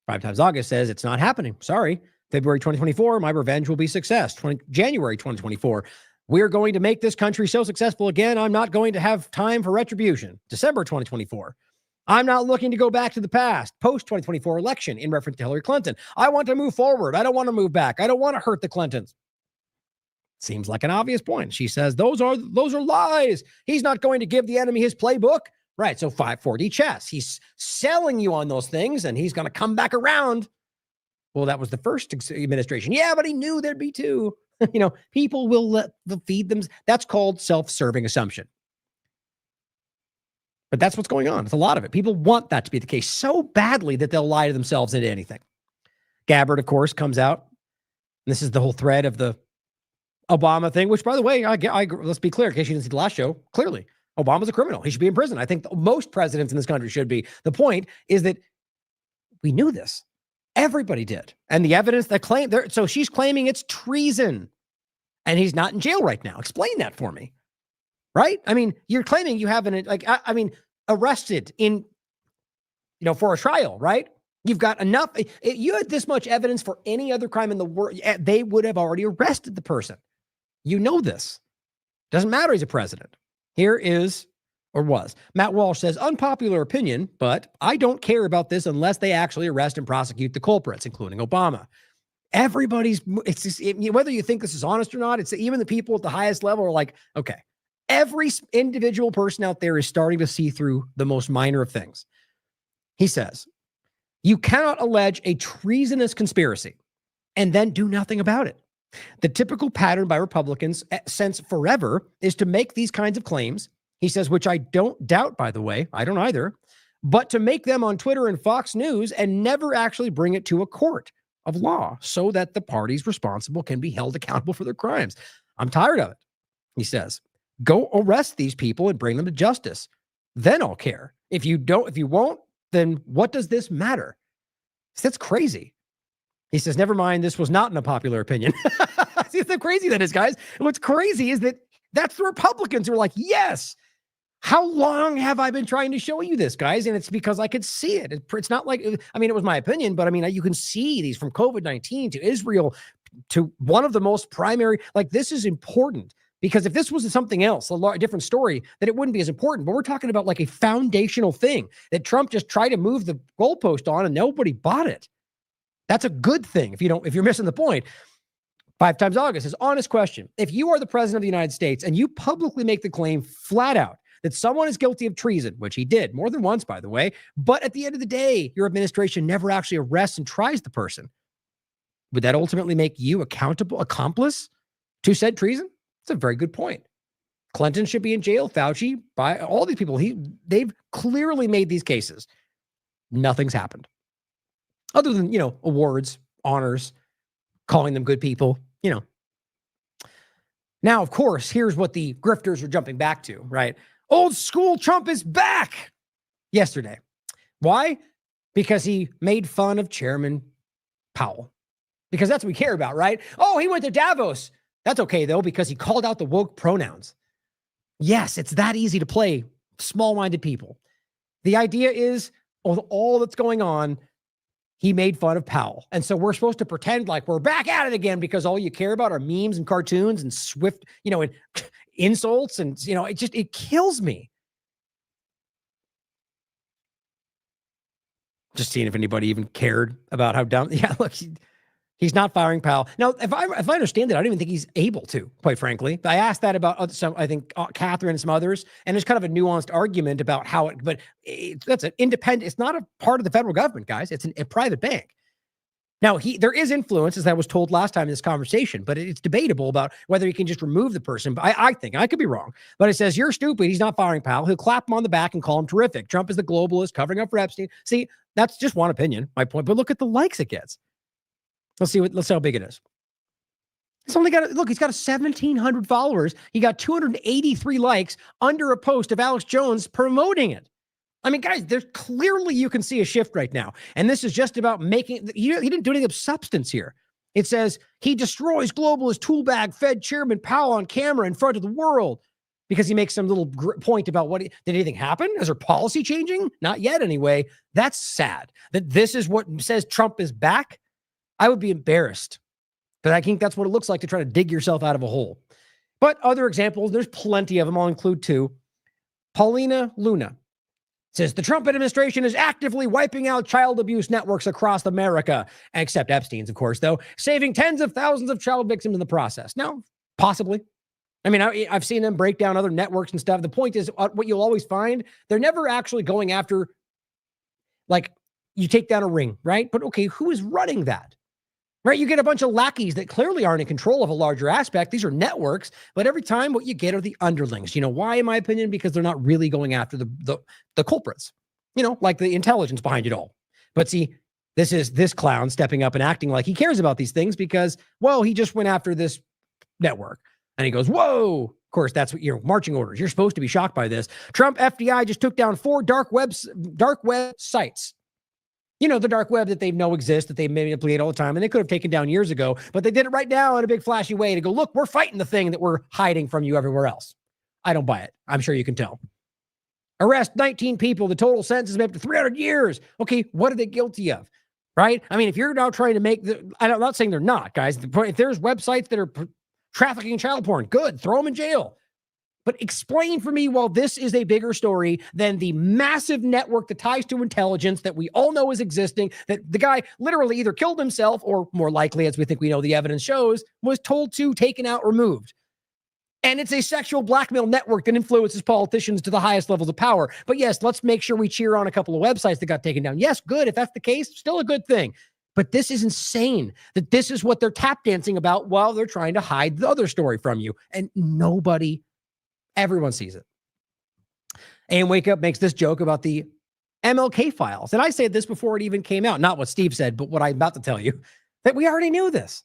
5 times August says it's not happening. Sorry. February 2024, my revenge will be success. January 2024, we're going to make this country so successful again, I'm not going to have time for retribution. December 2024, I'm not looking to go back to the past. Post 2024 election in reference to Hillary Clinton. I want to move forward. I don't want to move back. I don't want to hurt the Clintons. Seems like an obvious point. She says, those are lies. He's not going to give the enemy his playbook. Right. So 540 chess. He's selling you on those things and he's going to come back around. Well, that was the first administration. Yeah, but he knew there'd be 2. You know, people will feed them. That's called self-serving assumption. But that's what's going on. It's a lot of it. People want that to be the case so badly that they'll lie to themselves into anything. Gabbard, of course, comes out. And this is the whole thread of the Obama thing, which, by the way, let's be clear, in case you didn't see the last show, clearly, Obama's a criminal. He should be in prison. I think most presidents in this country should be. The point is that we knew this. Everybody did. And the evidence that claim there, so she's claiming it's treason and he's not in jail right now. Explain that for me. Right? I mean, you're claiming you haven't, arrested in, for a trial, right? You've got enough. You had this much evidence for any other crime in the world, they would have already arrested the person. You know this. Doesn't matter he's a president. Here is, or was. Matt Walsh says, unpopular opinion, but I don't care about this unless they actually arrest and prosecute the culprits, including Obama. Everybody's, whether you think this is honest or not, it's even the people at the highest level are like, okay, every individual person out there is starting to see through the most minor of things. He says, you cannot allege a treasonous conspiracy and then do nothing about it. The typical pattern by Republicans since forever is to make these kinds of claims, he says, which I don't doubt, by the way, I don't either, but to make them on Twitter and Fox News and never actually bring it to a court of law so that the parties responsible can be held accountable for their crimes. I'm tired of it, he says. Go arrest these people and bring them to justice. Then I'll care. If you won't, then what does this matter? That's crazy. He says, never mind, this was not an unpopular opinion. See how crazy that is, guys. And what's crazy is that that's the Republicans who are like, yes. How long have I been trying to show you this, guys? And it's because I could see it. It's not like, it was my opinion, but you can see these from COVID-19 to Israel to one of the most primary, this is important. Because if this was something else, a different story, then it wouldn't be as important. But we're talking about a foundational thing that Trump just tried to move the goalpost on and nobody bought it. That's a good thing if you're missing the point. 5 times August is honest question. If you are the president of the United States and you publicly make the claim flat out that someone is guilty of treason, which he did more than once, by the way, but at the end of the day, your administration never actually arrests and tries the person, would that ultimately make you accomplice to said treason? It's a very good point. Clinton should be in jail. Fauci, by all these people, they've clearly made these cases. Nothing's happened. Other than, awards, honors, calling them good people, Now, of course, here's what the grifters are jumping back to, right? Old school Trump is back yesterday. Why? Because he made fun of Chairman Powell. Because that's what we care about, right? Oh, he went to Davos. That's okay, though, because he called out the woke pronouns. Yes, it's that easy to play small-minded people. The idea is, with all that's going on, he made fun of Powell. And so we're supposed to pretend like we're back at it again because all you care about are memes and cartoons and swift, and insults. And, it kills me. Just seeing if anybody even cared about how dumb. Yeah, look, he's not firing Powell. Now, if I understand it, I don't even think he's able to, quite frankly. I asked that about some, I think, Catherine and some others, and there's kind of a nuanced argument about how it, but that's an independent, it's not a part of the federal government, guys. It's a private bank. Now, there is influence, as I was told last time in this conversation, but it's debatable about whether he can just remove the person. But I think, I could be wrong, but it says, you're stupid. He's not firing Powell. He'll clap him on the back and call him terrific. Trump is the globalist covering up for Epstein. See, that's just one opinion, my point. But look at the likes it gets. Let's see how big it is. He's only got, he's got 1,700 followers. He got 283 likes under a post of Alex Jones promoting it. I mean, guys, there's clearly, you can see a shift right now. And this is just about making, he didn't do anything of substance here. It says he destroys globalist tool bag Fed Chairman Powell on camera in front of the world because he makes some little point about did anything happen? Is there policy changing? Not yet anyway. That's sad that this is what says Trump is back. I would be embarrassed, but I think that's what it looks like to try to dig yourself out of a hole. But other examples, there's plenty of them. I'll include two. Paulina Luna says the Trump administration is actively wiping out child abuse networks across America, except Epstein's, of course, though, saving tens of thousands of child victims in the process. Now, possibly. I mean, I've seen them break down other networks and stuff. The point is, what you'll always find, they're never actually going after, like, you take down a ring, right? But okay, who is running that? Right? You get a bunch of lackeys that clearly aren't in control of a larger aspect. These are networks, but every time what you get are the underlings. You know why, in my opinion? Because they're not really going after the culprits, like the intelligence behind it all. But see, this is this clown stepping up and acting like he cares about these things because, well, he just went after this network. And he goes, whoa. Of course, that's what your marching orders. You're supposed to be shocked by this. Trump FBI just took down 4 dark web sites. The dark web that they know exists, that they manipulate all the time, and they could have taken down years ago, but they did it right now in a big flashy way to go, look, we're fighting the thing that we're hiding from you everywhere else. I don't buy it. I'm sure you can tell. Arrest 19 people. The total sentence is up to 300 years. Okay, what are they guilty of? Right? I mean, if you're now trying to make I'm not saying they're not, guys. If there's websites that are trafficking child porn, good, throw them in jail. But explain for me, while this is a bigger story than the massive network that ties to intelligence that we all know is existing, that the guy literally either killed himself or, more likely, as we think we know the evidence shows, was told to, taken out, removed. And it's a sexual blackmail network that influences politicians to the highest levels of power. But yes, let's make sure we cheer on a couple of websites that got taken down. Yes, good. If that's the case, still a good thing. But this is insane that this is what they're tap dancing about while they're trying to hide the other story from you. And everyone sees it. And Wake Up makes this joke about the MLK files. And I said this before it even came out. Not what Steve said, but what I'm about to tell you, that we already knew this.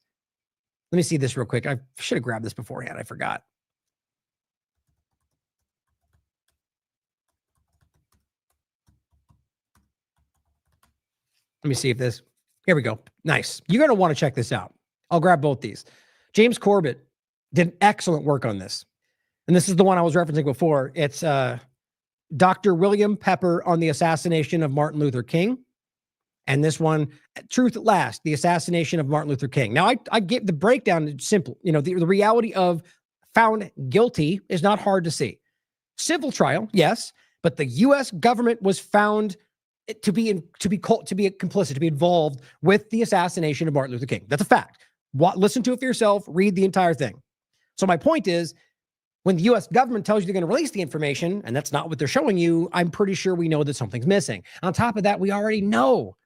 Let me see this real quick. I should have grabbed this beforehand. I forgot. Let me see if this, here we go. Nice. You're going to want to check this out. I'll grab both these. James Corbett did excellent work on this. And this is the one I was referencing before. It's Dr. William Pepper on the assassination of Martin Luther King. And this one, Truth at Last, the assassination of Martin Luther King. Now, I get the breakdown. It's simple. The reality of found guilty is not hard to see. Civil trial, yes, but the U.S. government was found to be complicit, to be involved with the assassination of Martin Luther King. That's a fact. Listen to it for yourself. Read the entire thing. So my point is, when the U.S. government tells you they're going to release the information, and that's not what they're showing you, I'm pretty sure we know that something's missing. On top of that, we already know.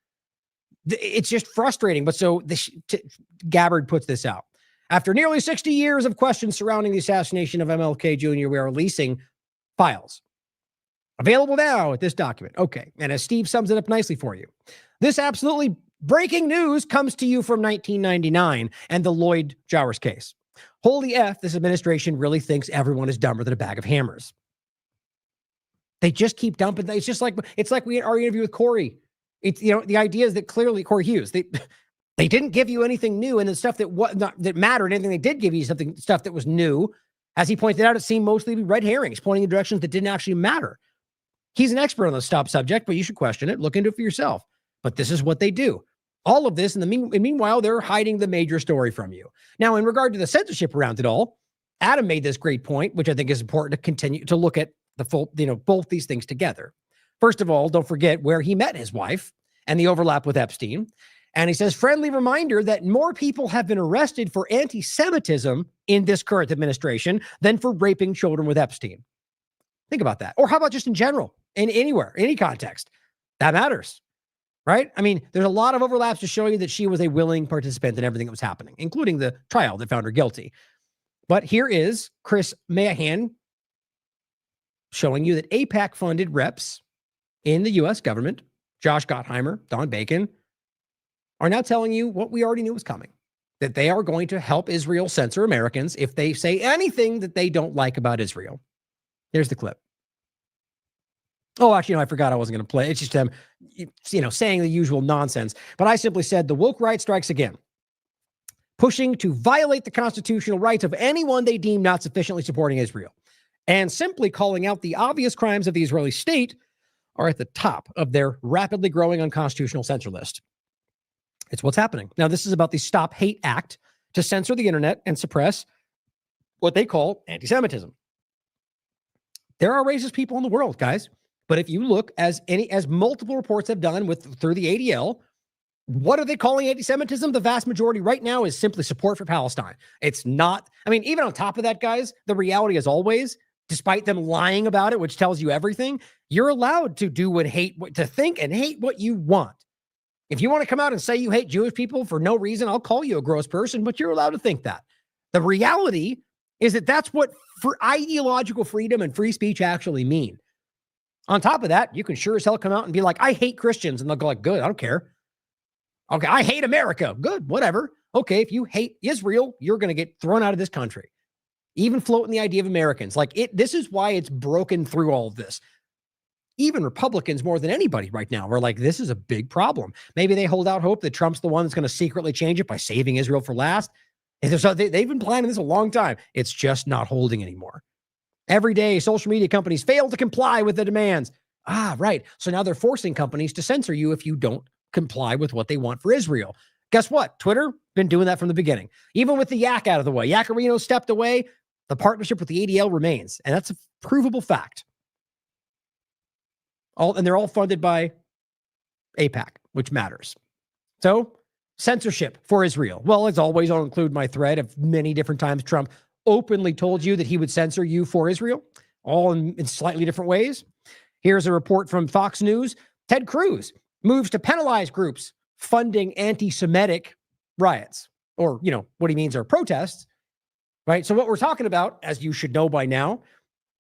It's just frustrating. But so Gabbard puts this out. After nearly 60 years of questions surrounding the assassination of MLK Jr., we are releasing files. Available now at this document. Okay. And as Steve sums it up nicely for you, this absolutely breaking news comes to you from 1999 and the Lloyd Jowers case. Holy F, this administration really thinks everyone is dumber than a bag of hammers. They just keep dumping. It's like we had our interview with Corey. It's, the idea is that clearly Corey Hughes, they didn't give you anything new, and the stuff that mattered, anything they did give you stuff that was new. As he pointed out, it seemed mostly to be red herrings, pointing in directions that didn't actually matter. He's an expert on the subject, but you should question it. Look into it for yourself. But this is what they do. All of this, and meanwhile, they're hiding the major story from you. Now, in regard to the censorship around it all, Adam made this great point, which I think is important to continue to look at the full, both these things together. First of all, don't forget where he met his wife and the overlap with Epstein. And he says, friendly reminder that more people have been arrested for anti-Semitism in this current administration than for raping children with Epstein. Think about that. Or how about just in general, in anywhere, any context? That matters, right? I mean, there's a lot of overlaps to show you that she was a willing participant in everything that was happening, including the trial that found her guilty. But here is Chris Mahan showing you that AIPAC-funded reps in the U.S. government, Josh Gottheimer, Don Bacon, are now telling you what we already knew was coming, that they are going to help Israel censor Americans if they say anything that they don't like about Israel. Here's the clip. Oh, actually, no, I forgot I wasn't going to play. It's just them, saying the usual nonsense. But I simply said the woke right strikes again, pushing to violate the constitutional rights of anyone they deem not sufficiently supporting Israel, and simply calling out the obvious crimes of the Israeli state are at the top of their rapidly growing unconstitutional censor list. It's what's happening. Now, this is about the Stop Hate Act to censor the internet and suppress what they call anti-Semitism. There are racist people in the world, guys. But if you look, as multiple reports have done through the ADL, what are they calling anti-Semitism? The vast majority right now is simply support for Palestine. It's not, even on top of that, guys, the reality is always, despite them lying about it, which tells you everything, you're allowed to do to think and hate what you want. If you want to come out and say you hate Jewish people for no reason, I'll call you a gross person, but you're allowed to think that. The reality is that that's what ideological freedom and free speech actually mean. On top of that, you can sure as hell come out and be like, I hate Christians. And they'll go like, good, I don't care. Okay, I hate America. Good, whatever. Okay, if you hate Israel, you're going to get thrown out of this country. Even floating the idea of Americans. This is why it's broken through all of this. Even Republicans, more than anybody right now, are like, this is a big problem. Maybe they hold out hope that Trump's the one that's going to secretly change it by saving Israel for last. So they've been planning this a long time. It's just not holding anymore. Every day, social media companies fail to comply with the demands. Right. So now they're forcing companies to censor you if you don't comply with what they want for Israel. Guess what? Twitter, been doing that from the beginning. Even with the yak out of the way, Yacarino stepped away, the partnership with the ADL remains. And that's a provable fact. And they're all funded by AIPAC, which matters. So, censorship for Israel. Well, as always, I'll include my thread of many different times Trump openly told you that he would censor you for Israel, all in slightly different ways. Here's a report from Fox News. Ted Cruz moves to penalize groups funding anti-Semitic riots, or, what he means are protests, right? So what we're talking about, as you should know by now,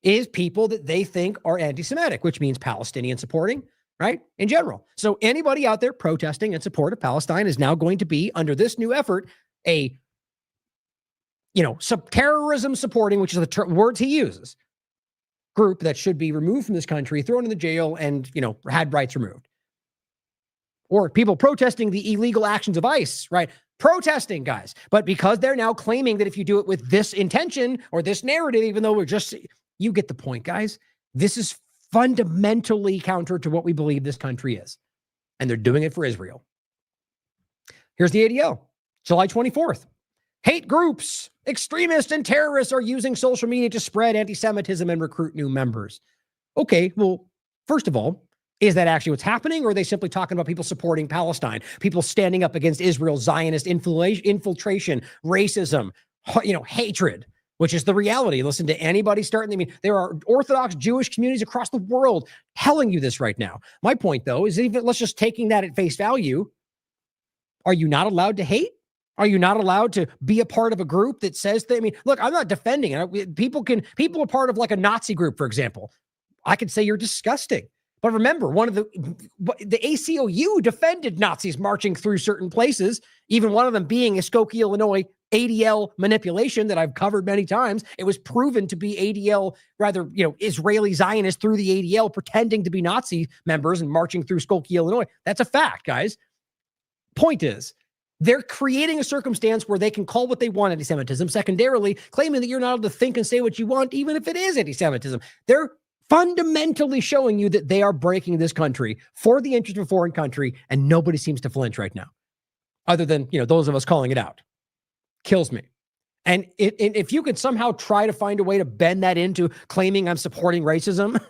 is people that they think are anti-Semitic, which means Palestinian supporting, right? In general. So anybody out there protesting in support of Palestine is now going to be, under this new effort, a terrorism supporting, which is the words he uses, group that should be removed from this country, thrown in the jail, and, had rights removed. Or people protesting the illegal actions of ICE, right? Protesting, guys. But because they're now claiming that if you do it with this intention or this narrative, even though you get the point, guys. This is fundamentally counter to what we believe this country is. And they're doing it for Israel. Here's the ADL, July 24th. Hate groups, extremists, and terrorists are using social media to spread anti-Semitism and recruit new members. Okay, well, first of all, is that actually what's happening? Or are they simply talking about people supporting Palestine, people standing up against Israel's Zionist infiltration, racism, hatred? Which is the reality. Listen to anybody there are Orthodox Jewish communities across the world telling you this right now. My point, though, is even let's just taking that at face value. Are you not allowed to hate? Are you not allowed to be a part of a group that says that? I mean, look, I'm not defending it. People are part of like a Nazi group, for example. I could say you're disgusting. But remember, the ACLU defended Nazis marching through certain places, even one of them being a Skokie, Illinois ADL manipulation that I've covered many times. It was proven to be ADL, rather, Israeli Zionists through the ADL pretending to be Nazi members and marching through Skokie, Illinois. That's a fact, guys. Point is, they're creating a circumstance where they can call what they want anti-Semitism, secondarily claiming that you're not able to think and say what you want, even if it is anti-Semitism. They're fundamentally showing you that they are breaking this country for the interest of a foreign country, and nobody seems to flinch right now, other than, those of us calling it out. Kills me. And if you could somehow try to find a way to bend that into claiming I'm supporting racism,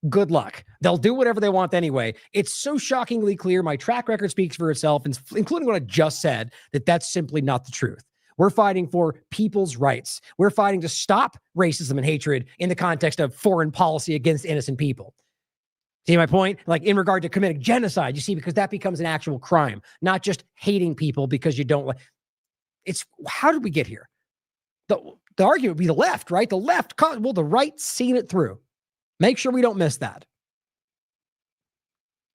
good luck. They'll do whatever they want anyway. It's so shockingly clear. My track record speaks for itself, including what I just said, that that's simply not the truth. We're fighting for people's rights. We're fighting to stop racism and hatred in the context of foreign policy against innocent people. See my point? Like in regard to committing genocide, you see, because that becomes an actual crime, not just hating people because you don't like. It's how did we get here? The argument would be the left, right? The left, well, the right seen it through. Make sure we don't miss that.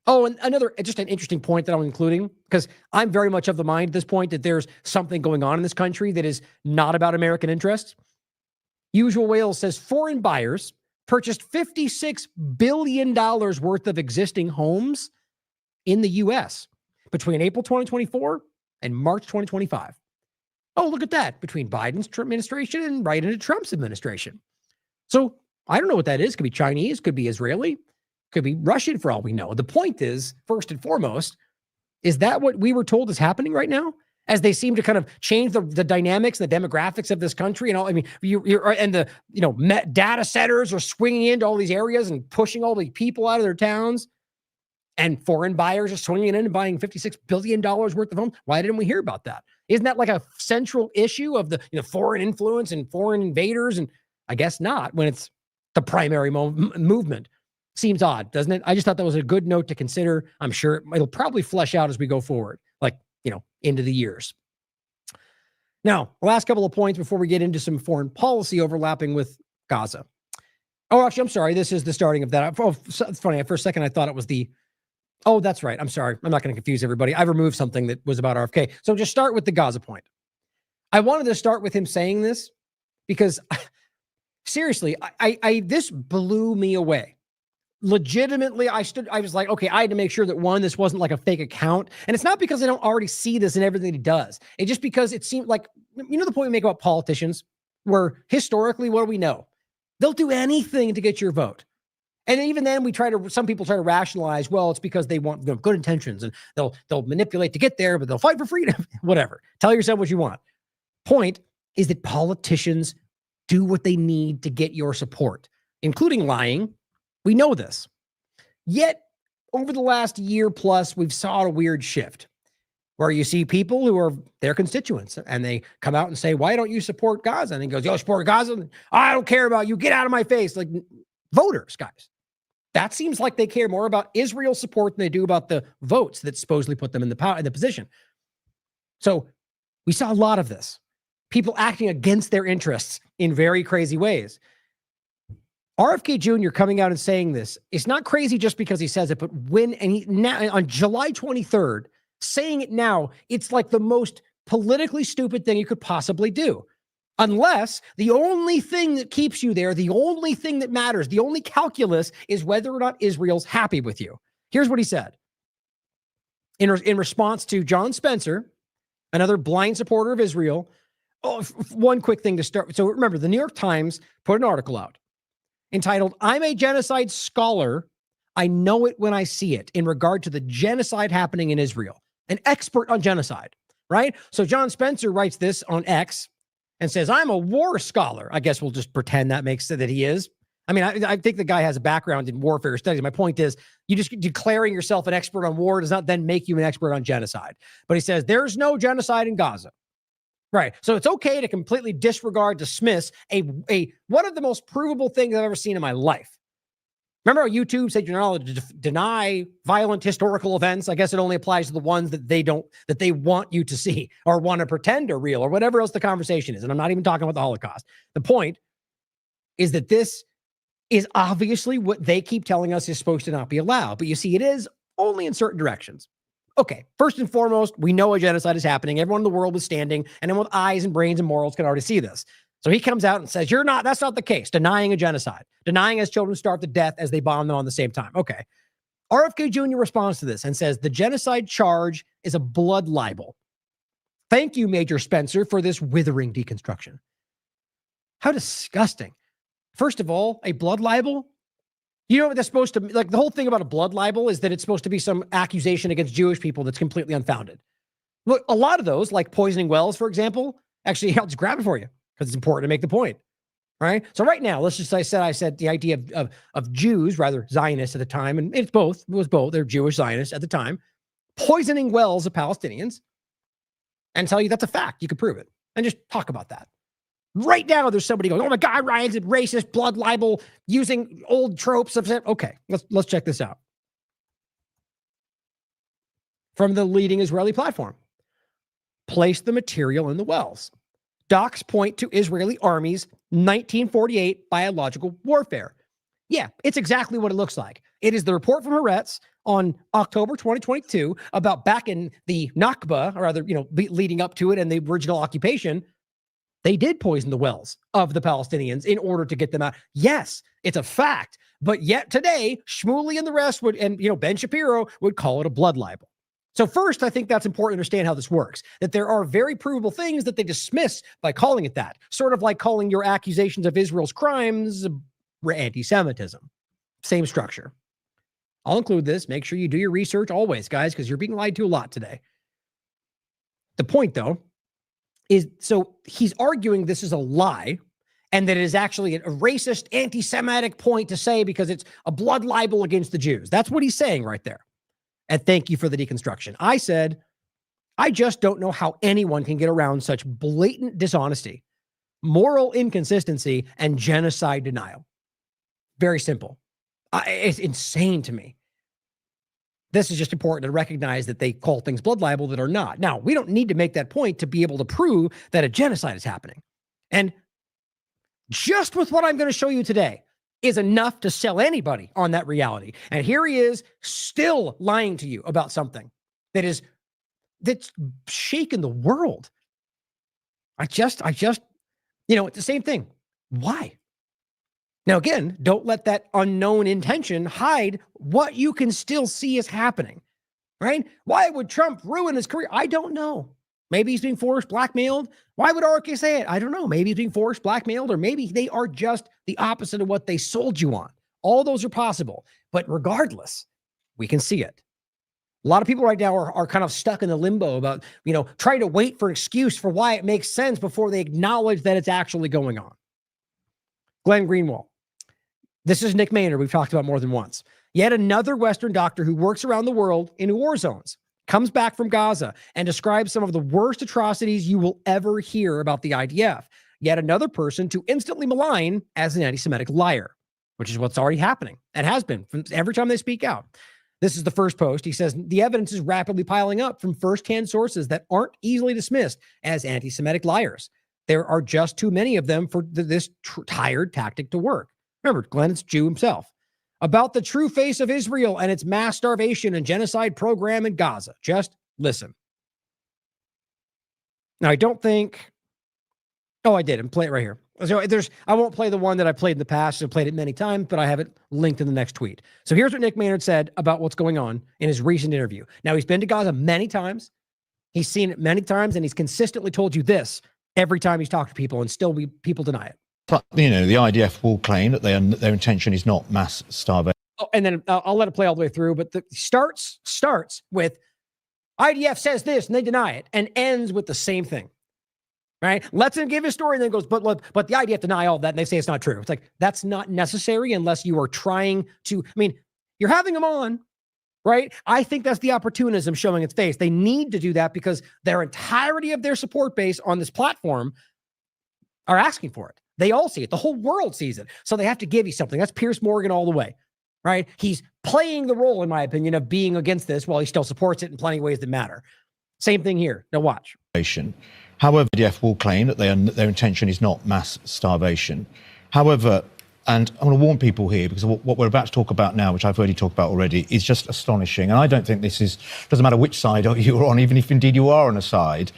Oh, and just an interesting point that I'm including, because I'm very much of the mind at this point that there's something going on in this country that is not about American interests. Usual Whales says foreign buyers purchased $56 billion worth of existing homes in the U.S. between April 2024 and March 2025. Oh, look at that. Between Biden's administration and right into Trump's administration. So I don't know what that is. Could be Chinese, could be Israeli, could be Russian for all we know. The point is, first and foremost, is that what we were told is happening right now? As they seem to kind of change the dynamics, the demographics of this country, and all. I mean, data centers are swinging into all these areas and pushing all the people out of their towns, and foreign buyers are swinging in and buying $56 billion worth of homes. Why didn't we hear about that? Isn't that like a central issue of the foreign influence and foreign invaders? And I guess not when it's the primary movement. Seems odd, doesn't it? I just thought that was a good note to consider. I'm sure it'll probably flesh out as we go forward, into the years. Now, the last couple of points before we get into some foreign policy overlapping with Gaza. Oh, actually, I'm sorry. This is the starting of that. Oh, it's funny. For a second, I thought it was the... Oh, that's right. I'm sorry. I'm not going to confuse everybody. I removed something that was about RFK. So just start with the Gaza point. I wanted to start with him saying this because seriously, this blew me away. Legitimately, I was like, okay, I had to make sure that one, this wasn't like a fake account. And it's not because I don't already see this in everything he does. It's just because it seemed like, the point we make about politicians, where historically, what do we know? They'll do anything to get your vote. And even then some people try to rationalize, well, it's because they want good intentions and they'll manipulate to get there, but they'll fight for freedom, whatever. Tell yourself what you want. Point is that politicians do what they need to get your support, including lying. We know this. Yet over the last year plus, we've saw a weird shift where you see people who are their constituents and they come out and say, why don't you support Gaza? And he goes, yo, support Gaza? I don't care about you. Get out of my face. Like voters, guys. That seems like they care more about Israel's support than they do about the votes that supposedly put them in the position. So we saw a lot of this. People acting against their interests in very crazy ways. RFK Jr. coming out and saying this, it's not crazy just because he says it, but now on July 23rd, saying it now, it's like the most politically stupid thing you could possibly do. Unless the only thing that keeps you there, the only thing that matters, the only calculus is whether or not Israel's happy with you. Here's what he said. In response to John Spencer, another blind supporter of Israel. Oh, one quick thing to start. So remember, the New York Times put an article out entitled, I'm a genocide scholar. I know it when I see it, in regard to the genocide happening in Israel. An expert on genocide, right? So John Spencer writes this on X and says, I'm a war scholar. I guess we'll just pretend that makes it that he is. I mean, I think the guy has a background in warfare studies. My point is, you just declaring yourself an expert on war does not then make you an expert on genocide. But he says, there's no genocide in Gaza. Right. So it's okay to completely dismiss a one of the most provable things I've ever seen in my life. Remember how YouTube said you're not allowed to deny violent historical events? I guess it only applies to the ones that they want you to see or want to pretend are real or whatever else the conversation is. And I'm not even talking about the Holocaust. The point is that this is obviously what they keep telling us is supposed to not be allowed. But you see, it is only in certain directions. Okay, first and foremost, we know a genocide is happening. Everyone in the world is standing, and then with eyes and brains and morals can already see this. So he comes out and says, that's not the case. Denying a genocide. Denying as children starve to death as they bomb them on the same time. Okay. RFK Jr. responds to this and says, the genocide charge is a blood libel. Thank you, Major Spencer, for this withering deconstruction. How disgusting. First of all, a blood libel? You know what that's supposed to be? Like, the whole thing about a blood libel is that it's supposed to be some accusation against Jewish people that's completely unfounded. Look, a lot of those, like poisoning wells, for example, actually, I'll just grab it for you because it's important to make the point, right? So right now, let's just say I said the idea of Jews, rather Zionists at the time, and it was both. They're Jewish Zionists at the time, poisoning wells of Palestinians, and tell you that's a fact. You can prove it, and just talk about that. Right now, there's somebody going, "Oh my God, Ryan's a racist, blood libel, using old tropes of." Okay, let's check this out. From the leading Israeli platform, place the material in the wells. Docs point to Israeli Army's 1948 biological warfare. Yeah, it's exactly what it looks like. It is the report from Haaretz on October 2022 about back in the Nakba, or rather, leading up to it and the original occupation. They did poison the wells of the Palestinians in order to get them out. Yes, it's a fact. But yet today, Shmuley and the rest Ben Shapiro would call it a blood libel. So first, I think that's important to understand how this works, that there are very provable things that they dismiss by calling it that, sort of like calling your accusations of Israel's crimes anti-Semitism. Same structure. I'll include this. Make sure you do your research always, guys, because you're being lied to a lot today. The point, though, is so he's arguing this is a lie and that it is actually a racist, anti-Semitic point to say because it's a blood libel against the Jews. That's what he's saying right there. And thank you for the deconstruction. I said, I just don't know how anyone can get around such blatant dishonesty, moral inconsistency, and genocide denial. Very simple. It's insane to me. This is just important to recognize that they call things blood libel that are not. Now, we don't need to make that point to be able to prove that a genocide is happening. And just with what I'm going to show you today is enough to sell anybody on that reality. And here he is still lying to you about something that's shaken the world. It's the same thing. Why? Now, again, don't let that unknown intention hide what you can still see is happening, right? Why would Trump ruin his career? I don't know. Maybe he's being forced, blackmailed. Why would RK say it? I don't know. Maybe he's being forced, blackmailed, or maybe they are just the opposite of what they sold you on. All those are possible. But regardless, we can see it. A lot of people right now are kind of stuck in the limbo about, trying to wait for an excuse for why it makes sense before they acknowledge that it's actually going on. Glenn Greenwald. This is Nick Maynard we've talked about more than once. Yet another Western doctor who works around the world in war zones comes back from Gaza and describes some of the worst atrocities you will ever hear about the IDF. Yet another person to instantly malign as an anti-Semitic liar, which is what's already happening and has been from every time they speak out. This is the first post. He says, the evidence is rapidly piling up from firsthand sources that aren't easily dismissed as anti-Semitic liars. There are just too many of them for this tired tactic to work. Remember, Glenn is Jew himself. About the true face of Israel and its mass starvation and genocide program in Gaza. Just listen. Now, I don't think... Oh, I did. I'm playing it right here. So I won't play the one that I played in the past. I've played it many times, but I have it linked in the next tweet. So here's what Nick Maynard said about what's going on in his recent interview. Now, he's been to Gaza many times. He's seen it many times, and he's consistently told you this every time he's talked to people, and still people deny it. But, the IDF will claim that their intention is not mass starvation. Oh, and then I'll let it play all the way through, but the starts with IDF says this, and they deny it, and ends with the same thing, right? Lets him give his story, and then goes, but the IDF deny all that, and they say it's not true. It's like, that's not necessary unless you are trying to, you're having them on, right? I think that's the opportunism showing its face. They need to do that because their entirety of their support base on this platform are asking for it. They all see it. The whole world sees it. So they have to give you something. That's Piers Morgan all the way, right? He's playing the role, in my opinion, of being against this while he still supports it in plenty of ways that matter. Same thing here. Now watch. However, the IDF will claim that their intention is not mass starvation. However, and I want to warn people here, because what we're about to talk about now, which I've already talked about already, is just astonishing. And I don't think doesn't matter which side you're on, even if indeed you are on a side,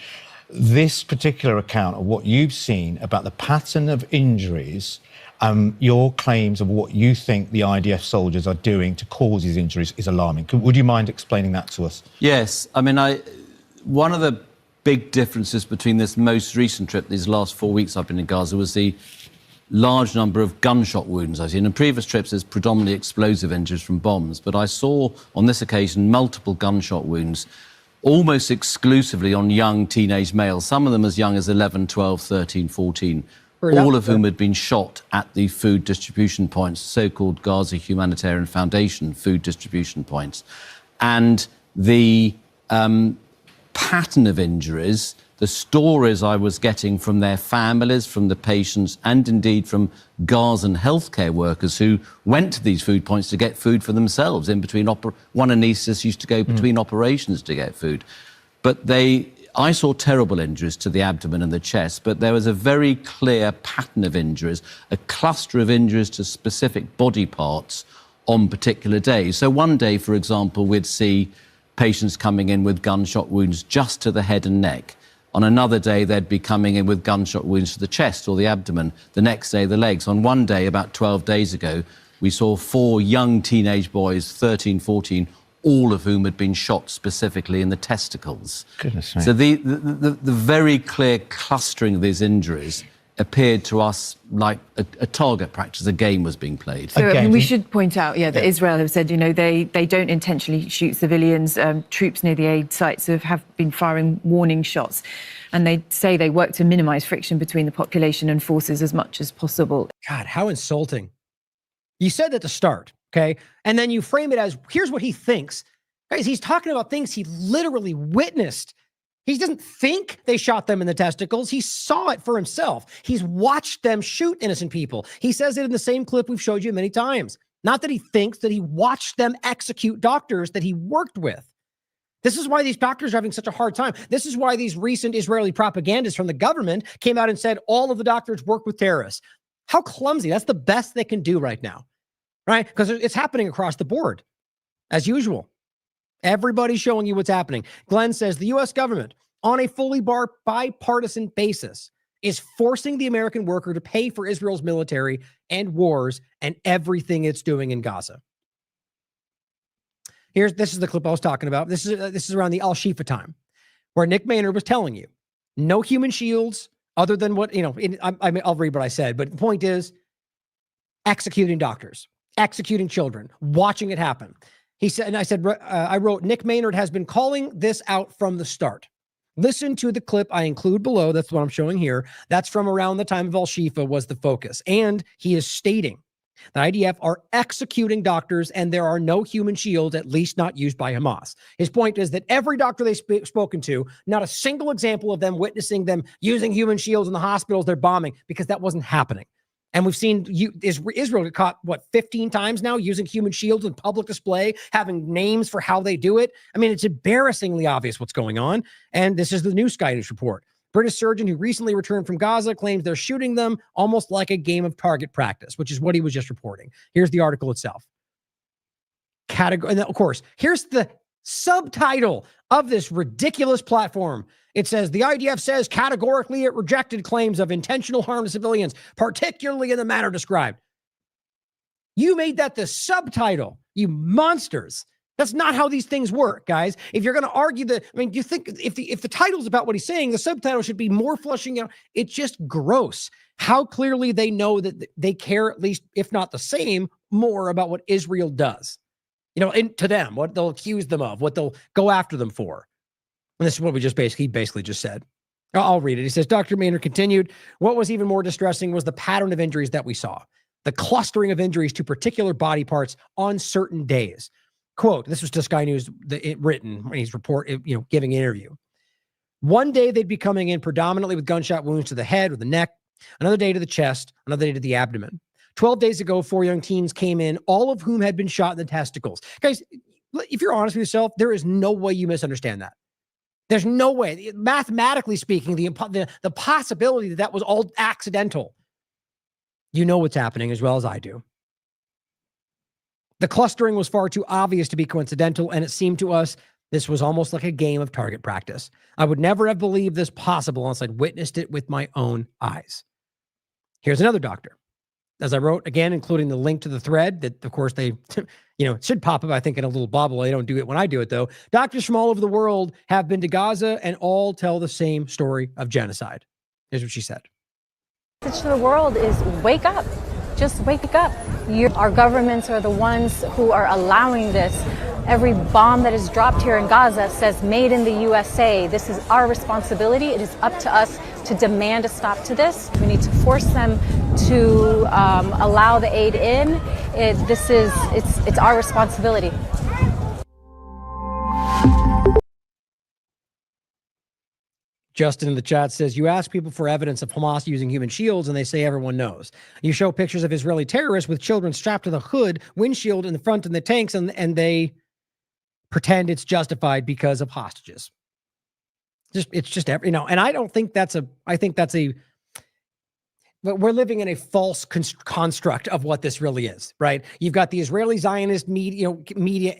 this particular account of what you've seen about the pattern of injuries, your claims of what you think the IDF soldiers are doing to cause these injuries is alarming. Would you mind explaining that to us? Yes. I mean, one of the big differences between this most recent trip, these last 4 weeks I've been in Gaza, was the large number of gunshot wounds I've seen. In previous trips, there's predominantly explosive injuries from bombs, but I saw on this occasion multiple gunshot wounds, almost exclusively on young teenage males, some of them as young as 11, 12, 13, 14, all of whom had been shot at the food distribution points, so-called Gaza Humanitarian Foundation food distribution points. And the pattern of injuries, the stories I was getting from their families, from the patients, and indeed from Gazan healthcare workers who went to these food points to get food for themselves. In between, one anaesthetist used to go between operations to get food. But I saw terrible injuries to the abdomen and the chest, but there was a very clear pattern of injuries, a cluster of injuries to specific body parts on particular days. So one day, for example, we'd see patients coming in with gunshot wounds just to the head and neck. On another day, they'd be coming in with gunshot wounds to the chest or the abdomen. The next day, the legs. On one day, about 12 days ago, we saw 4 young teenage boys, 13, 14, all of whom had been shot specifically in the testicles. Goodness me. So the very clear clustering of these injuries appeared to us like a target practice, a game was being played. So I mean, we should point out, that Israel have said, they don't intentionally shoot civilians. Troops near the aid sites have been firing warning shots. And they say they work to minimize friction between the population and forces as much as possible. God, how insulting. You said at the start, okay? And then you frame it as, here's what he thinks. Guys, he's talking about things he literally witnessed. He doesn't think they shot them in the testicles. He saw it for himself. He's watched them shoot innocent people. He says it in the same clip we've showed you many times. Not that he thinks, that he watched them execute doctors that he worked with. This is why these doctors are having such a hard time. This is why these recent Israeli propagandists from the government came out and said all of the doctors work with terrorists. How clumsy. That's the best they can do right now, right? Because it's happening across the board, as usual. Everybody's showing you what's happening. Glenn says the U.S. government, on a fully bipartisan basis, is forcing the American worker to pay for Israel's military and wars and everything it's doing in Gaza. This is the clip I was talking about. This is around the Al-Shifa time, where Nick Maynard was telling you, no human shields other than what, I'll read what I said, but the point is executing doctors, executing children, watching it happen. He said, and I said, I wrote, Nick Maynard has been calling this out from the start. Listen to the clip I include below. That's what I'm showing here. That's from around the time of Al-Shifa was the focus. And he is stating the IDF are executing doctors and there are no human shields, at least not used by Hamas. His point is that every doctor they've spoken to, not a single example of them witnessing them using human shields in the hospitals they're bombing, because that wasn't happening. And we've seen Israel get caught, 15 times now using human shields in public display, having names for how they do it. I mean, it's embarrassingly obvious what's going on. And this is the new Sky News report. British surgeon who recently returned from Gaza claims they're shooting them almost like a game of target practice, which is what he was just reporting. Here's the article itself. And of course, here's the subtitle of this ridiculous platform. It says, the IDF says categorically it rejected claims of intentional harm to civilians, particularly in the manner described. You made that the subtitle, you monsters. That's not how these things work, guys. If you're going to argue you think if the title's about what he's saying, the subtitle should be more flushing out. It's just gross how clearly they know that they care, at least, if not the same, more about what Israel does. To them, what they'll accuse them of, what they'll go after them for. And this is what he basically just said. I'll read it. He says, Dr. Maynard continued, what was even more distressing was the pattern of injuries that we saw, the clustering of injuries to particular body parts on certain days. Quote, this was to Sky News written when he's giving an interview. One day they'd be coming in predominantly with gunshot wounds to the head or the neck, another day to the chest, another day to the abdomen. 12 days ago, 4 young teens came in, all of whom had been shot in the testicles. Guys, if you're honest with yourself, there is no way you misunderstand that. There's no way. Mathematically speaking, the possibility that that was all accidental. You know what's happening as well as I do. The clustering was far too obvious to be coincidental, and it seemed to us this was almost like a game of target practice. I would never have believed this possible unless I'd witnessed it with my own eyes. Here's another doctor. As I wrote, again, including the link to the thread that, of course, they, it should pop up, I think, in a little bubble. They don't do it when I do it, though. Doctors from all over the world have been to Gaza and all tell the same story of genocide. Here's what she said. The message to the world is wake up. Just wake up. Our governments are the ones who are allowing this. Every bomb that is dropped here in Gaza says made in the USA. This is our responsibility. It is up to us to demand a stop to this. We need to force them to allow the aid in. It's our responsibility. Justin in the chat says, you ask people for evidence of Hamas using human shields and they say everyone knows. You show pictures of Israeli terrorists with children strapped to the hood, windshield in the front and the tanks, and they pretend it's justified because of hostages. It's just, and I don't think we're living in a false construct of what this really is, right? You've got the Israeli Zionist media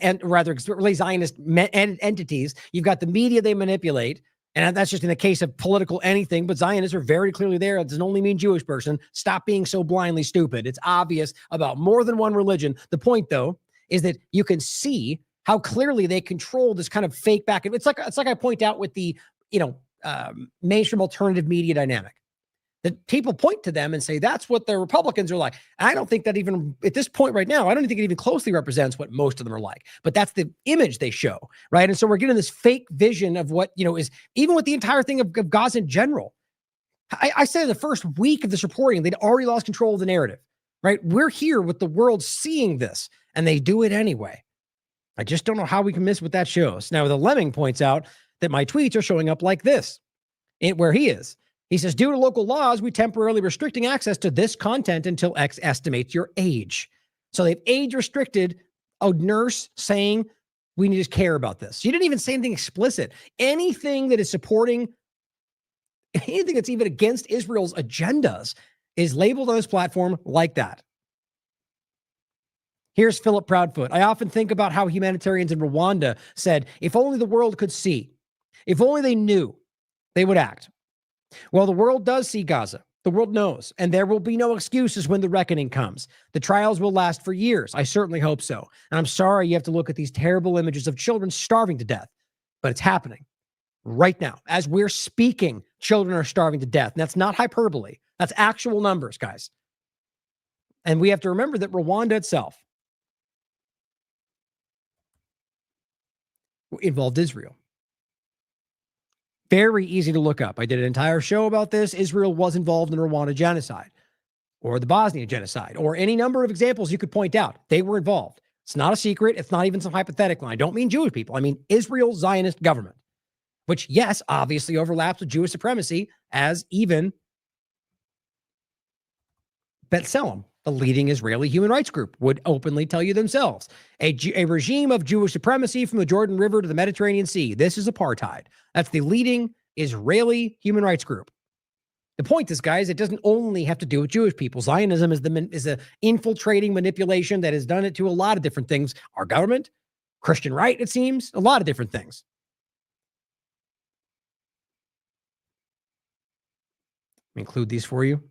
and rather Israeli Zionist entities. You've got the media they manipulate. And that's just in the case of political anything, but Zionists are very clearly there. It doesn't only mean Jewish person. Stop being so blindly stupid. It's obvious about more than one religion. The point, though, is that you can see how clearly they control this kind of fake back. It's like I point out with the, mainstream alternative media dynamic. That people point to them and say, that's what the Republicans are like. I don't think that even at this point right now, I don't think it even closely represents what most of them are like. But that's the image they show, right? And so we're getting this fake vision of what, is even with the entire thing of Gaza in general. I said in the first week of this reporting, they'd already lost control of the narrative, right? We're here with the world seeing this, and they do it anyway. I just don't know how we can miss what that shows. Now, the Lemming points out that my tweets are showing up like this, where he is. He says, due to local laws, we temporarily restricting access to this content until X estimates your age. So they've age restricted a nurse saying, we need to care about this. She didn't even say anything explicit. Anything that is supporting, anything that's even against Israel's agendas is labeled on this platform like that. Here's Philip Proudfoot. I often think about how humanitarians in Rwanda said, if only the world could see, if only they knew, they would act. Well, the world does see Gaza. The world knows, and there will be no excuses when the reckoning comes. The trials will last for years. I certainly hope so. And I'm sorry you have to look at these terrible images of children starving to death, but it's happening right now. As we're speaking, children are starving to death. And that's not hyperbole. That's actual numbers, guys. And we have to remember that Rwanda itself involved Israel. Very easy to look up. I did an entire show about this. Israel was involved in the Rwanda genocide or the Bosnia genocide or any number of examples you could point out. They were involved. It's not a secret. It's not even some hypothetical. I don't mean Jewish people. I mean Israel's Zionist government, which, yes, obviously overlaps with Jewish supremacy, as even B'Tselem, the leading Israeli human rights group, would openly tell you themselves. A regime of Jewish supremacy from the Jordan River to the Mediterranean Sea. This is apartheid. That's the leading Israeli human rights group. The point is, guys, it doesn't only have to do with Jewish people. Zionism is a infiltrating manipulation that has done it to a lot of different things. Our government, Christian right, it seems, a lot of different things. Let me include these for you.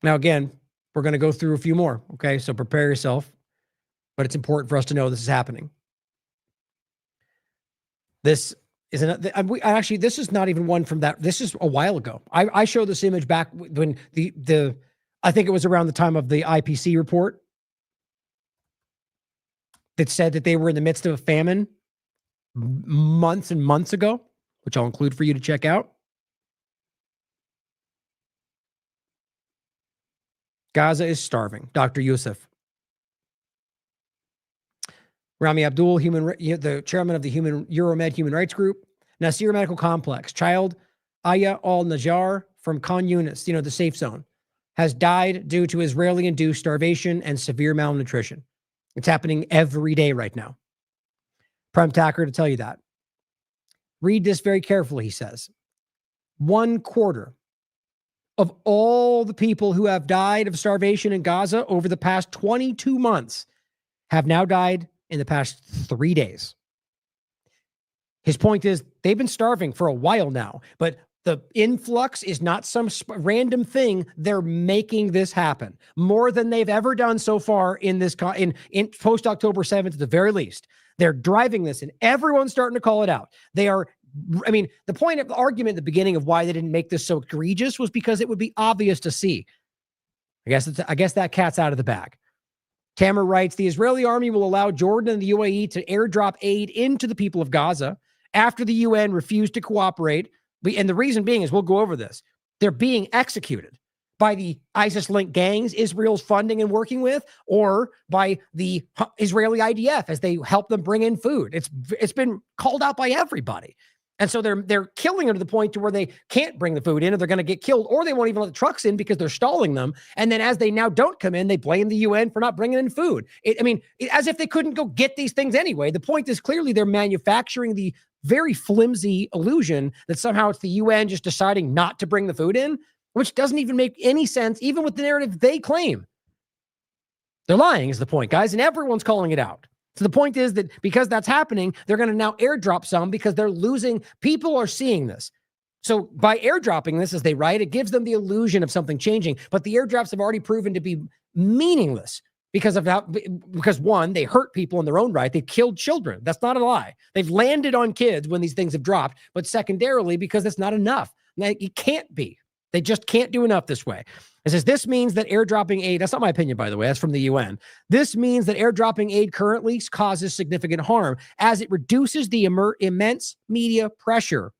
Now, again, we're going to go through a few more, okay? So prepare yourself. But it's important for us to know this is happening. This is this is not even one from that. This is a while ago. I showed this image back when I think it was around the time of the IPC report that said that they were in the midst of a famine months and months ago, which I'll include for you to check out. Gaza is starving. Dr. Youssef. Rami Abdul, the chairman of the Euromed Human Rights Group. Nasir Medical Complex. Child Aya Al-Najjar, from Khan Yunis, the safe zone, has died due to Israeli-induced starvation and severe malnutrition. It's happening every day right now. Prem Tacker to tell you that. Read this very carefully, he says. 1/4 of all the people who have died of starvation in Gaza over the past 22 months have now died in the past 3 days. His point is they've been starving for a while now, but the influx is not some random thing. They're making this happen more than they've ever done so far in this in post October 7th at the very least. They're driving this, and everyone's starting to call it out. They are. I mean, the point of the argument at the beginning of why they didn't make this so egregious was because it would be obvious to see. I guess that cat's out of the bag. Tamara writes, the Israeli army will allow Jordan and the UAE to airdrop aid into the people of Gaza after the UN refused to cooperate. And the reason being is, we'll go over this, they're being executed by the ISIS-linked gangs Israel's funding and working with, or by the Israeli IDF as they help them bring in food. It's been called out by everybody. And so they're killing them to the point to where they can't bring the food in, or they're going to get killed, or they won't even let the trucks in because they're stalling them. And then as they now don't come in, they blame the UN for not bringing in food. As if they couldn't go get these things anyway. The point is clearly they're manufacturing the very flimsy illusion that somehow it's the UN just deciding not to bring the food in, which doesn't even make any sense, even with the narrative they claim. They're lying is the point, guys, and everyone's calling it out. So the point is that because that's happening, they're going to now airdrop some because they're losing. People are seeing this. So by airdropping this, as they write, it gives them the illusion of something changing. But the airdrops have already proven to be meaningless because one, they hurt people in their own right. They've killed children. That's not a lie. They've landed on kids when these things have dropped. But secondarily, because it's not enough. It can't be. They just can't do enough this way. It says, this means that airdropping aid, that's not my opinion, by the way, that's from the UN. This means that airdropping aid currently causes significant harm as it reduces the immense media pressure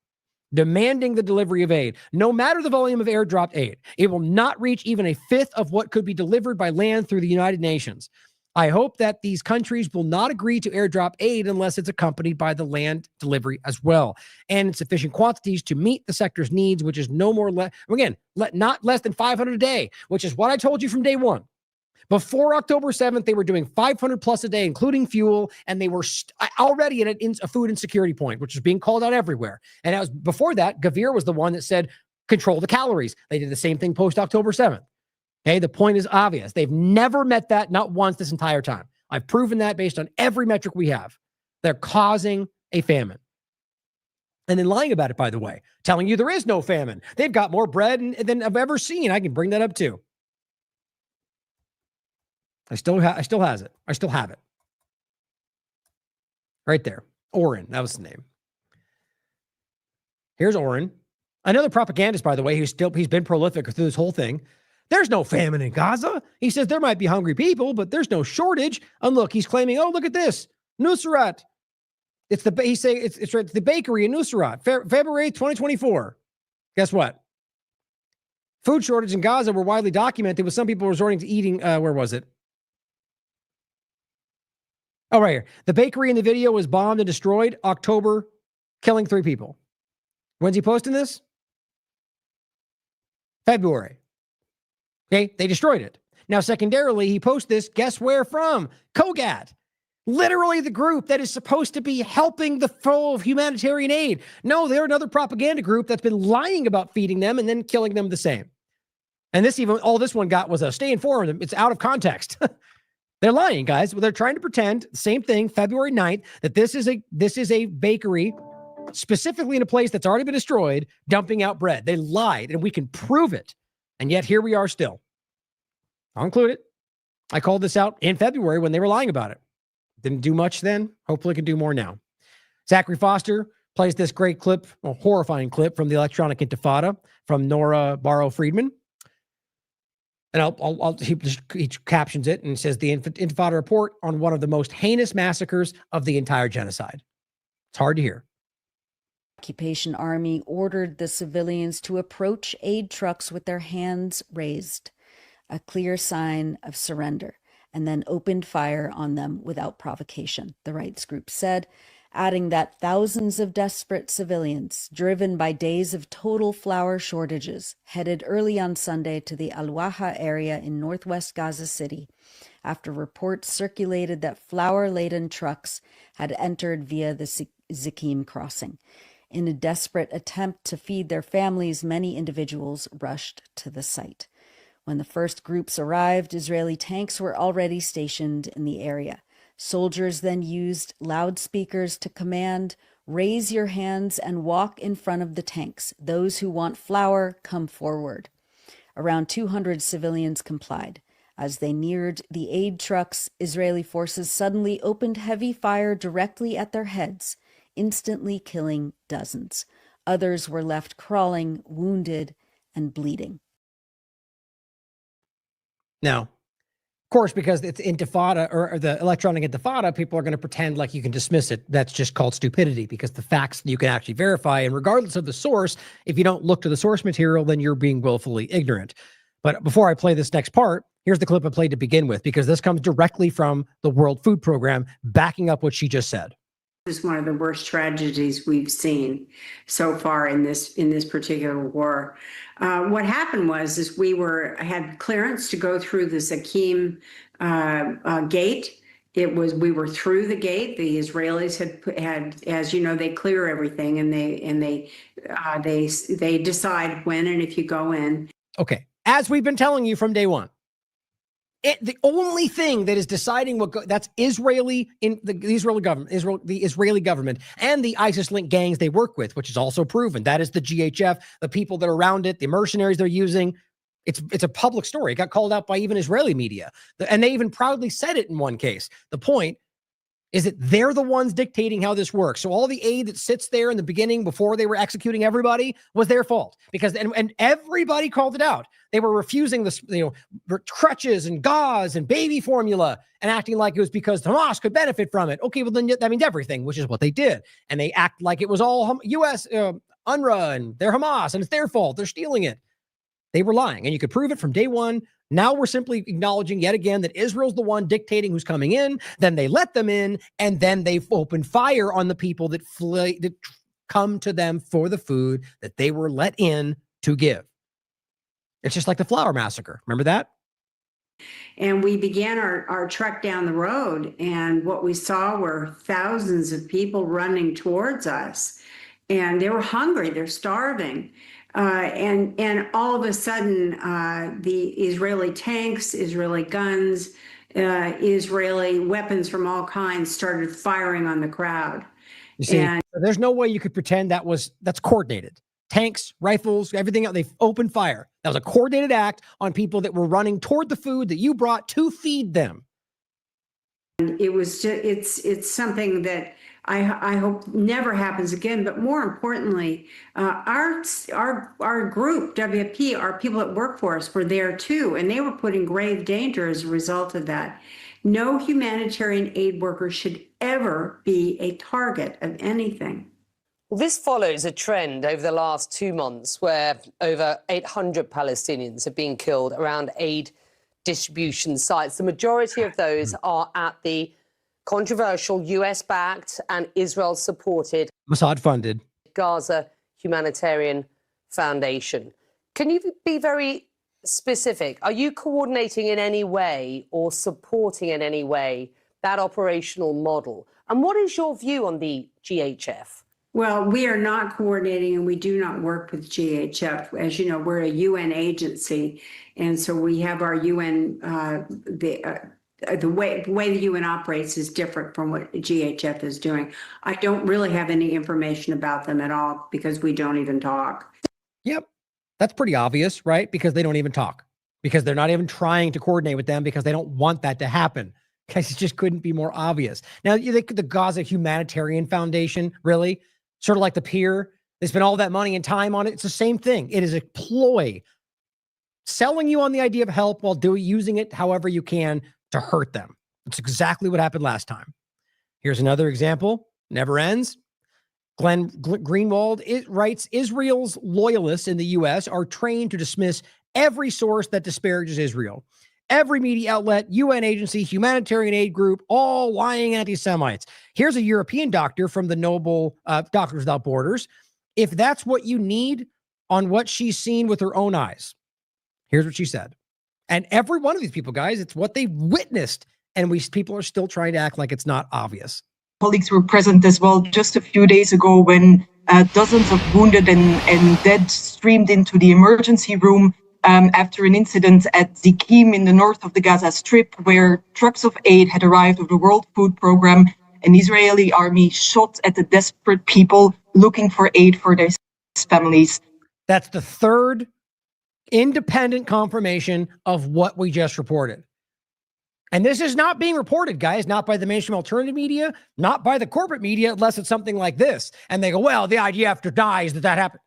demanding the delivery of aid. No matter the volume of airdropped aid, it will not reach even a fifth of what could be delivered by land through the United Nations. I hope that these countries will not agree to airdrop aid unless it's accompanied by the land delivery as well, and in sufficient quantities to meet the sector's needs, which is no more, not less than 500 a day, which is what I told you from day one. Before October 7th, they were doing 500 plus a day, including fuel, and they were already at a food insecurity point, which was being called out everywhere. And before that, Gavir was the one that said, control the calories. They did the same thing post October 7th. Okay, the point is obvious. They've never met that, not once this entire time. I've proven that based on every metric we have. They're causing a famine. And then lying about it, by the way, telling you there is no famine. They've got more bread than I've ever seen. I can bring that up too. I still have it. Right there. Oren, that was the name. Here's Oren. Another propagandist, by the way, he's been prolific through this whole thing. There's no famine in Gaza. He says there might be hungry people, but there's no shortage. And look, he's claiming, oh, look at this. Nusrat. It's the bakery in Nusrat, February 2024. Guess what? Food shortage in Gaza were widely documented, with some people resorting to eating, where was it? Oh, right here. The bakery in the video was bombed and destroyed October, killing 3 people. When's he posting this? February. Okay, they destroyed it. Now, secondarily, he posts this, guess where from? Kogat. Literally the group that is supposed to be helping the flow of humanitarian aid. No, they're another propaganda group that's been lying about feeding them and then killing them the same. And all this one got was a stay informed. It's out of context. They're lying, guys. Well, they're trying to pretend, same thing, February 9th, that this is a bakery, specifically in a place that's already been destroyed, dumping out bread. They lied, and we can prove it. And yet here we are still. I'll include it. I called this out in February when they were lying about it. Didn't do much then. Hopefully can do more now. Zachary Foster plays this great clip, a horrifying clip from the Electronic Intifada from Nora Barrow-Friedman. And he captions it and says the Intifada report on one of the most heinous massacres of the entire genocide. It's hard to hear. Occupation Army ordered the civilians to approach aid trucks with their hands raised, a clear sign of surrender, and then opened fire on them without provocation, the rights group said. adding that thousands of desperate civilians, driven by days of total flour shortages, headed early on Sunday to the Al-Waha area in northwest Gaza City, after reports circulated that flour-laden trucks had entered via the Zikim crossing. In a desperate attempt to feed their families, many individuals rushed to the site. When the first groups arrived, Israeli tanks were already stationed in the area. Soldiers then used loudspeakers to command, "Raise your hands and walk in front of the tanks. Those who want flour, come forward." Around 200 civilians complied. As they neared the aid trucks, Israeli forces suddenly opened heavy fire directly at their heads, instantly killing dozens. Others were left crawling, wounded, and bleeding. Now, of course, because it's intifada or the electronic intifada, people are going to pretend like you can dismiss it. That's just called stupidity, because the facts you can actually verify. And regardless of the source, if you don't look to the source material, then you're being willfully ignorant. But before I play this next part, here's the clip I played to begin with, because this comes directly from the World Food Program, backing up what she just said. This is one of the worst tragedies we've seen so far in this particular war. What happened was we had clearance to go through the Zikim gate. We were through the gate. The Israelis had, as you know, they clear everything and they decide when and if you go in. Okay, as we've been telling you from day one. The only thing that is deciding that's the Israeli government and the ISIS-linked gangs they work with, which is also proven. That is the GHF, the people that are around it, the mercenaries they're using. It's a public story. It got called out by even Israeli media, and they even proudly said it in one case. The point is that they're the ones dictating how this works. So all the aid that sits there in the beginning before they were executing everybody was their fault, because and everybody called it out. They were refusing this, crutches and gauze and baby formula and acting like it was because Hamas could benefit from it. Okay, well then that means everything, which is what they did. And they act like it was all U.S. UNRWA and they're Hamas and it's their fault. They're stealing it. They were lying, and you could prove it from day one. Now we're simply acknowledging yet again that Israel's the one dictating who's coming in. Then they let them in, and then they open fire on the people that come to them for the food that they were let in to give. It's just like the flour massacre. Remember that? And we began our trek down the road, and what we saw were thousands of people running towards us, and they were hungry. They're starving. And all of a sudden, the Israeli tanks, Israeli guns, Israeli weapons from all kinds started firing on the crowd. You see, there's no way you could pretend that's coordinated. Tanks, rifles, everything else, they opened fire. That was a coordinated act on people that were running toward the food that you brought to feed them. And it was just, it's something that I hope never happens again. But more importantly, our group, WFP, our people that work for us were there too, and they were put in grave danger as a result of that. No humanitarian aid worker should ever be a target of anything. Well, this follows a trend over the last 2 months where over 800 Palestinians have been killed around aid distribution sites. The majority of those are at the controversial US-backed and Israel-supported Mossad-funded Gaza Humanitarian Foundation. Can you be very specific? Are you coordinating in any way or supporting in any way that operational model? And what is your view on the GHF? Well, we are not coordinating, and we do not work with GHF. As you know, we're a UN agency, and so we have our UN, the way the UN operates is different from what GHF is doing. I don't really have any information about them at all because we don't even talk. Yep. That's pretty obvious, right? Because they don't even talk, because they're not even trying to coordinate with them, because they don't want that to happen. Guys, it just couldn't be more obvious. Now, you think the Gaza Humanitarian Foundation, really? Sort of like the Pier. They spend all that money and time on it. It's the same thing. It is a ploy, selling you on the idea of help while using it however you can to hurt them. It's exactly what happened last time. Here's another example. Never ends. Glenn Greenwald writes, Israel's loyalists in the U.S. are trained to dismiss every source that disparages Israel. every media outlet, UN agency, humanitarian aid group, all lying anti-Semites. Here's a European doctor from the noble Doctors Without Borders. If that's what you need on what she's seen with her own eyes, here's what she said. And every one of these people, guys, it's what they witnessed. And people are still trying to act like it's not obvious. Colleagues were present as well just a few days ago when dozens of wounded and dead streamed into the emergency room after an incident at Zikim in the north of the Gaza Strip, where trucks of aid had arrived with the World Food Program. An Israeli army shot at the desperate people looking for aid for their families. That's the third independent confirmation of what we just reported. And this is not being reported, guys, not by the mainstream alternative media, not by the corporate media, unless it's something like this. And they go, well, the IDF denies that happened.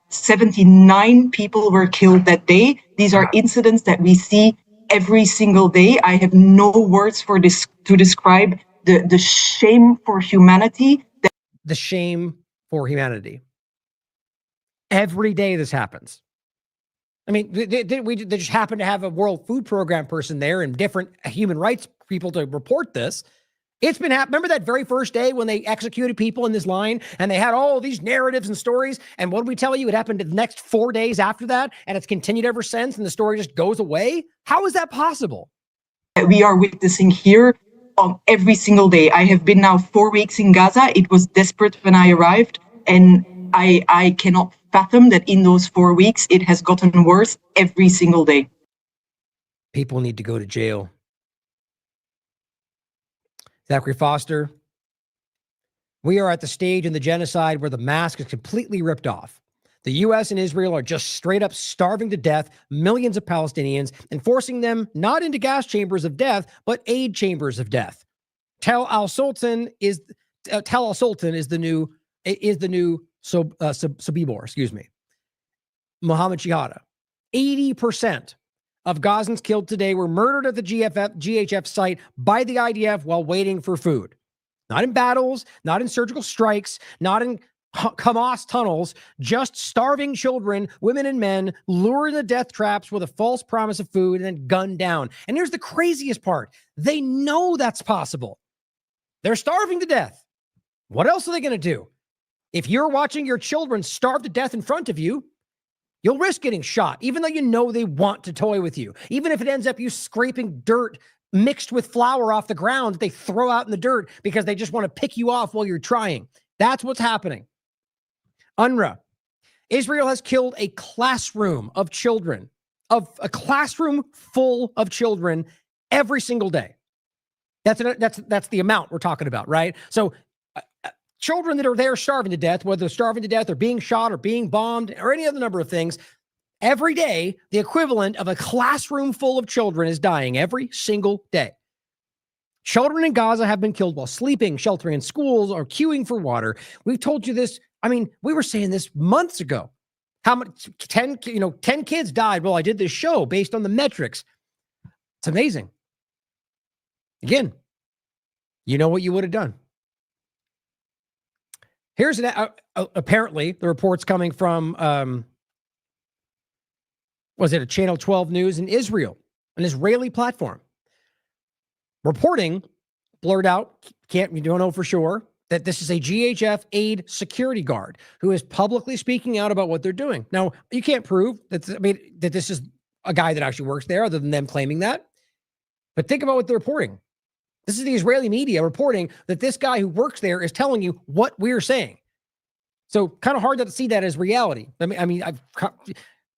79 people were killed that day. These are incidents that we see every single day. I have no words for this to describe the shame for humanity. The shame for humanity. Every day this happens. I mean, they just happen to have a World Food Program person there and different human rights people to report this. It's been happening. Remember that very first day when they executed people in this line and they had all these narratives and stories? And what did we tell you? It happened the next 4 days after that, and it's continued ever since, and the story just goes away? How is that possible? We are witnessing here on every single day. I have been now 4 weeks in Gaza. It was desperate when I arrived, and I cannot fathom that in those 4 weeks, it has gotten worse every single day. People need to go to jail. Zachary Foster, we are at the stage in the genocide where the mask is completely ripped off. The U.S. and Israel are just straight up starving to death millions of Palestinians and forcing them not into gas chambers of death, but aid chambers of death. Tel al-Sultan is the new Sobibor, excuse me. Mohammed Shihada. 80% of Gazans killed today were murdered at the GHF site by the IDF while waiting for food. Not in battles, not in surgical strikes, not in Hamas tunnels, just starving children, women and men, lured into death traps with a false promise of food and then gunned down. And here's the craziest part. They know that's possible. They're starving to death. What else are they going to do? If you're watching your children starve to death in front of you, you'll risk getting shot, even though you know they want to toy with you. Even if it ends up you scraping dirt mixed with flour off the ground that they throw out in the dirt because they just want to pick you off while you're trying. That's what's happening. UNRWA. Israel has killed a classroom of children, a classroom full of children every single day. That's the amount we're talking about, right? So children that are there starving to death, whether they're starving to death or being shot or being bombed or any other number of things, every day, the equivalent of a classroom full of children is dying every single day. Children in Gaza have been killed while sleeping, sheltering in schools, or queuing for water. We've told you this. I mean, we were saying this months ago. How much? 10 kids died. Well, I did this show based on the metrics. It's amazing. Again, you know what you would have done. Here's apparently the reports coming from, was it a Channel 12 News in Israel, an Israeli platform. Reporting, blurred out, you don't know for sure, that this is a GHF aid security guard who is publicly speaking out about what they're doing. Now, you can't prove that this is a guy that actually works there other than them claiming that. But think about what they're reporting. This is the Israeli media reporting that this guy who works there is telling you what we're saying. So kind of hard to see that as reality. I mean,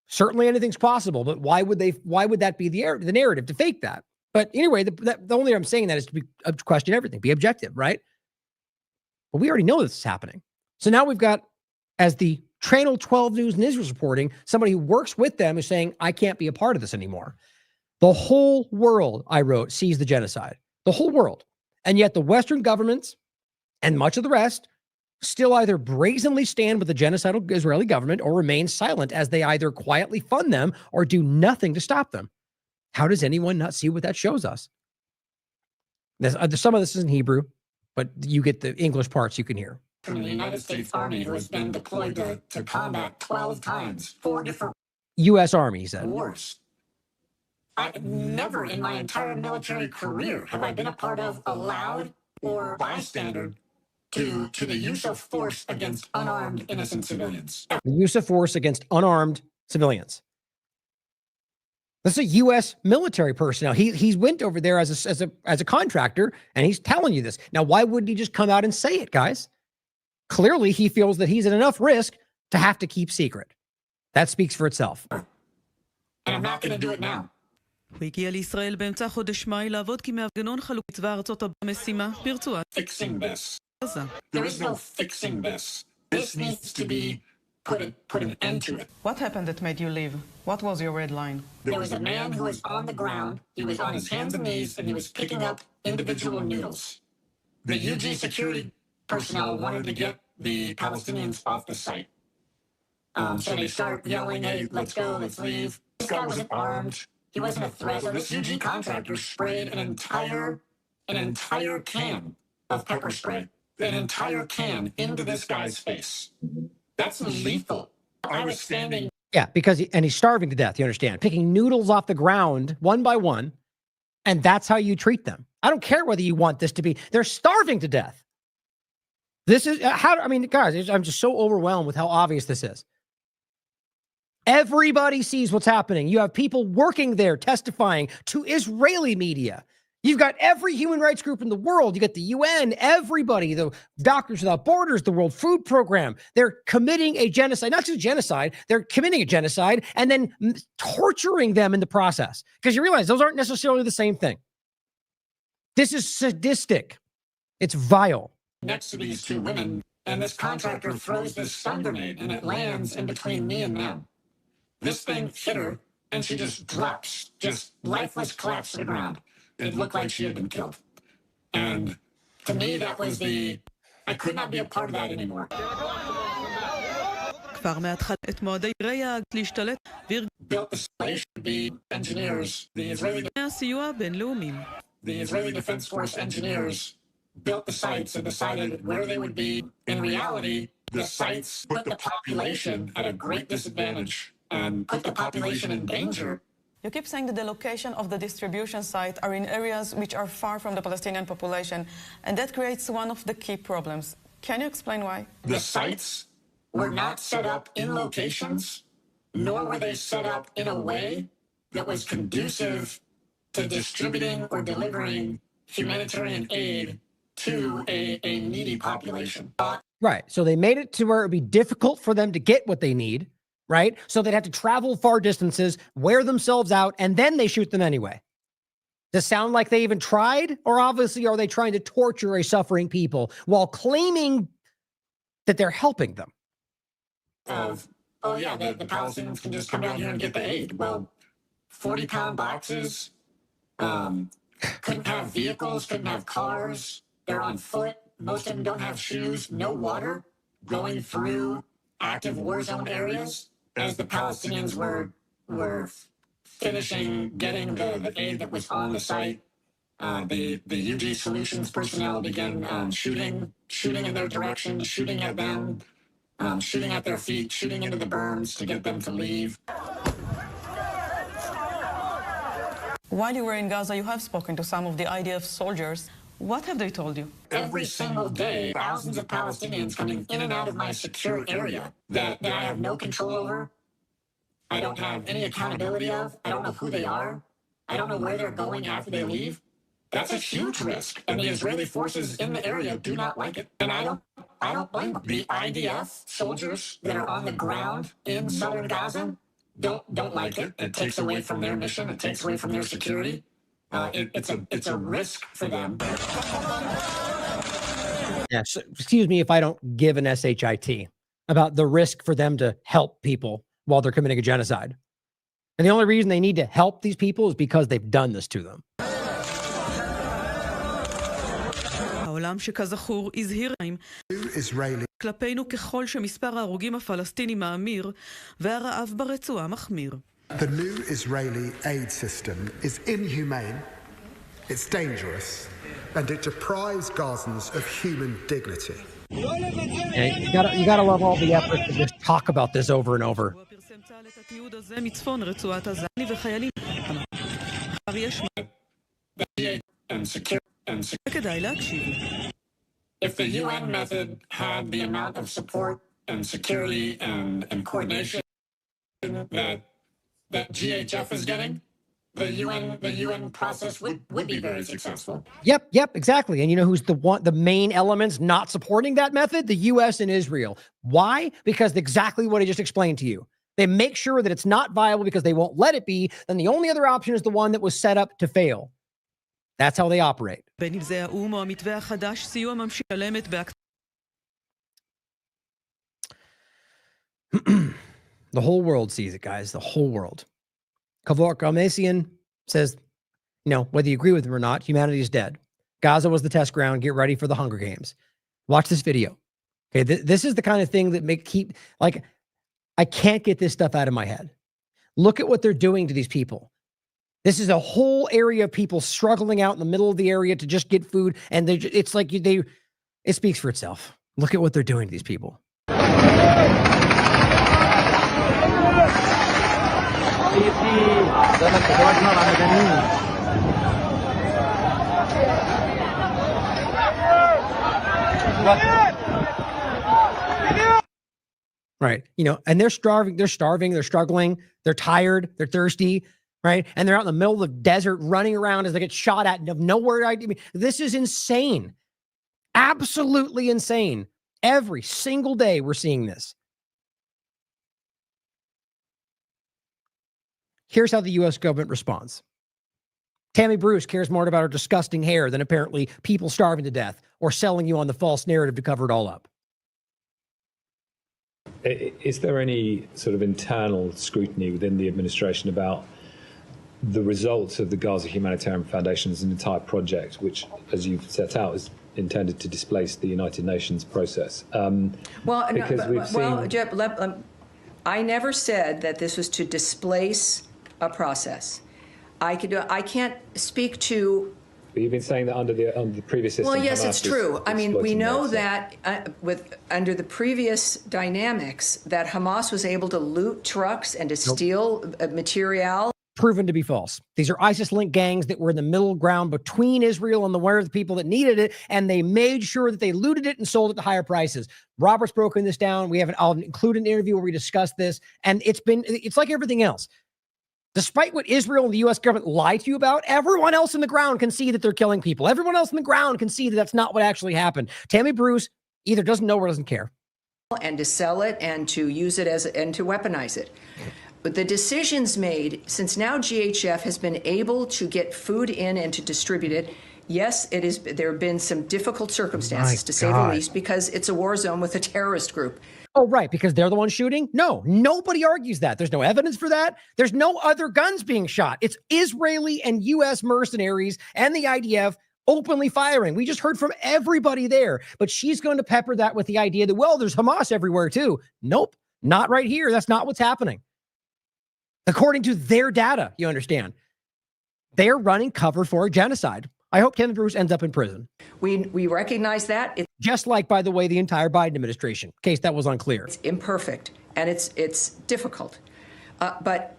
certainly anything's possible, but why would that be the narrative to fake that? But anyway, the only I'm saying that is to question everything, be objective, right? But we already know this is happening. So now we've got, as the Channel 12 News and Israel's reporting, somebody who works with them is saying, I can't be a part of this anymore. The whole world, I wrote, sees the genocide. The whole world. And yet the Western governments and much of the rest still either brazenly stand with the genocidal Israeli government or remain silent as they either quietly fund them or do nothing to stop them. How does anyone not see what that shows us? Some of this is in Hebrew, but you get the English parts you can hear. From the United States Army, who has been deployed to combat 12 times, 4 different U.S. Army, he said. wars. Never in my entire military career have I been a part of, allowed, or bystander to the use of force against unarmed innocent civilians. The use of force against unarmed civilians. This is a U.S. military personnel. He's went over there as a contractor, and he's telling you this. Now, why wouldn't he just come out and say it, guys? Clearly, he feels that he's at enough risk to have to keep secret. That speaks for itself. And I'm not going to do it now. הוא הגיע לישראל באמצע חודש מאי לעבוד כמארגנון חלוקי צבא ארצות הברית במשימה ברצועת Fixing this. עזה. There is no fixing this. This needs to be put an end to it. What happened that made you leave? What was your red line? There was a man who was on the ground. He was on his hands and knees, and he was picking up individual noodles. The UG security personnel wanted to get the Palestinians off the site. So they start yelling, hey, let's go, let's leave. This guy wasn't armed. He wasn't a threat. So this UG contractor sprayed an entire can of pepper spray, an entire can into this guy's face. That's lethal. I was standing. Yeah, because he's starving to death, you understand, picking noodles off the ground one by one, and that's how you treat them. I don't care whether you want this to be, they're starving to death. This is guys, I'm just so overwhelmed with how obvious this is. Everybody sees what's happening. You have people working there testifying to Israeli media. You've got every human rights group in the world. You got the UN, everybody, the Doctors Without Borders, the World Food Program. They're committing a genocide, not just a genocide, they're committing a genocide and then torturing them in the process. Because you realize those aren't necessarily the same thing. This is sadistic. It's vile. Next to these two women, and this contractor throws this stun grenade, and it lands in between me and them. This thing hit her, and she just drops, just lifeless, collapsed to the ground. It looked like she had been killed. And to me, that was I could not be a part of that anymore. כבר מהתחלת את מועדי ריאג להשתלט Built the site should be engineers, the הסיוע הבינלאומיים. Israeli Defense Force engineers built the sites and decided where they would be. In reality, the sites put the population at a great disadvantage and put the population in danger. You keep saying that the location of the distribution site are in areas which are far from the Palestinian population, and that creates one of the key problems. Can you explain why? The sites were not set up in locations, nor were they set up in a way that was conducive to distributing or delivering humanitarian aid to a needy population. Right. So they made it to where it would be difficult for them to get what they need, right? So they'd have to travel far distances, wear themselves out, and then they shoot them anyway. Does it sound like they even tried? Or obviously are they trying to torture a suffering people while claiming that they're helping them? The Palestinians can just come down here and get the aid. Well, 40-pound boxes, couldn't have vehicles, couldn't have cars. They're on foot. Most of them don't have shoes, no water, going through active war zone areas as the Palestinians were finishing getting the aid that was on the site. The UG Solutions personnel began shooting in their direction, shooting at them, shooting at their feet, shooting into the berms to get them to leave. While you were in Gaza, you have spoken to some of the IDF soldiers. What have they told you? Every single day, thousands of Palestinians coming in and out of my secure area that I have no control over. I don't have any accountability of. I don't know who they are. I don't know where they're going after they leave. That's a huge risk, and the Israeli forces in the area do not like it. And I don't blame them. The IDF soldiers that are on the ground in southern Gaza don't like it. It takes away from their mission. It takes away from their security. It's a risk for them. Yeah, so excuse me if I don't give an SHIT about the risk for them to help people while they're committing a genocide. And the only reason they need to help these people is because they've done this to them. העולם שכזכור הזהיר כלפינו ככל שמספר ההרוגים הפלסטינים מאמיר והרעב ברצועה מחמיר. The new Israeli aid system is inhumane, it's dangerous, and it deprives Gazans of human dignity. Yeah, you gotta love all the effort to just talk about this over and over. מצפון רצועת עזה וחיילים If the UN method had the amount of support and security and coordination that GHF is getting, the UN process would be very successful. Yep, exactly. And you know who's the main elements not supporting that method? The US and Israel. Why? Because exactly what I just explained to you. They make sure that it's not viable because they won't let it be. Then the only other option is the one that was set up to fail. That's how they operate. The whole world sees it, guys. The whole world. Kavor Kalmesian says, whether you agree with him or not, humanity is dead. Gaza was the test ground. Get ready for the Hunger Games. Watch this video. Okay, this is the kind of thing that I can't get this stuff out of my head. Look at what they're doing to these people. This is a whole area of people struggling out in the middle of the area to just get food, and it speaks for itself. Look at what they're doing to these people. Right. And they're starving, they're struggling, they're tired, they're thirsty, right? And they're out in the middle of the desert running around as they get shot at and have nowhere. This is insane. Absolutely insane. Every single day we're seeing this. Here's how the U.S. government responds. Tammy Bruce cares more about her disgusting hair than apparently people starving to death or selling you on the false narrative to cover it all up. Is there any sort of internal scrutiny within the administration about the results of the Gaza Humanitarian Foundation as an entire project, which, as you've set out, is intended to displace the United Nations process? Jeb, I never said that this was to displace a process. I can't speak to. But you've been saying that under the previous system. Well, yes, Hamas it's true. I mean, we know that, that under the previous dynamics that Hamas was able to loot trucks and to steal material. Proven to be false. These are ISIS-linked gangs that were in the middle ground between Israel and the people that needed it, and they made sure that they looted it and sold it to higher prices. Robert's broken this down. I'll include an interview where we discuss this, and it's like everything else. Despite what Israel and the U.S. government lie to you about, everyone else in the ground can see that they're killing people. Everyone else in the ground can see that that's not what actually happened. Tammy Bruce either doesn't know or doesn't care. And to sell it and to use it and to weaponize it. But the decisions made, since now GHF has been able to get food in and to distribute it, yes, there have been some difficult circumstances, to say the least, because it's a war zone with a terrorist group. Oh, right, because they're the ones shooting? No, nobody argues that. There's no evidence for that. There's no other guns being shot. It's Israeli and U.S. mercenaries and the IDF openly firing. We just heard from everybody there. But she's going to pepper that with the idea that, well, there's Hamas everywhere too. Nope, not right here. That's not what's happening. According to their data, you understand. They're running cover for a genocide. I hope Tammy Bruce ends up in prison. We recognize that. Just like, by the way, the entire Biden administration, in case that was unclear. It's imperfect and it's difficult, but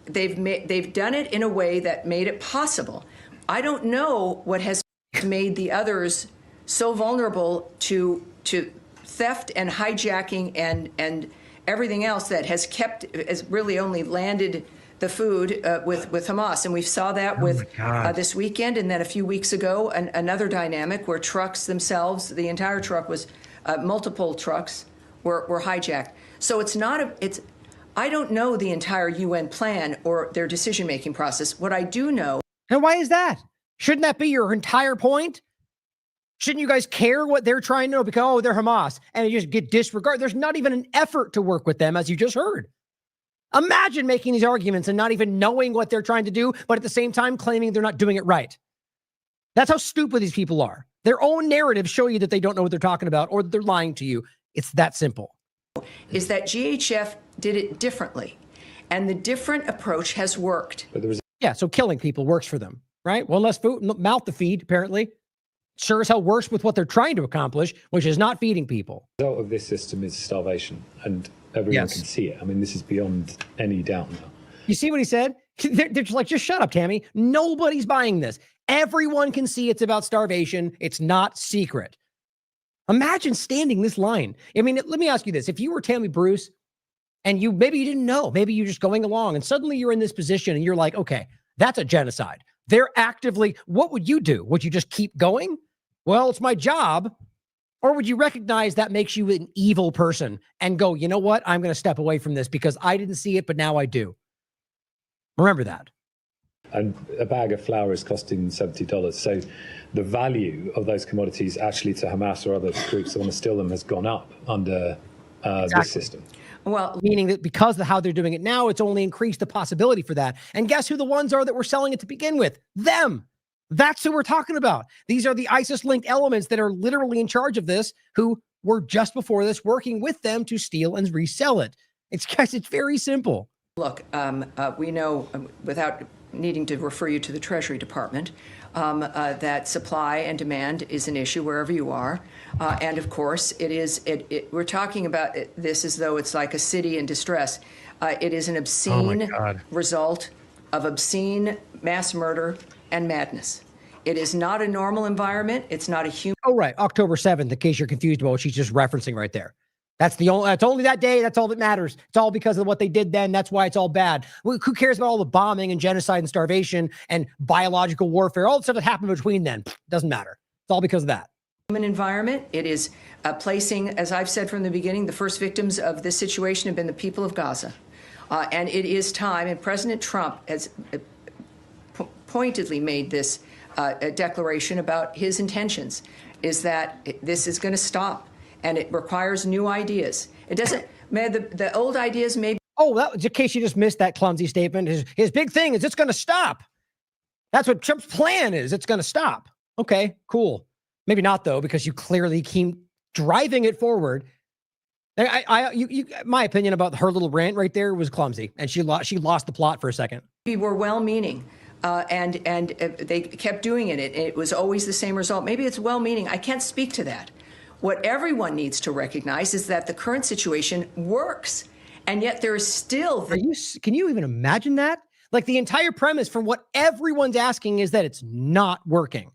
they've done it in a way that made it possible. I don't know what has made the others so vulnerable to theft and hijacking and everything else that has really only landed the food with Hamas. And we saw that with this weekend. And then a few weeks ago, another dynamic where trucks themselves, the entire truck was, multiple trucks were hijacked. So I don't know the entire UN plan or their decision-making process. What I do know. And why is that? Shouldn't that be your entire point? Shouldn't you guys care what they're trying to know? Because, they're Hamas. And you just get disregarded. There's not even an effort to work with them, as you just heard. Imagine making these arguments and not even knowing what they're trying to do, but at the same time claiming they're not doing it right. That's how stupid these people are. Their own narratives show you that they don't know what they're talking about or that they're lying to you. It's that simple. Is that GHF did it differently, and the different approach has worked. So killing people works for them, right? One less food, mouth to feed, apparently. Sure as hell works with what they're trying to accomplish, which is not feeding people. The result of this system is starvation, and everyone can see it. I mean, this is beyond any doubt now. You see what he said? They're just like, just shut up, Tammy. Nobody's buying this. Everyone can see it's about starvation. It's not secret. Imagine standing this line. I mean, let me ask you this. If you were Tammy Bruce and maybe you didn't know, maybe you're just going along and suddenly you're in this position and you're like, okay, that's a genocide. They're actively, what would you do? Would you just keep going? Well, it's my job. Or would you recognize that makes you an evil person and go, you know what? I'm going to step away from this because I didn't see it, but now I do. Remember that. And a bag of flour is costing $70. So the value of those commodities actually to Hamas or other groups that want to steal them has gone up under this system. Well, meaning that because of how they're doing it now, it's only increased the possibility for that. And guess who the ones are that were selling it to begin with? Them. That's who we're talking about. These are the ISIS-linked elements that are literally in charge of this, who were just before this working with them to steal and resell it. It's very simple. Look, we know, without needing to refer you to the Treasury Department, that supply and demand is an issue wherever you are. And of course, we're talking about this as though it's like a city in distress. It is an obscene result of obscene mass murder and madness. It is not a normal environment. It's not a human. Oh, right. October 7th, in case you're confused about what she's just referencing right there. That's only that day. That's all that matters. It's all because of what they did then. That's why it's all bad. Who cares about all the bombing and genocide and starvation and biological warfare? All the stuff that happened between then doesn't matter. It's all because of that. Human environment. It is placing, as I've said from the beginning, the first victims of this situation have been the people of Gaza. And it is time, and President Trump has pointedly made this declaration about his intentions, is that this is going to stop. And it requires new ideas. It doesn't, the old ideas may be. Oh, in case you just missed that clumsy statement, his big thing is it's going to stop. That's what Trump's plan is. It's going to stop. Okay, cool. Maybe not, though, because you clearly keep driving it forward. My opinion about her little rant right there was clumsy, and she lost the plot for a second. We were well-meaning. And they kept doing it. It was always the same result. Maybe it's well-meaning. I can't speak to that. What everyone needs to recognize is that the current situation works, and yet there is still. Can you even imagine that? Like, the entire premise from what everyone's asking is that it's not working.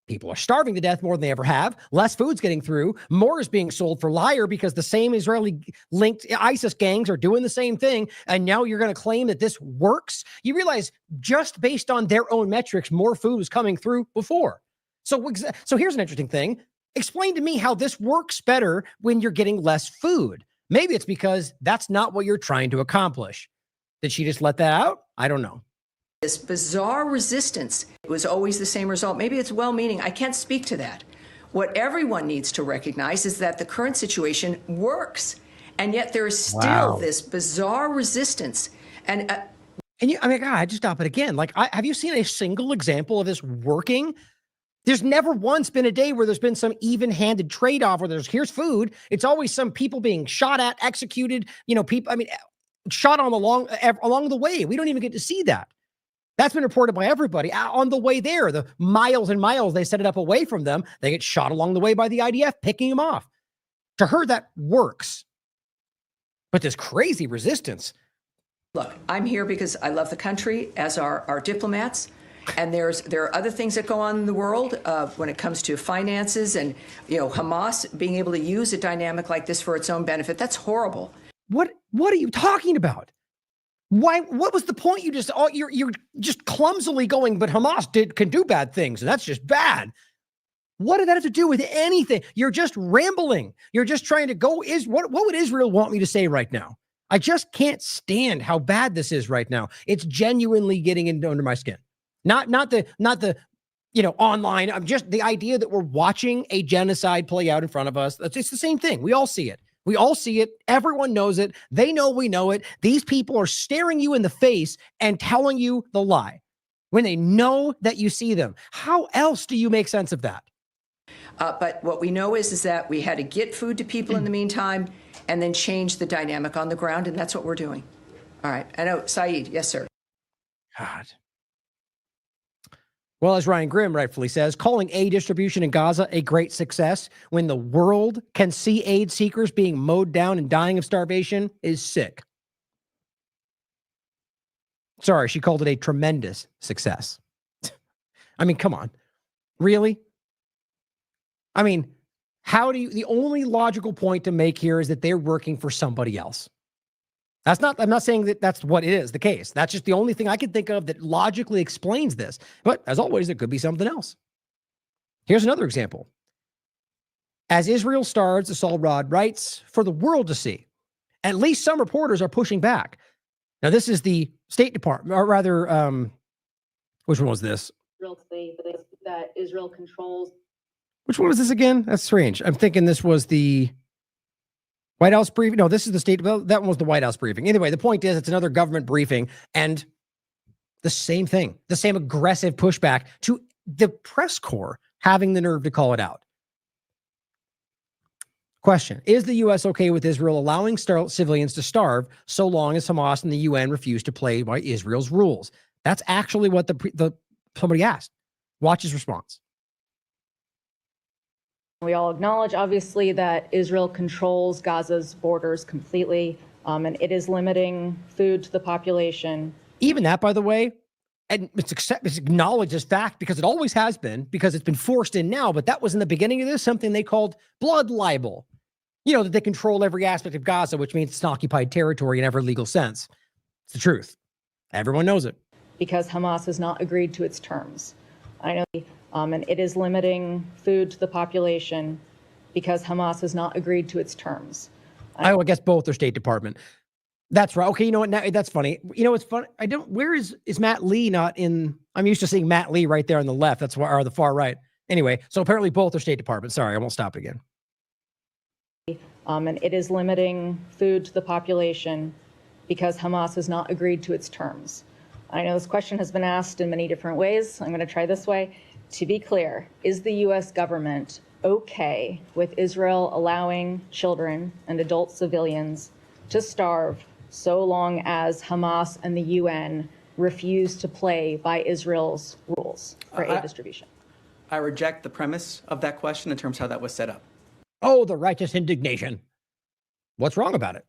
People are starving to death more than they ever have. Less food's getting through. More is being sold for liar because the same Israeli-linked ISIS gangs are doing the same thing. And now you're going to claim that this works? You realize just based on their own metrics, more food was coming through before. So here's an interesting thing. Explain to me how this works better when you're getting less food. Maybe it's because that's not what you're trying to accomplish. Did she just let that out? I don't know. This bizarre resistance. It was always the same result. Maybe it's well-meaning. I can't speak to that. What everyone needs to recognize is that the current situation works, and yet there is still this bizarre resistance. And I just stop it again. Like, have you seen a single example of this working? There's never once been a day where there's been some even-handed trade-off where here's food. It's always some people being shot at, executed, shot on along the way. We don't even get to see that. That's been reported by everybody on the way there. The miles and miles they set it up away from them. They get shot along the way by the IDF, picking them off. To her, that works. But this crazy resistance. Look, I'm here because I love the country, as our diplomats. And there are other things that go on in the world when it comes to finances and, Hamas being able to use a dynamic like this for its own benefit. That's horrible. What are you talking about? Why? What was the point? You're just clumsily going, but Hamas can do bad things, and that's just bad. What did that have to do with anything? You're just rambling. You're just trying to go. What would Israel want me to say right now? I just can't stand how bad this is right now. It's genuinely getting under my skin. Not the online. I'm just the idea that we're watching a genocide play out in front of us. It's the same thing. We all see it. We all see it. Everyone knows it. They know we know it. These people are staring you in the face and telling you the lie when they know that you see them. How else do you make sense of that? But what we know is that we had to get food to people in the meantime and then change the dynamic on the ground, and that's what we're doing. All right. I know, Saeed. Yes, sir. God. Well, as Ryan Grimm rightfully says, calling aid distribution in Gaza a great success when the world can see aid seekers being mowed down and dying of starvation is sick. Sorry, she called it a tremendous success. I mean, come on. Really? I mean, the only logical point to make here is that they're working for somebody else. I'm not saying that that's what is the case. That's just the only thing I can think of that logically explains this. But as always, it could be something else. Here's another example. As Israel starves, Asal Rod writes, for the world to see. At least some reporters are pushing back. Now, this is the State Department, or rather, which one was this? That Israel controls. Which one was this again? That's strange. I'm thinking this was the White House briefing. No, this is the state. Well, that one was the White House briefing. Anyway, the point is it's another government briefing and the same thing, the same aggressive pushback to the press corps having the nerve to call it out. Question, is the U.S. okay with Israel allowing civilians to starve so long as Hamas and the UN refuse to play by Israel's rules? That's actually what somebody asked. Watch his response. We all acknowledge, obviously, that Israel controls Gaza's borders completely, and it is limiting food to the population. Even that, by the way, and it's acknowledged as fact because it always has been, because it's been forced in now, but that was in the beginning of this, something they called blood libel. You know, that they control every aspect of Gaza, which means it's an occupied territory in every legal sense. It's the truth. Everyone knows it. Because Hamas has not agreed to its terms. I know, and it is limiting food to the population because Hamas has not agreed to its terms. I guess both are State Department. That's right. Okay, you know what? Now, that's funny. You know what's funny? Where is Matt Lee not in? I'm used to seeing Matt Lee right there on the left. That's why, or the far right. Anyway, so apparently both are State Department. Sorry, I won't stop again. And it is limiting food to the population because Hamas has not agreed to its terms. I know this question has been asked in many different ways. I'm going to try this way. To be clear, is the U.S. government okay with Israel allowing children and adult civilians to starve so long as Hamas and the UN refuse to play by Israel's rules for aid distribution? I reject the premise of that question in terms of how that was set up. Oh, the righteous indignation. What's wrong about it?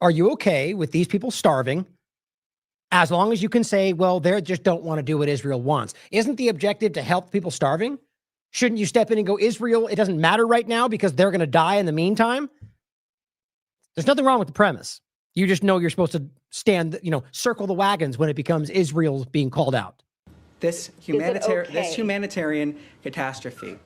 Are you okay with these people starving as long as you can say, well, they just don't want to do what Israel wants? Isn't the objective to help people starving? Shouldn't you step in and go, Israel, it doesn't matter right now because they're going to die in the meantime? There's nothing wrong with the premise. You just know you're supposed to stand, circle the wagons when it becomes Israel being called out. This humanitarian catastrophe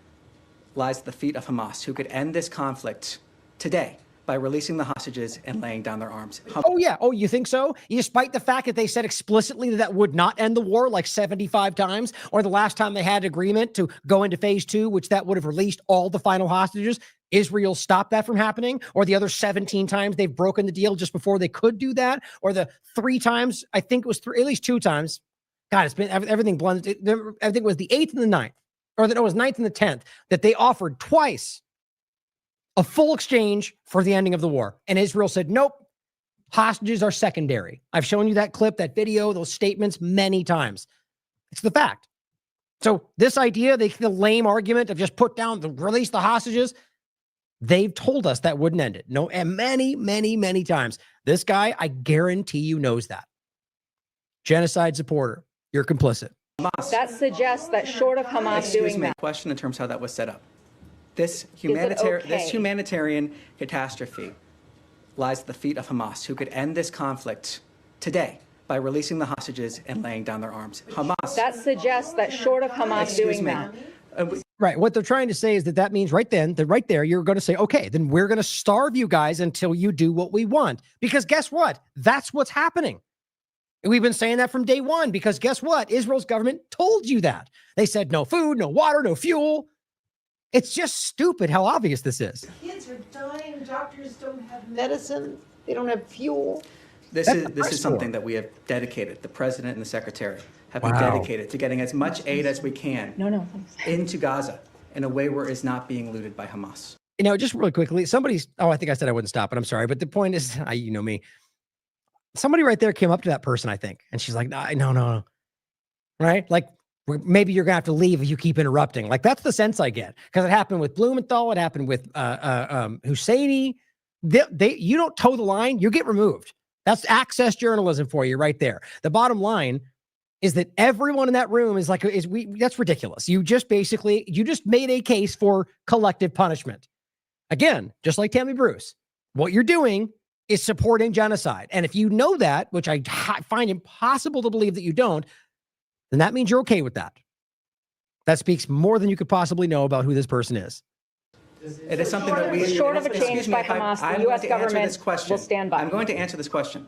lies at the feet of Hamas, who could end this conflict today by releasing the hostages and laying down their arms. Oh, yeah. Oh, you think so? Despite the fact that they said explicitly that would not end the war like 75 times, or the last time they had agreement to go into phase 2, which that would have released all the final hostages, Israel stopped that from happening, or the other 17 times they've broken the deal just before they could do that, or the 3 times, I think it was at least 2 times. God, it's been everything blended. I think it was the 8th and the 9th, or it was 9th and the 10th, that they offered twice a full exchange for the ending of the war. And Israel said, nope, hostages are secondary. I've shown you that clip, that video, those statements many times. It's the fact. So this idea, the lame argument of just release the hostages, they've told us that wouldn't end it. No, and many, many, many times. This guy, I guarantee you, knows that. Genocide supporter. You're complicit. That suggests that short of Hamas doing that. Question in terms of how that was set up. This humanitarian catastrophe lies at the feet of Hamas, who could end this conflict today by releasing the hostages and laying down their arms. Hamas. That suggests that short of Hamas doing that. Right. What they're trying to say is that means right there, you're going to say, okay, then we're going to starve you guys until you do what we want. Because guess what? That's what's happening. We've been saying that from day one, because guess what? Israel's government told you that. They said no food, no water, no fuel. It's just stupid how obvious this is. Kids are dying. Doctors don't have medicine. They don't have fuel. This is something that we have dedicated. The president and the secretary have been dedicated to getting as much aid as we can into Gaza in a way where it's not being looted by Hamas. Just really quickly, I think I said I wouldn't stop, but I'm sorry. But the point is, you know me. Somebody right there came up to that person, I think, and she's like, no. Right? Like, maybe you're going to have to leave if you keep interrupting. Like, that's the sense I get. Because it happened with Blumenthal. It happened with Husseini. You don't toe the line, you get removed. That's access journalism for you right there. The bottom line is that everyone in that room is like, that's ridiculous. You just made a case for collective punishment. Again, just like Tammy Bruce, what you're doing is supporting genocide. And if you know that, which I find impossible to believe that you don't, then that means you're okay with that. That speaks more than you could possibly know about who this person is. It is something that we... Short of a change by Hamas, the U.S. government will stand by. I'm going to answer this question.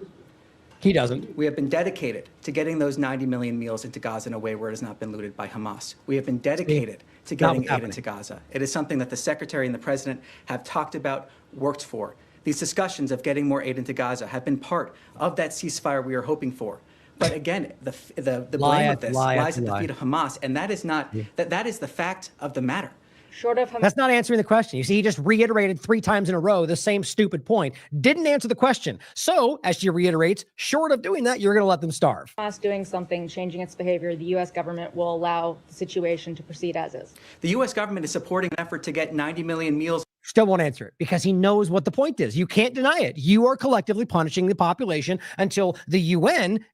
He doesn't. We have been dedicated to getting those 90 million meals into Gaza in a way where it has not been looted by Hamas. We have been dedicated to getting aid into Gaza. It is something that the Secretary and the President have talked about, worked for. These discussions of getting more aid into Gaza have been part of that ceasefire we are hoping for. But again, the blame of this lies at the feet of Hamas, and that is not that is the fact of the matter. Short of Hamas. That's not answering the question. You see, he just reiterated 3 times in a row the same stupid point. Didn't answer the question. So, as she reiterates, short of doing that, you're going to let them starve. Hamas doing something, changing its behavior, the U.S. government will allow the situation to proceed as is. The U.S. government is supporting an effort to get 90 million meals. Still won't answer it because he knows what the point is. You can't deny it. You are collectively punishing the population until the UN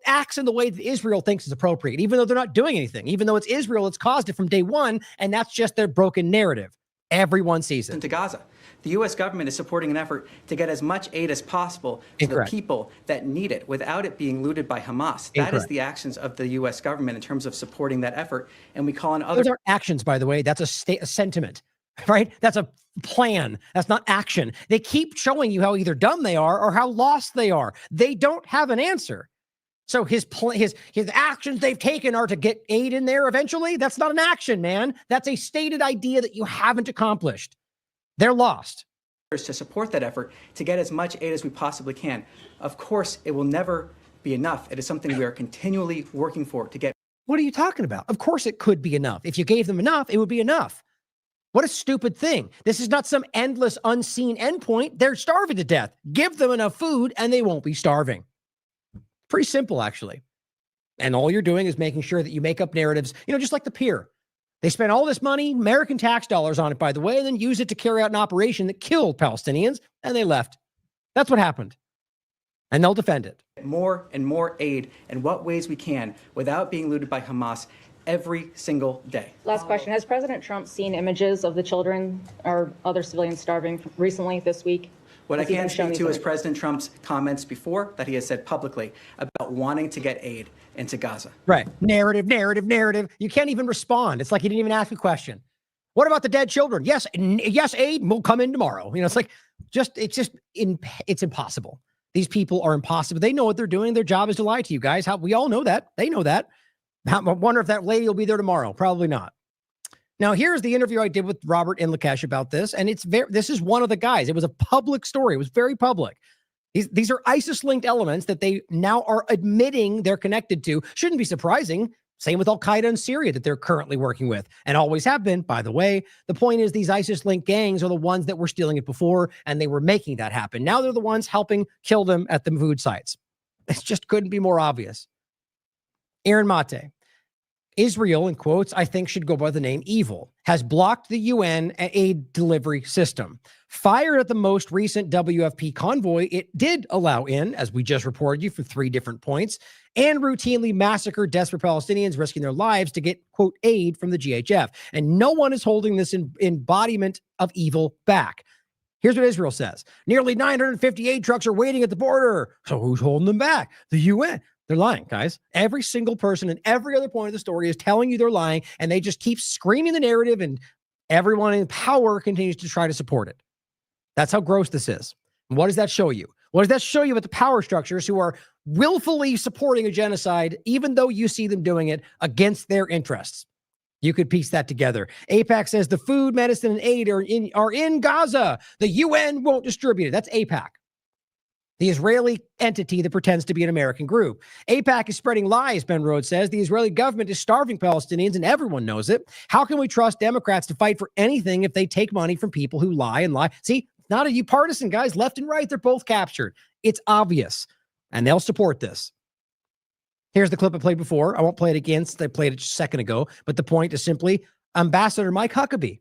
acts in the way that Israel thinks is appropriate, even though they're not doing anything, even though it's Israel that's caused it from day one, and that's just their broken narrative. Everyone sees it. Into Gaza. The U.S. government is supporting an effort to get as much aid as possible to the people that need it without it being looted by Hamas. That is the actions of the U.S. government in terms of supporting that effort, and we call on other... Those aren't actions, by the way. That's a sentiment, right? That's a plan. That's not action. They keep showing you how either dumb they are or how lost they are. They don't have an answer. So his actions they've taken are to get aid in there eventually. That's not an action, man. That's a stated idea that you haven't accomplished. They're lost. To support that effort to get as much aid as we possibly can. Of course, it will never be enough. It is something we are continually working for to get. What are you talking about? Of course it could be enough. If you gave them enough, it would be enough. What a stupid thing. This is not some endless, unseen endpoint. They're starving to death. Give them enough food and they won't be starving. Pretty simple, actually. And all you're doing is making sure that you make up narratives, just like the pier. They spent all this money, American tax dollars on it, by the way, and then use it to carry out an operation that killed Palestinians, and they left. That's what happened. And they'll defend it. More and more aid in what ways we can without being looted by Hamas every single day. Last question. Has President Trump seen images of the children or other civilians starving recently this week? What I can speak to is President Trump's comments before that he has said publicly about wanting to get aid into Gaza. Right. Narrative. You can't even respond. It's like he didn't even ask a question. What about the dead children? Yes, aid will come in tomorrow. It's impossible. These people are impossible. They know what they're doing. Their job is to lie to you guys. We all know that. They know that. I wonder if that lady will be there tomorrow. Probably not. Now, here's the interview I did with Robert and Lakesh about this, and this is one of the guys. It was a public story. It was very public. These are ISIS-linked elements that they now are admitting they're connected to. Shouldn't be surprising. Same with Al-Qaeda in Syria that they're currently working with, and always have been, by the way. The point is these ISIS-linked gangs are the ones that were stealing it before, and they were making that happen. Now they're the ones helping kill them at the food sites. It just couldn't be more obvious. Aaron Mate. Israel, in quotes, I think should go by the name evil, has blocked the UN aid delivery system. Fired at the most recent WFP convoy, it did allow in, as we just reported you, for 3 different points, and routinely massacred desperate Palestinians, risking their lives to get, quote, aid from the GHF. And no one is holding this embodiment of evil back. Here's what Israel says. Nearly 950 aid trucks are waiting at the border. So who's holding them back? The UN. They're lying, guys. Every single person in every other point of the story is telling you they're lying, and they just keep screaming the narrative, and everyone in power continues to try to support it. That's how gross this is. And what does that show you? What does that show you about the power structures who are willfully supporting a genocide, even though you see them doing it against their interests? You could piece that together. AIPAC says the food, medicine, and aid are in Gaza. The UN won't distribute it. That's AIPAC. The Israeli entity that pretends to be an American group. AIPAC is spreading lies, Ben Rhodes says. The Israeli government is starving Palestinians, and everyone knows it. How can we trust Democrats to fight for anything if they take money from people who lie and lie? See, not a partisan, guys. Left and right, they're both captured. It's obvious, and they'll support this. Here's the clip I played before. I won't play it again since I played it just a second ago, but the point is simply Ambassador Mike Huckabee.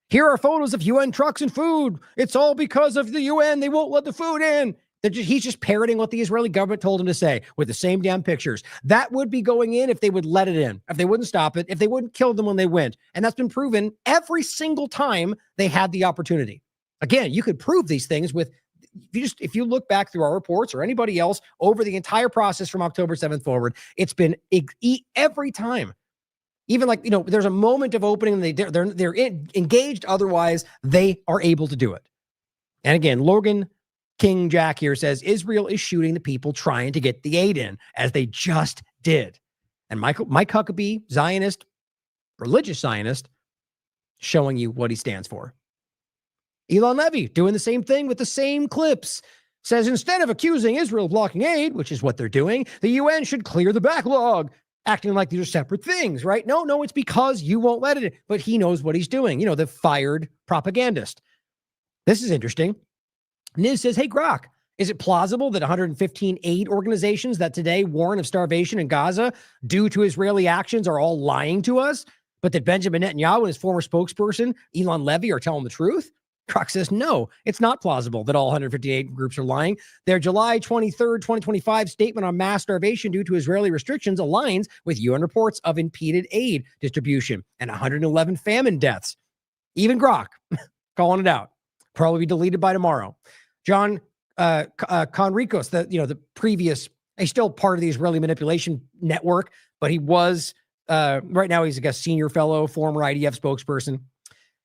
Here are photos of UN trucks and food. It's all because of the UN. They won't let the food in. He's just parroting what the Israeli government told him to say with the same damn pictures. That would be going in if they would let it in, if they wouldn't stop it, if they wouldn't kill them when they went. And that's been proven every single time they had the opportunity. Again, you could prove these things with, if you look back through our reports or anybody else over the entire process from October 7th forward, it's been every time. Even like, there's a moment of opening and they're engaged. Otherwise, they are able to do it. And again, Logan King Jack here says Israel is shooting the people trying to get the aid in, as they just did. And Mike Huckabee, Zionist, religious Zionist, showing you what he stands for. Elon Levy doing the same thing with the same clips. Says instead of accusing Israel of blocking aid, which is what they're doing, the UN should clear the backlog, acting like these are separate things, right? No, it's because you won't let it. But he knows what he's doing. The fired propagandist. This is interesting. Niz says, hey, Grok, is it plausible that 115 aid organizations that today warn of starvation in Gaza due to Israeli actions are all lying to us, but that Benjamin Netanyahu and his former spokesperson, Elon Levy, are telling the truth? Grok says, no, it's not plausible that all 158 groups are lying. Their July 23rd, 2025 statement on mass starvation due to Israeli restrictions aligns with UN reports of impeded aid distribution and 111 famine deaths. Even Grok calling it out. Probably be deleted by tomorrow. John Conricos, the previous, he's still part of the Israeli manipulation network, but he was, right now he's a senior fellow, former IDF spokesperson.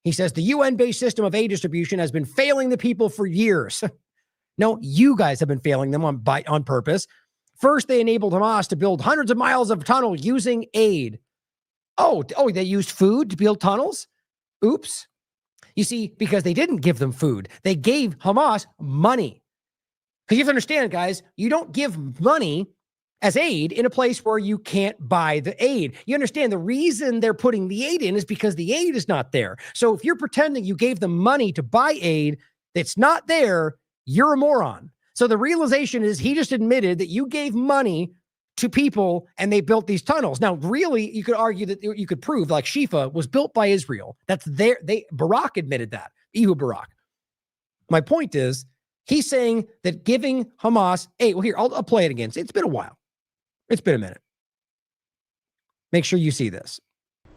He says the UN-based system of aid distribution has been failing the people for years. No, you guys have been failing them on purpose. First, they enabled Hamas to build hundreds of miles of tunnel using aid. Oh, they used food to build tunnels? Oops. You see, because they didn't give them food. They gave Hamas money. Because you have to understand, guys, you don't give money as aid in a place where you can't buy the aid. You understand the reason they're putting the aid in is because the aid is not there. So if you're pretending you gave them money to buy aid that's not there, you're a moron. So the realization is he just admitted that you gave money to people and they built these tunnels. Now, really, you could argue that you could prove like Shifa was built by Israel. That's there. Barak admitted that. Ehud Barak. My point is, he's saying that giving Hamas, here, I'll play it again. It's been a while. It's been a minute. Make sure you see this.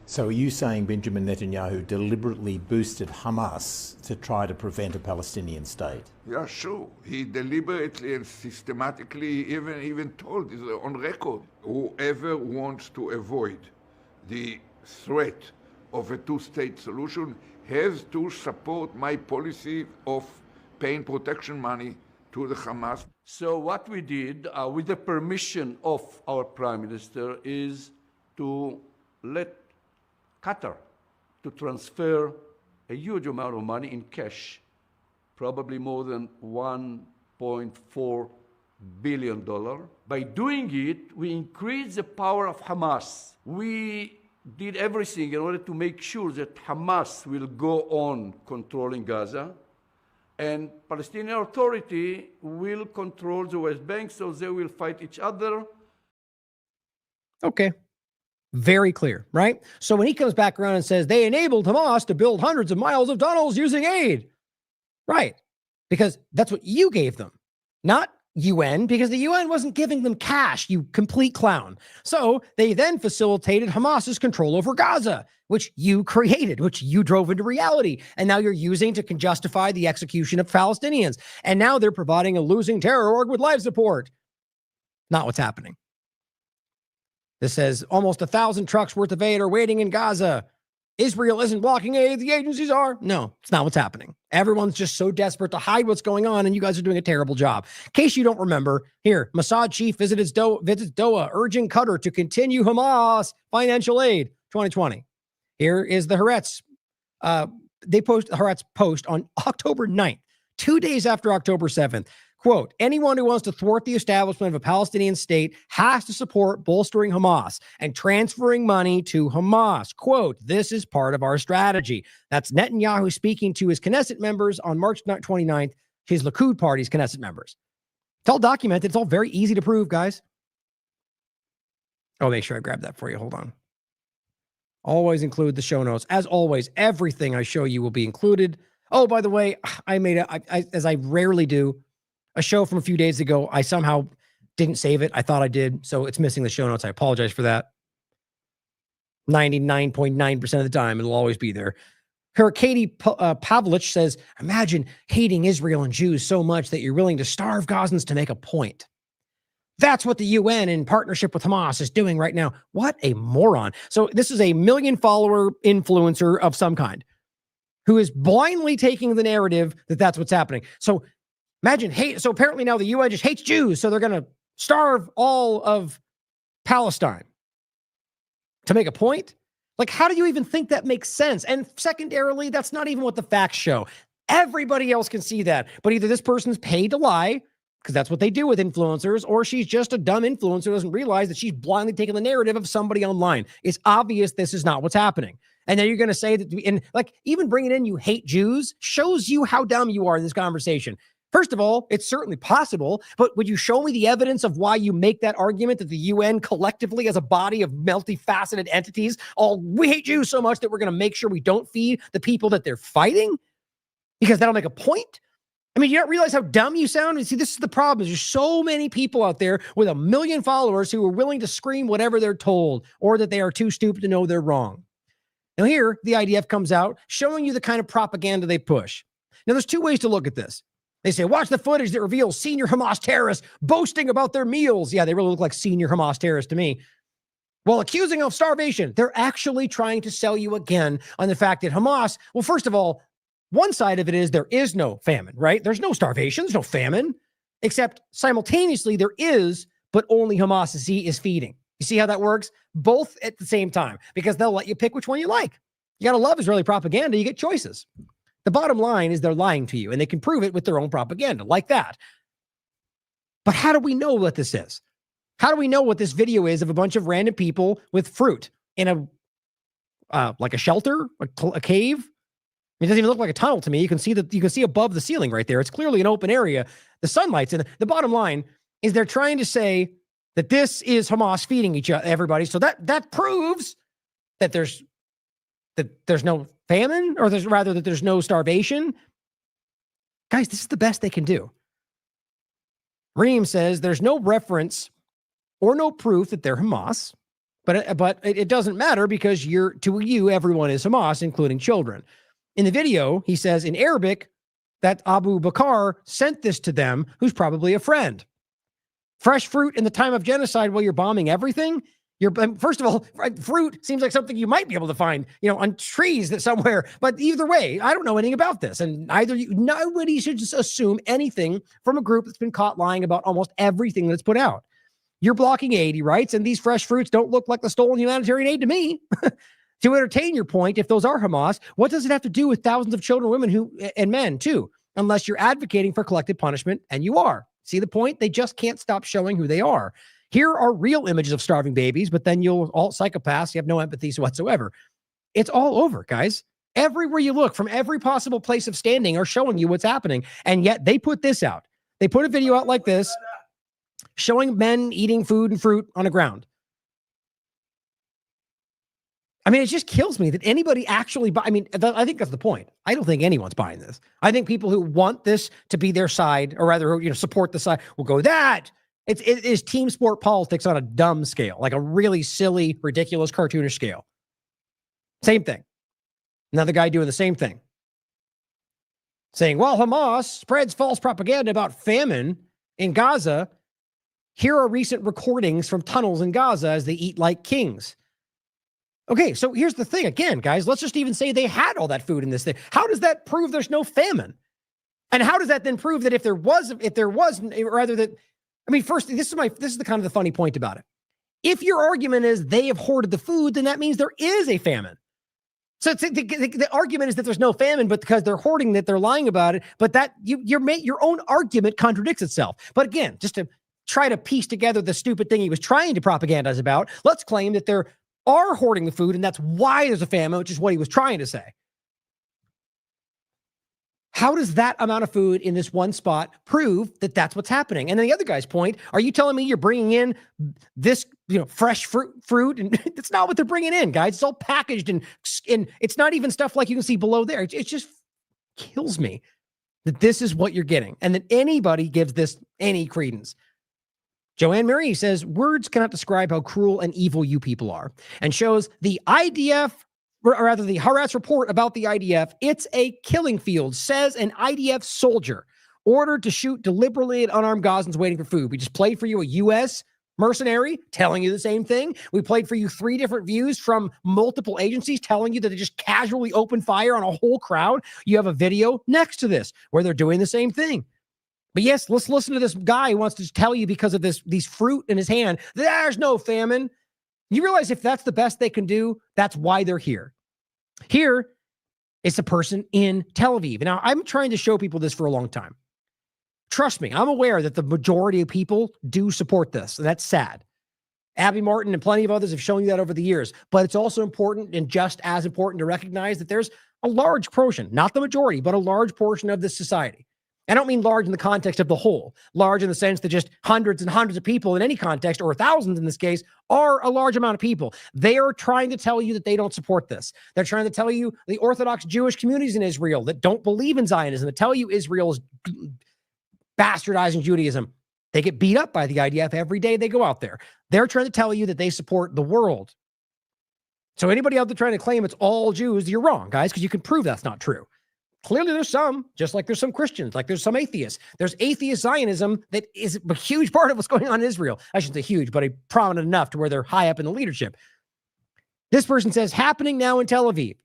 So are you saying Benjamin Netanyahu deliberately boosted Hamas to try to prevent a Palestinian state? Yeah, sure. He deliberately and systematically even told, is on record, whoever wants to avoid the threat of a two-state solution has to support my policy of paying protection money to the Hamas. So what we did, with the permission of our Prime Minister, is to let Qatar to transfer a huge amount of money in cash, probably more than $1.4 billion. By doing it, we increased the power of Hamas. We did everything in order to make sure that Hamas will go on controlling Gaza, and Palestinian Authority will control the West Bank, so they will fight each other. Okay. Very clear, right? So when he comes back around and says they enabled Hamas to build hundreds of miles of tunnels using aid, right? Because that's what you gave them, not UN, because the UN wasn't giving them cash, you complete clown. So they then facilitated Hamas's control over Gaza, which you created, which you drove into reality. And now you're using to justify the execution of Palestinians. And now they're providing a losing terror org with life support. Not what's happening. This says almost 1,000 trucks worth of aid are waiting in Gaza. Israel isn't blocking aid, the agencies are. No, it's not what's happening. Everyone's just so desperate to hide what's going on, and you guys are doing a terrible job. In case you don't remember, here, Mossad chief visits Doha, urging Qatar to continue Hamas financial aid, 2020. Here is the Haaretz. Haaretz post on October 9th, 2 days after October 7th. Quote, anyone who wants to thwart the establishment of a Palestinian state has to support bolstering Hamas and transferring money to Hamas. Quote, this is part of our strategy. That's Netanyahu speaking to his Knesset members on March 29th, his Likud party's Knesset members. It's all documented. It's all very easy to prove, guys. I'll make sure I grab that for you. Hold on. Always include the show notes. As always, everything I show you will be included. Oh, by the way, I made as I rarely do, a show from a few days ago. I somehow didn't save it. I thought I did, so it's missing the show notes. I apologize for that. 99.9% of the time, it'll always be there. Her Katie Pavlich says, imagine hating Israel and Jews so much that you're willing to starve Gazans to make a point. That's what the UN in partnership with Hamas is doing right now. What a moron. So this is a 1 million follower influencer of some kind who is blindly taking the narrative that that's what's happening. So imagine hate. So apparently now the UN just hates Jews, so they're going to starve all of Palestine to make a point. Like, how do you even think that makes sense? And secondarily, that's not even what the facts show. Everybody else can see that. But either this person's paid to lie, because that's what they do with influencers, or she's just a dumb influencer who doesn't realize that she's blindly taking the narrative of somebody online. It's obvious this is not what's happening. And then you're going to say that, and like even bringing in you hate Jews shows you how dumb you are in this conversation. First of all, it's certainly possible, but would you show me the evidence of why you make that argument that the UN collectively as a body of multifaceted entities, we hate Jews so much that we're going to make sure we don't feed the people that they're fighting? Because that'll make a point? I mean, you don't realize how dumb you sound? And see, this is the problem. There's so many people out there with 1 million followers who are willing to scream whatever they're told, or that they are too stupid to know they're wrong. Now here, the IDF comes out showing you the kind of propaganda they push. Now, there's two ways to look at this. They say, watch the footage that reveals senior Hamas terrorists boasting about their meals. Yeah, they really look like senior Hamas terrorists to me. While accusing of starvation, they're actually trying to sell you again on the fact that Hamas, well, first of all, one side of it is there is no famine, right? There's no starvation, there's no famine, except simultaneously there is, but only Hamas is feeding. You see how that works? Both at the same time, because they'll let you pick which one you like. You got to love Israeli propaganda, you get choices. The bottom line is they're lying to you, and they can prove it with their own propaganda, like that. But how do we know what this is? How do we know what this video is of a bunch of random people with fruit in like a shelter, a cave? It doesn't even look like a tunnel to me. You can see above the ceiling right there. It's clearly an open area. The sunlight's in it. The bottom line is they're trying to say that this is Hamas feeding everybody. So that proves that there's no famine, or that there's no starvation. Guys, this is the best they can do. Reem says there's no reference or no proof that they're Hamas, but it doesn't matter because to you, everyone is Hamas, including children. In the video, he says in Arabic that Abu Bakr sent this to them, who's probably a friend. Fresh fruit in the time of genocide while you're bombing everything? First of all, fruit seems like something you might be able to find, on trees somewhere. But either way, I don't know anything about this. And nobody should just assume anything from a group that's been caught lying about almost everything that's put out. You're blocking aid, he writes, and these fresh fruits don't look like the stolen humanitarian aid to me. To entertain your point, if those are Hamas, what does it have to do with thousands of children, women, and men too? Unless you're advocating for collective punishment, and you are. See the point? They just can't stop showing who they are. Here are real images of starving babies, but then you'll all psychopaths. You have no empathy whatsoever. It's all over, guys. Everywhere you look, from every possible place of standing, are showing you what's happening. And yet they put this out. They put a video out like this, showing men eating food and fruit on the ground. I mean, it just kills me that anybody actually I think that's the point. I don't think anyone's buying this. I think people who want this to be their side, or rather, support the side, will go that. It is team sport politics on a dumb scale, like a really silly, ridiculous, cartoonish scale. Same thing. Another guy doing the same thing. Saying, while Hamas spreads false propaganda about famine in Gaza, here are recent recordings from tunnels in Gaza as they eat like kings. Okay, so here's the thing. Again, guys, let's just even say they had all that food in this thing. How does that prove there's no famine? And how does that then prove that first, this is the kind of the funny point about it. If your argument is they have hoarded the food, then that means there is a famine. So the argument is that there's no famine, but because they're hoarding that, they're lying about it. But that your own argument contradicts itself. But again, just to try to piece together the stupid thing he was trying to propagandize about, let's claim that they're hoarding the food, and that's why there's a famine, which is what he was trying to say. How does that amount of food in this one spot prove that that's what's happening? And then the other guy's point, are you telling me you're bringing in this, fresh fruit? And that's not what they're bringing in, guys. It's all packaged and it's not even stuff like you can see below there. It just kills me. that this is what you're getting, and that anybody gives this any credence. Joanne Marie says, words cannot describe how cruel and evil you people are, and shows the IDF, or rather the Haaretz report about the IDF. It's a killing field, says an IDF soldier ordered to shoot deliberately at unarmed Gazans waiting for food. We just played for you a U.S. mercenary telling you the same thing. We played for you 3 different views from multiple agencies telling you that they just casually opened fire on a whole crowd. You have a video next to this where they're doing the same thing. But yes, let's listen to this guy who wants to tell you because of these fruit in his hand, there's no famine. You realize if that's the best they can do, that's why they're here. Here is a person in Tel Aviv. Now, I'm trying to show people this for a long time. Trust me, I'm aware that the majority of people do support this, and that's sad. Abby Martin and plenty of others have shown you that over the years, but it's also important, and just as important, to recognize that there's a large portion, not the majority, but a large portion of this society. I don't mean large in the context of the whole, large in the sense that just hundreds and hundreds of people in any context, or thousands in this case, are a large amount of people. They are trying to tell you that they don't support this. They're trying to tell you the Orthodox Jewish communities in Israel that don't believe in Zionism, that tell you Israel is bastardizing Judaism. They get beat up by the IDF every day they go out there. They're trying to tell you that they support the world. So anybody out there trying to claim it's all Jews, you're wrong, guys, because you can prove that's not true. Clearly there's some, just like there's some Christians, like there's some atheists. There's atheist Zionism that is a huge part of what's going on in Israel. I shouldn't say huge, but prominent enough to where they're high up in the leadership. This person says, happening now in Tel Aviv.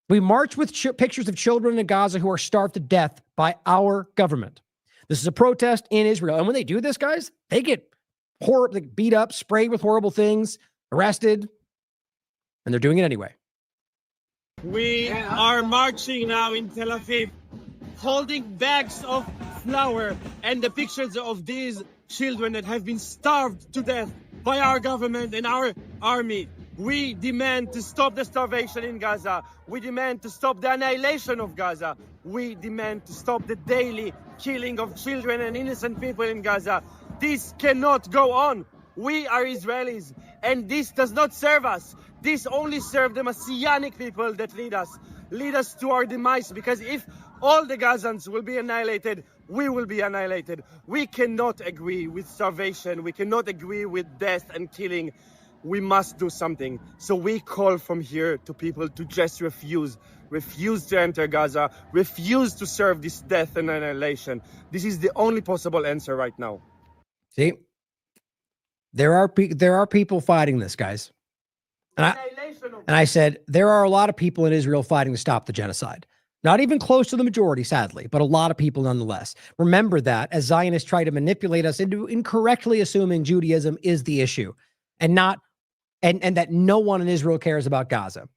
We march with pictures of children in Gaza who are starved to death by our government. This is a protest in Israel. And when they do this, guys, they get beat up, sprayed with horrible things, arrested, and they're doing it anyway. We are marching now in Tel Aviv, holding bags of flour and the pictures of these children that have been starved to death by our government and our army. We demand to stop the starvation in Gaza. We demand to stop the annihilation of Gaza. We demand to stop the daily killing of children and innocent people in Gaza. This cannot go on. We are Israelis, and this does not serve us. This only serves the Messianic people that lead us to our demise, because if all the Gazans will be annihilated, we will be annihilated. We cannot agree with starvation. We cannot agree with death and killing. We must do something. So we call from here to people to just refuse to enter Gaza, refuse to serve this death and annihilation. This is the only possible answer right now. See, there are people fighting this, guys. And I said, there are a lot of people in Israel fighting to stop the genocide. Not even close to the majority, sadly, but a lot of people nonetheless. Remember that as Zionists try to manipulate us into incorrectly assuming Judaism is the issue and that no one in Israel cares about Gaza.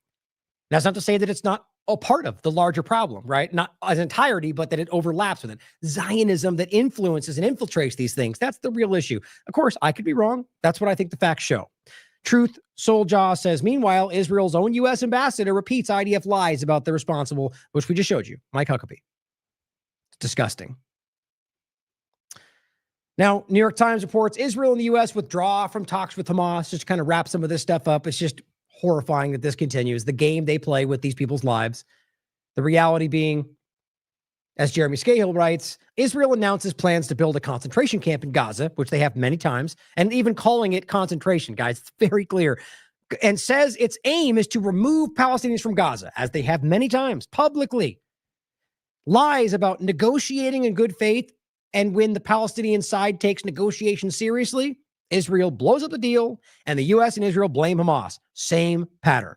That's not to say that it's not a part of the larger problem, right? Not as entirety, but that it overlaps with it. Zionism that influences and infiltrates these things. That's the real issue. Of course, I could be wrong. That's what I think the facts show. Truth Souljaw says, meanwhile, Israel's own U.S. ambassador repeats IDF lies about the responsible, which we just showed you, Mike Huckabee. It's disgusting. Now, New York Times reports Israel and the U.S. withdraw from talks with Hamas, just to kind of wrap some of this stuff up. It's just horrifying that this continues. The game they play with these people's lives. The reality being, as Jeremy Scahill writes, Israel announces plans to build a concentration camp in Gaza, which they have many times, and even calling it concentration, guys. It's very clear. And says its aim is to remove Palestinians from Gaza, as they have many times, publicly. Lies about negotiating in good faith, and when the Palestinian side takes negotiations seriously, Israel blows up the deal, and the U.S. and Israel blame Hamas. Same pattern.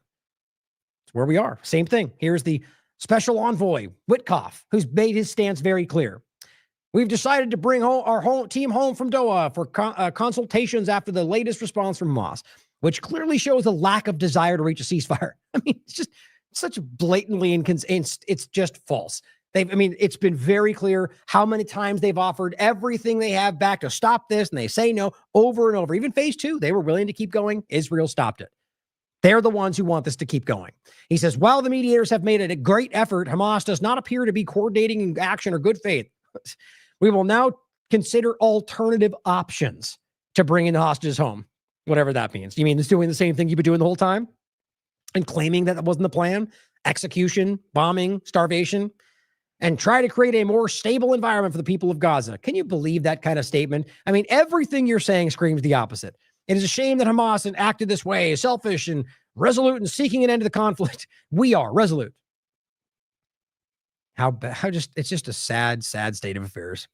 It's where we are. Same thing. Here's the special envoy, Witkoff, who's made his stance very clear. We've decided to bring our team home from Doha for consultations after the latest response from Hamas, which clearly shows a lack of desire to reach a ceasefire. I mean, it's just such blatantly inconsistent. It's just false. It's been very clear how many times they've offered everything they have back to stop this, and they say no over and over. Even phase 2, they were willing to keep going. Israel stopped it. They're the ones who want this to keep going. He says, while the mediators have made it a great effort, Hamas does not appear to be coordinating in action or good faith. We will now consider alternative options to bringing the hostages home, whatever that means. You mean it's doing the same thing you've been doing the whole time and claiming that wasn't the plan? Execution, bombing, starvation. and try to create a more stable environment for the people of Gaza. Can you believe that kind of statement? I mean, everything you're saying screams the opposite. It is a shame that Hamas acted this way, selfish and resolute in seeking an end to the conflict. We are resolute. It's just a sad state of affairs.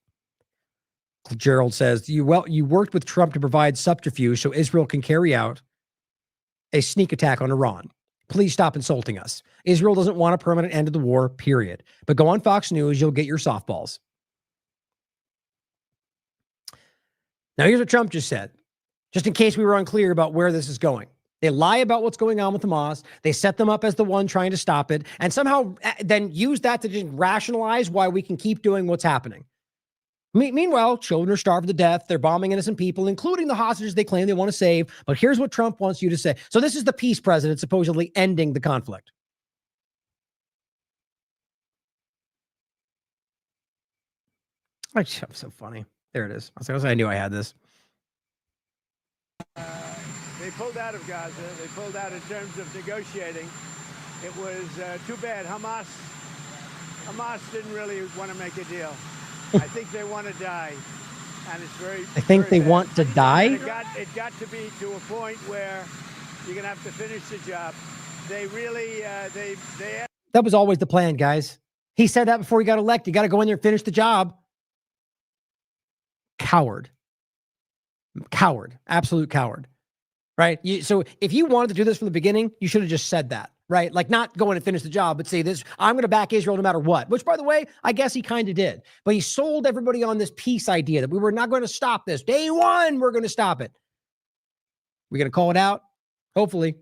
Gerald says, you worked with Trump to provide subterfuge so Israel can carry out a sneak attack on Iran. Please stop insulting us. Israel doesn't want a permanent end to the war, period. But go on Fox News, you'll get your softballs. Now, here's what Trump just said, just in case we were unclear about where this is going. They lie about what's going on with Hamas. They set them up as the one trying to stop it, and somehow then use that to just rationalize why we can keep doing what's happening. Meanwhile, children are starved to death. They're bombing innocent people, including the hostages they claim they want to save. But here's what Trump wants you to say. So this is the peace president supposedly ending the conflict. I'm so funny. There it is. I knew I had this. They pulled out of Gaza. They pulled out in terms of negotiating. It was too bad. Hamas didn't really want to make a deal. I think they want to die, and it's very. I think they want to die. It got to be to a point where you're gonna have to finish the job. They really That was always the plan, guys. He said that before he got elected. You got to go in there and finish the job. Coward, absolute coward. Right? So if you wanted to do this from the beginning, you should have just said that. Right? Like not go in and finish the job, but say this, I'm going to back Israel no matter what, which by the way, I guess he kind of did, but he sold everybody on this peace idea that we were not going to stop this. Day one, we're going to stop it. We're going to call it out. Hopefully.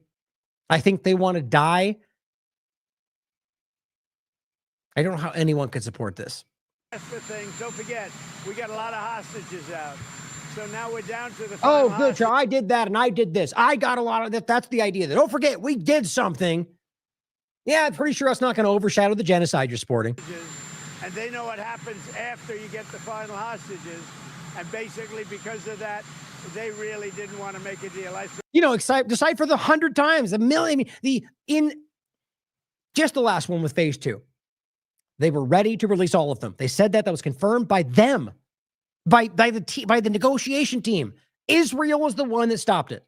I think they want to die. I don't know how anyone could support this. For things. Don't forget, we got a lot of hostages out. So now we're down to the Oh, good. So I did that and I did this. I got a lot of that. That's the idea. Don't forget, we did something. Yeah, I'm pretty sure that's not going to overshadow the genocide you're supporting. And they know what happens after you get the final hostages. And basically, because of that, they really didn't want to make a deal. Decipher the 100 times, a million. Just the last one with phase 2. They were ready to release all of them. They said that was confirmed by them. By the negotiation team. Israel was the one that stopped it.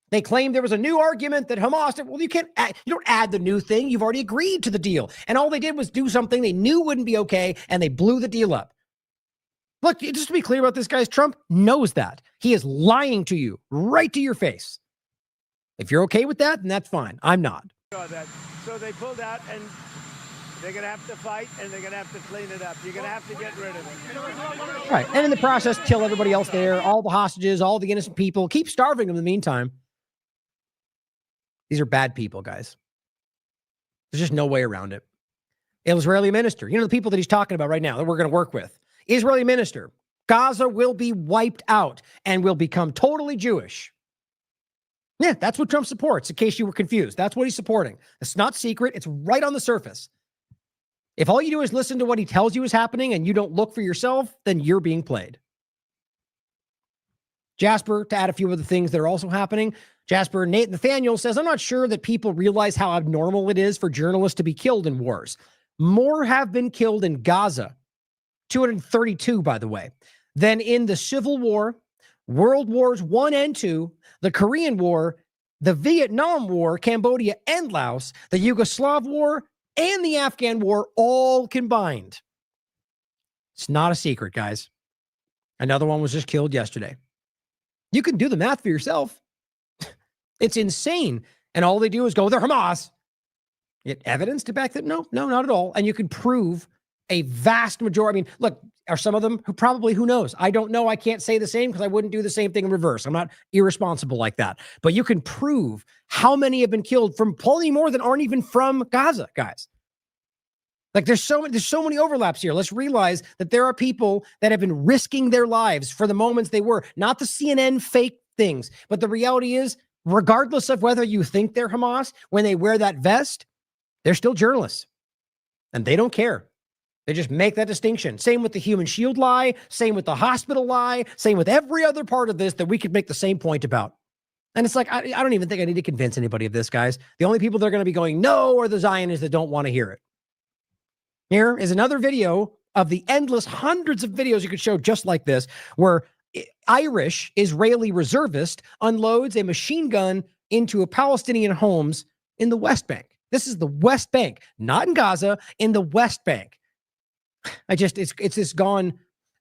They claimed there was a new argument that Hamas. Well, you don't add the new thing. You've already agreed to the deal, and all they did was do something they knew wouldn't be okay, and they blew the deal up. Look, just to be clear about this, guys, Trump knows that he is lying to you right to your face. If you're okay with that, then that's fine. I'm not. So they pulled out and. They're going to have to fight, and they're going to have to clean it up. You're going to have to get rid of it. Right. And in the process, kill everybody else there, all the hostages, all the innocent people. Keep starving them in the meantime. These are bad people, guys. There's just no way around it. Israeli minister, the people that he's talking about right now that we're going to work with. Israeli minister, Gaza will be wiped out and will become totally Jewish. Yeah, that's what Trump supports, in case you were confused. That's what he's supporting. It's not secret. It's right on the surface. If all you do is listen to what he tells you is happening and you don't look for yourself, then you're being played. Jasper, to add a few of the things that are also happening, Jasper Nathaniel says, I'm not sure that people realize how abnormal it is for journalists to be killed in wars. More have been killed in Gaza, 232, by the way, than in the Civil War, World Wars I and II, the Korean War, the Vietnam War, Cambodia and Laos, the Yugoslav War, and the Afghan War all combined. It's not a secret, guys. Another one was just killed yesterday. You can do the math for yourself. It's insane. And all they do is go, they're Hamas. Get evidence to back that? No, not at all. And you can prove a vast majority. I mean, look, are some of them who knows? I don't know. I can't say the same because I wouldn't do the same thing in reverse. I'm not irresponsible like that. But you can prove how many have been killed from plenty more than aren't even from Gaza, guys. Like there's so many overlaps here. Let's realize that there are people that have been risking their lives for the moments they were, not the CNN fake things. But the reality is, regardless of whether you think they're Hamas, when they wear that vest, they're still journalists. And they don't care. They just make that distinction. Same with the human shield lie, same with the hospital lie, same with every other part of this that we could make the same point about. And it's like, I don't even think I need to convince anybody of this, guys. The only people that are going to be going no are the Zionists that don't want to hear it. Here is another video of the endless hundreds of videos you could show just like this, where Irish Israeli reservist unloads a machine gun into a Palestinian homes in the West Bank. This is the West Bank, not in Gaza, in the West Bank. It's just gone.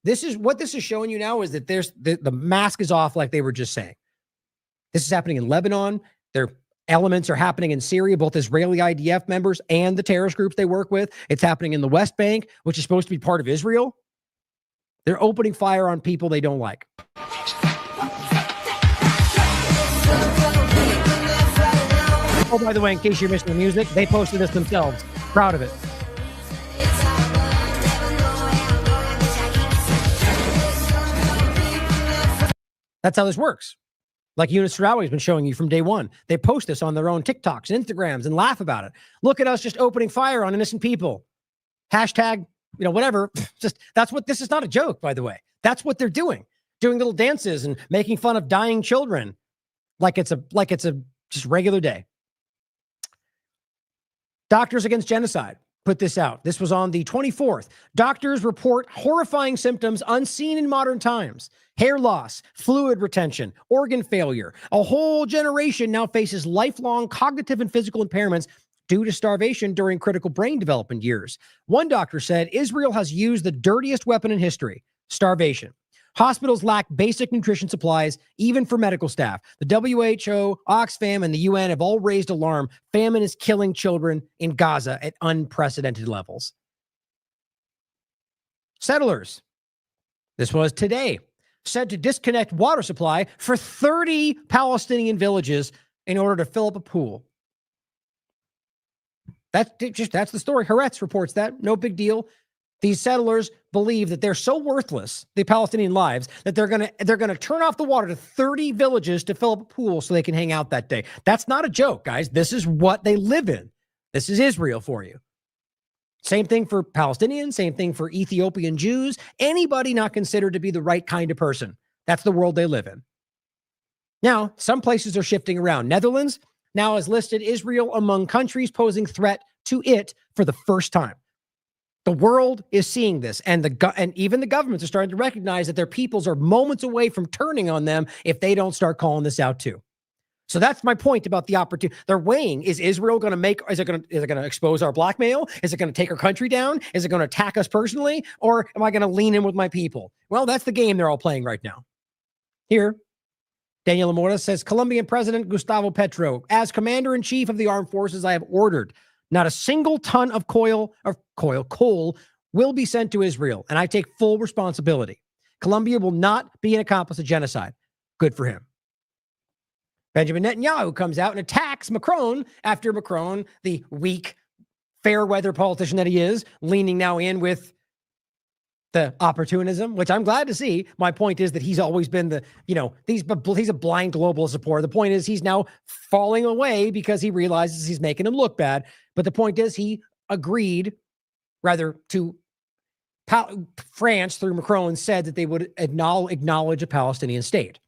This is what this is showing you now, is that there's the mask is off, like they were just saying. This is happening in Lebanon. Their elements are happening in Syria, both Israeli IDF members and the terrorist groups they work with. It's happening in the West Bank, which is supposed to be part of Israel. They're opening fire on people they don't like. Oh, by the way, in case you're missing the music, they posted this themselves. Proud of it. That's how this works. Like Yunus Sarawi has been showing you from day one. They post this on their own TikToks and Instagrams and laugh about it. Look at us just opening fire on innocent people. Hashtag, whatever. Just that's what this is. Not a joke, by the way. That's what they're doing. Doing little dances and making fun of dying children. Like it's a just regular day. Doctors Against Genocide put this out. This was on the 24th. Doctors report horrifying symptoms unseen in modern times. Hair loss, fluid retention, organ failure. A whole generation now faces lifelong cognitive and physical impairments due to starvation during critical brain development years. One doctor said Israel has used the dirtiest weapon in history, starvation. Hospitals lack basic nutrition supplies, even for medical staff. The WHO, Oxfam, and the UN have all raised alarm. Famine is killing children in Gaza at unprecedented levels. Settlers, this was today, said to disconnect water supply for 30 Palestinian villages in order to fill up a pool. That's the story. Haaretz reports that. No big deal. These settlers believe that they're so worthless, the Palestinian lives, that they're gonna turn off the water to 30 villages to fill up a pool so they can hang out that day. That's not a joke, guys. This is what they live in. This is Israel for you. Same thing for Palestinians, same thing for Ethiopian Jews, anybody not considered to be the right kind of person. That's the world they live in. Now, some places are shifting around. Netherlands now has listed Israel among countries posing threat to it for the first time. The world is seeing this, and even the governments are starting to recognize that their peoples are moments away from turning on them if they don't start calling this out too. So that's my point about the opportunity. They're weighing: is Israel going to is it going to expose our blackmail? Is it going to take our country down? Is it going to attack us personally? Or am I going to lean in with my people? Well, that's the game they're all playing right now. Here, Daniel Amora says, Colombian President Gustavo Petro, as Commander-in-Chief of the Armed Forces, I have ordered not a single ton of coal will be sent to Israel, and I take full responsibility. Colombia will not be an accomplice of genocide. Good for him. Benjamin Netanyahu comes out and attacks Macron after Macron, the weak, fair weather politician that he is, leaning now in with the opportunism, which I'm glad to see. My point is that he's always been he's a blind global supporter. The point is he's now falling away because he realizes he's making him look bad. But the point is he agreed, to France through Macron, said that they would acknowledge a Palestinian state.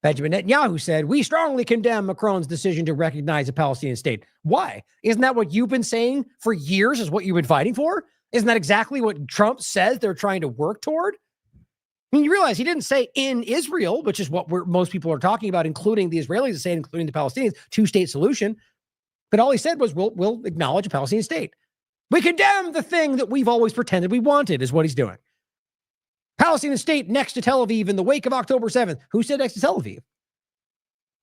Benjamin Netanyahu said, we strongly condemn Macron's decision to recognize a Palestinian state. Why? Isn't that what you've been saying for years, is what you've been fighting for? Isn't that exactly what Trump says they're trying to work toward? I mean, you realize he didn't say in Israel, which is what most people are talking about, including the Israelis, saying, including the Palestinians, two-state solution. But all he said was, we'll acknowledge a Palestinian state. We condemn the thing that we've always pretended we wanted, is what he's doing. Palestinian state next to Tel Aviv in the wake of October 7th. Who said next to Tel Aviv?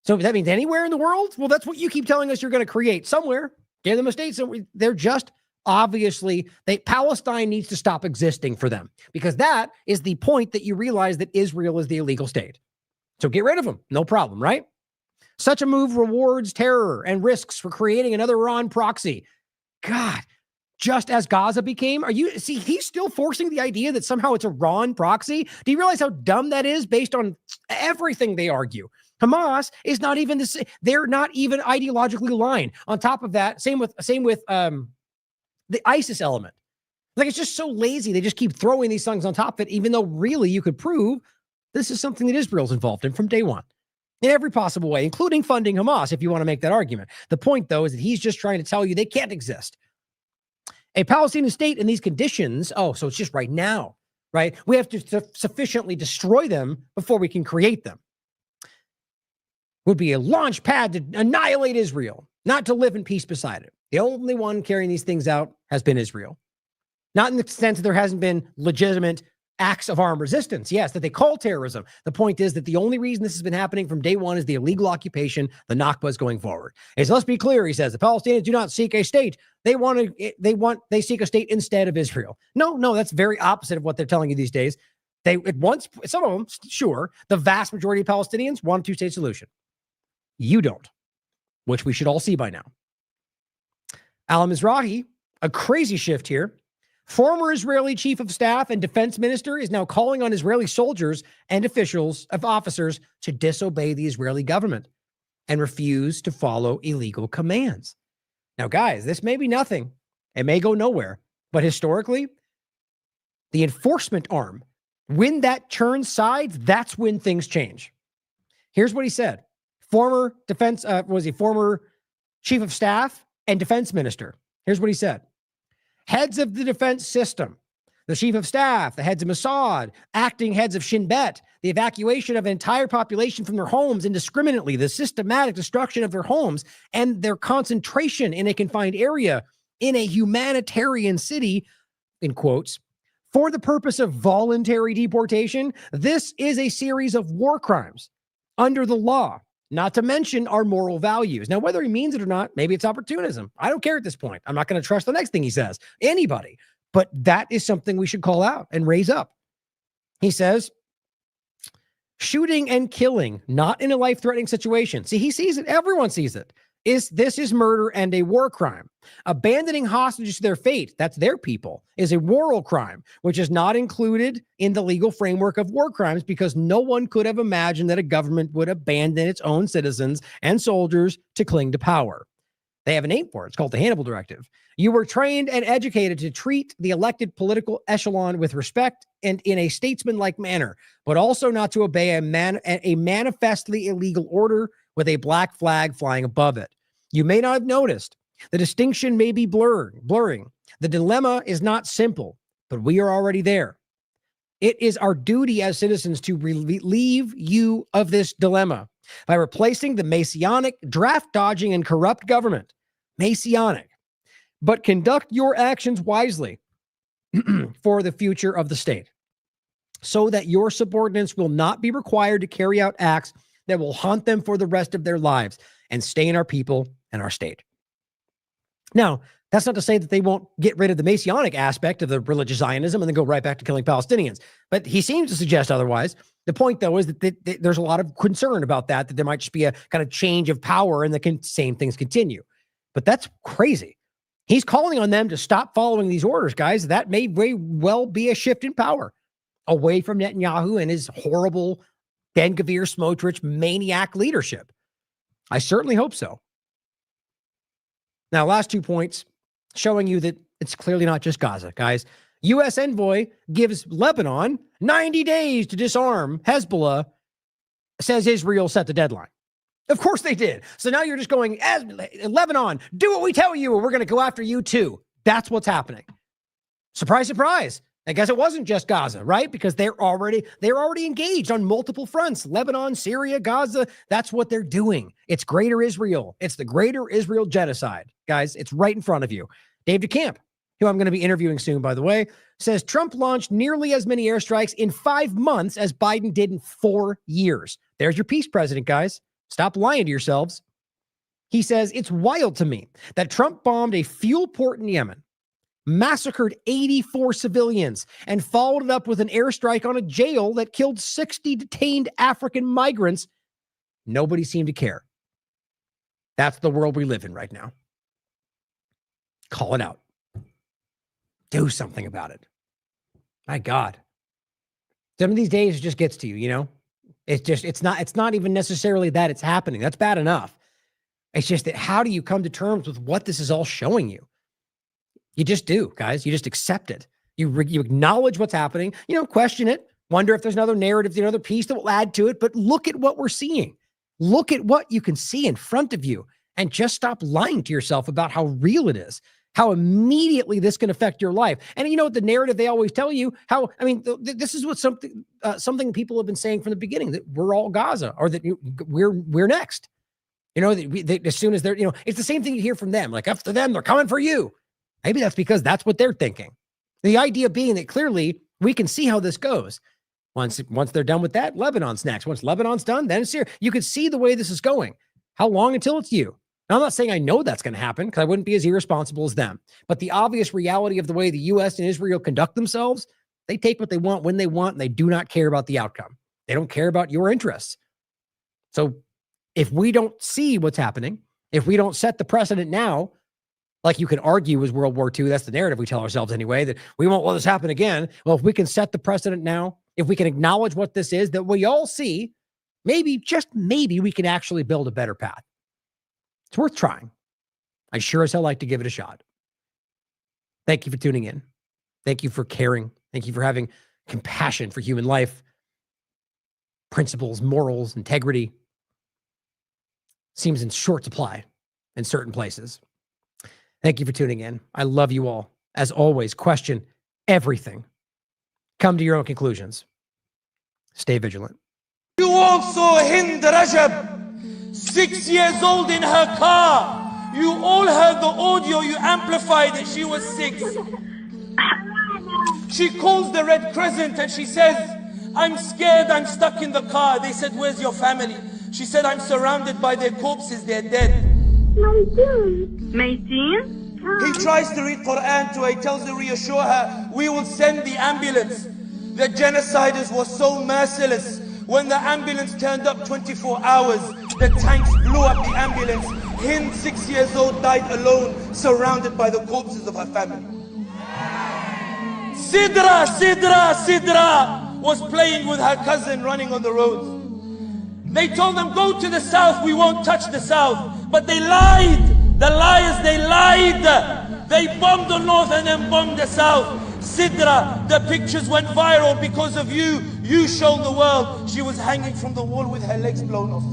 So that means anywhere in the world? Well, that's what you keep telling us you're going to create somewhere. Give them a state. So they're just obviously, Palestine needs to stop existing for them, because that is the point that you realize that Israel is the illegal state. So get rid of them. No problem, right? Such a move rewards terror and risks for creating another Iran proxy. God, just as Gaza became, he's still forcing the idea that somehow it's Iran proxy. Do you realize how dumb that is based on everything they argue? Hamas is not even they're not even ideologically aligned. On top of that, same with the ISIS element. Like, it's just so lazy. They just keep throwing these things on top of it, even though really you could prove this is something that Israel's involved in from day one, in every possible way, including funding Hamas, if you want to make that argument. The point, though, is that he's just trying to tell you they can't exist. A Palestinian state in these conditions, oh, so it's just right now, right? We have to sufficiently destroy them before we can create them. Would be a launch pad to annihilate Israel, not to live in peace beside it. The only one carrying these things out has been Israel. Not in the sense that there hasn't been legitimate acts of armed resistance, yes, that they call terrorism. The point is that the only reason this has been happening from day one is the illegal occupation, the Nakba is going forward. So let's be clear, he says, the Palestinians do not seek a state. They seek a state instead of Israel. No, that's very opposite of what they're telling you these days. Some of them, sure, the vast majority of Palestinians want a two-state solution. You don't, which we should all see by now. Al-Mizrahi, a crazy shift here. Former Israeli chief of staff and defense minister is now calling on Israeli soldiers and officers to disobey the Israeli government and refuse to follow illegal commands. Now, guys, this may be nothing. It may go nowhere. But historically, the enforcement arm, when that turns sides, that's when things change. Here's what he said. Former chief of staff and defense minister. Here's what he said. Heads of the defense system, the chief of staff, the heads of Mossad, acting heads of Shin Bet, the evacuation of an entire population from their homes indiscriminately, the systematic destruction of their homes, and their concentration in a confined area in a humanitarian city, in quotes, for the purpose of voluntary deportation. This is a series of war crimes under the law, not to mention our moral values. Now, whether he means it or not, maybe it's opportunism. I don't care at this point. I'm not going to trust the next thing he says. Anybody. But that is something we should call out and raise up. He says, shooting and killing, not in a life-threatening situation. See, he sees it. Everyone sees it. This is murder and a war crime. Abandoning hostages to their fate, that's their people, is a moral crime, which is not included in the legal framework of war crimes because no one could have imagined that a government would abandon its own citizens and soldiers to cling to power. They have a name for it. It's called the Hannibal Directive. You were trained and educated to treat the elected political echelon with respect and in a statesmanlike manner, but also not to obey a manifestly illegal order with a black flag flying above it. You may not have noticed. The distinction may be blurring. The dilemma is not simple, but we are already there. It is our duty as citizens to relieve you of this dilemma by replacing the messianic, draft-dodging, and corrupt government. Messianic. But conduct your actions wisely for the future of the state, so that your subordinates will not be required to carry out acts that will haunt them for the rest of their lives and stain our people and our state. Now, that's not to say that they won't get rid of the Messianic aspect of the religious Zionism and then go right back to killing Palestinians. But he seems to suggest otherwise. The point, though, is that there's a lot of concern about that there might just be a kind of change of power and the same things continue. But that's crazy. He's calling on them to stop following these orders, guys. That may very well be a shift in power away from Netanyahu and his horrible Ben-Gvir Smotrich maniac leadership. I certainly hope so. Now, last 2 points showing you that it's clearly not just Gaza, guys. U.S. envoy gives Lebanon 90 days to disarm Hezbollah, says Israel set the deadline. Of course they did. So now you're just going, Lebanon, do what we tell you, or we're going to go after you too. That's what's happening. Surprise, surprise. I guess it wasn't just Gaza, right? Because they're already engaged on multiple fronts. Lebanon, Syria, Gaza, that's what they're doing. It's greater Israel. It's the greater Israel genocide. Guys, it's right in front of you. Dave DeCamp, who I'm going to be interviewing soon, by the way, says Trump launched nearly as many airstrikes in 5 months as Biden did in 4 years. There's your peace president, guys. Stop lying to yourselves. He says, it's wild to me that Trump bombed a fuel port in Yemen, massacred 84 civilians, and followed it up with an airstrike on a jail that killed 60 detained African migrants. Nobody seemed to care. That's the world we live in right now. Call it out. Do something about it. My God. Some of these days it just gets to you, you know? It's not even necessarily that it's happening. That's bad enough. It's just that how do you come to terms with what this is all showing you? You just do, guys. You just accept it. You acknowledge what's happening. You don't question it. Wonder if there's another narrative, another piece that will add to it. But look at what we're seeing. Look at what you can see in front of you and just stop lying to yourself about how real it is, how immediately this can affect your life. And you know, the narrative they always tell you how, I mean, this is what something people have been saying from the beginning, that we're all Gaza, or that we're next. You know, that as soon as they're, you know, it's the same thing you hear from them. Like, after them, they're coming for you. Maybe that's because that's what they're thinking. The idea being that clearly we can see how this goes. Once they're done with that, Lebanon's next. Once Lebanon's done, then it's here. You can see the way this is going. How long until it's you? Now, I'm not saying I know that's going to happen, because I wouldn't be as irresponsible as them. But the obvious reality of the way the U.S. and Israel conduct themselves, they take what they want when they want, and they do not care about the outcome. They don't care about your interests. So if we don't see what's happening, if we don't set the precedent now, like you can argue was World War II, that's the narrative we tell ourselves anyway, that we won't let this happen again. Well, if we can set the precedent now, if we can acknowledge what this is, that we all see, maybe, just maybe, we can actually build a better path. It's worth trying. I sure as hell like to give it a shot. Thank you for tuning in. Thank you for caring. Thank you for having compassion for human life, principles, morals, integrity. Seems in short supply in certain places. Thank you for tuning in. I love you all. As always, question everything. Come to your own conclusions. Stay vigilant. You also Hind Rajab, 6 years old in her car. You all heard the audio, you amplified it. She was 6. She calls the Red Crescent and she says, I'm scared, I'm stuck in the car. They said, where's your family? She said, I'm surrounded by their corpses, they're dead. He tries to read Quran to her. He tells her, reassure her, we will send the ambulance. The genociders were so merciless. When the ambulance turned up 24 hours, the tanks blew up the ambulance. Hind, 6 years old, died alone, surrounded by the corpses of her family. Sidra, Sidra, Sidra was playing with her cousin, running on the roads. They told them, go to the south, we won't touch the south. But they lied. The liars, they lied. They bombed the north and then bombed the south. Sidra, the pictures went viral because of you. You showed the world. She was hanging from the wall with her legs blown off.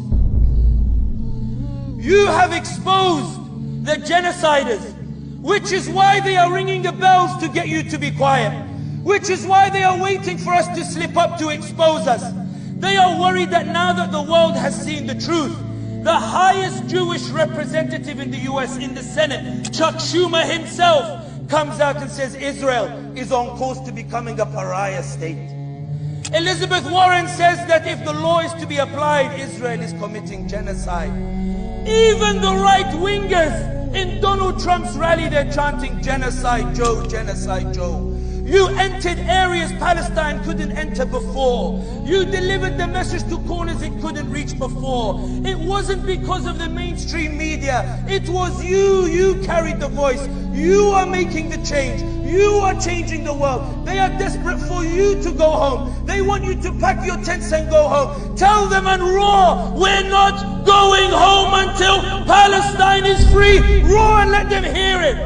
You have exposed the genociders, which is why they are ringing the bells to get you to be quiet, which is why they are waiting for us to slip up to expose us. They are worried that now that the world has seen the truth, the highest Jewish representative in the US in the Senate, Chuck Schumer himself, comes out and says Israel is on course to becoming a pariah state. Elizabeth Warren says that if the law is to be applied, Israel is committing genocide. Even the right-wingers in Donald Trump's rally, they're chanting genocide Joe, genocide Joe. You entered areas Palestine couldn't enter before. You delivered the message to corners it couldn't reach before. It wasn't because of the mainstream media. It was you. You carried the voice. You are making the change. You are changing the world. They are desperate for you to go home. They want you to pack your tents and go home. Tell them and roar, we're not going home until Palestine is free. Roar and let them hear it.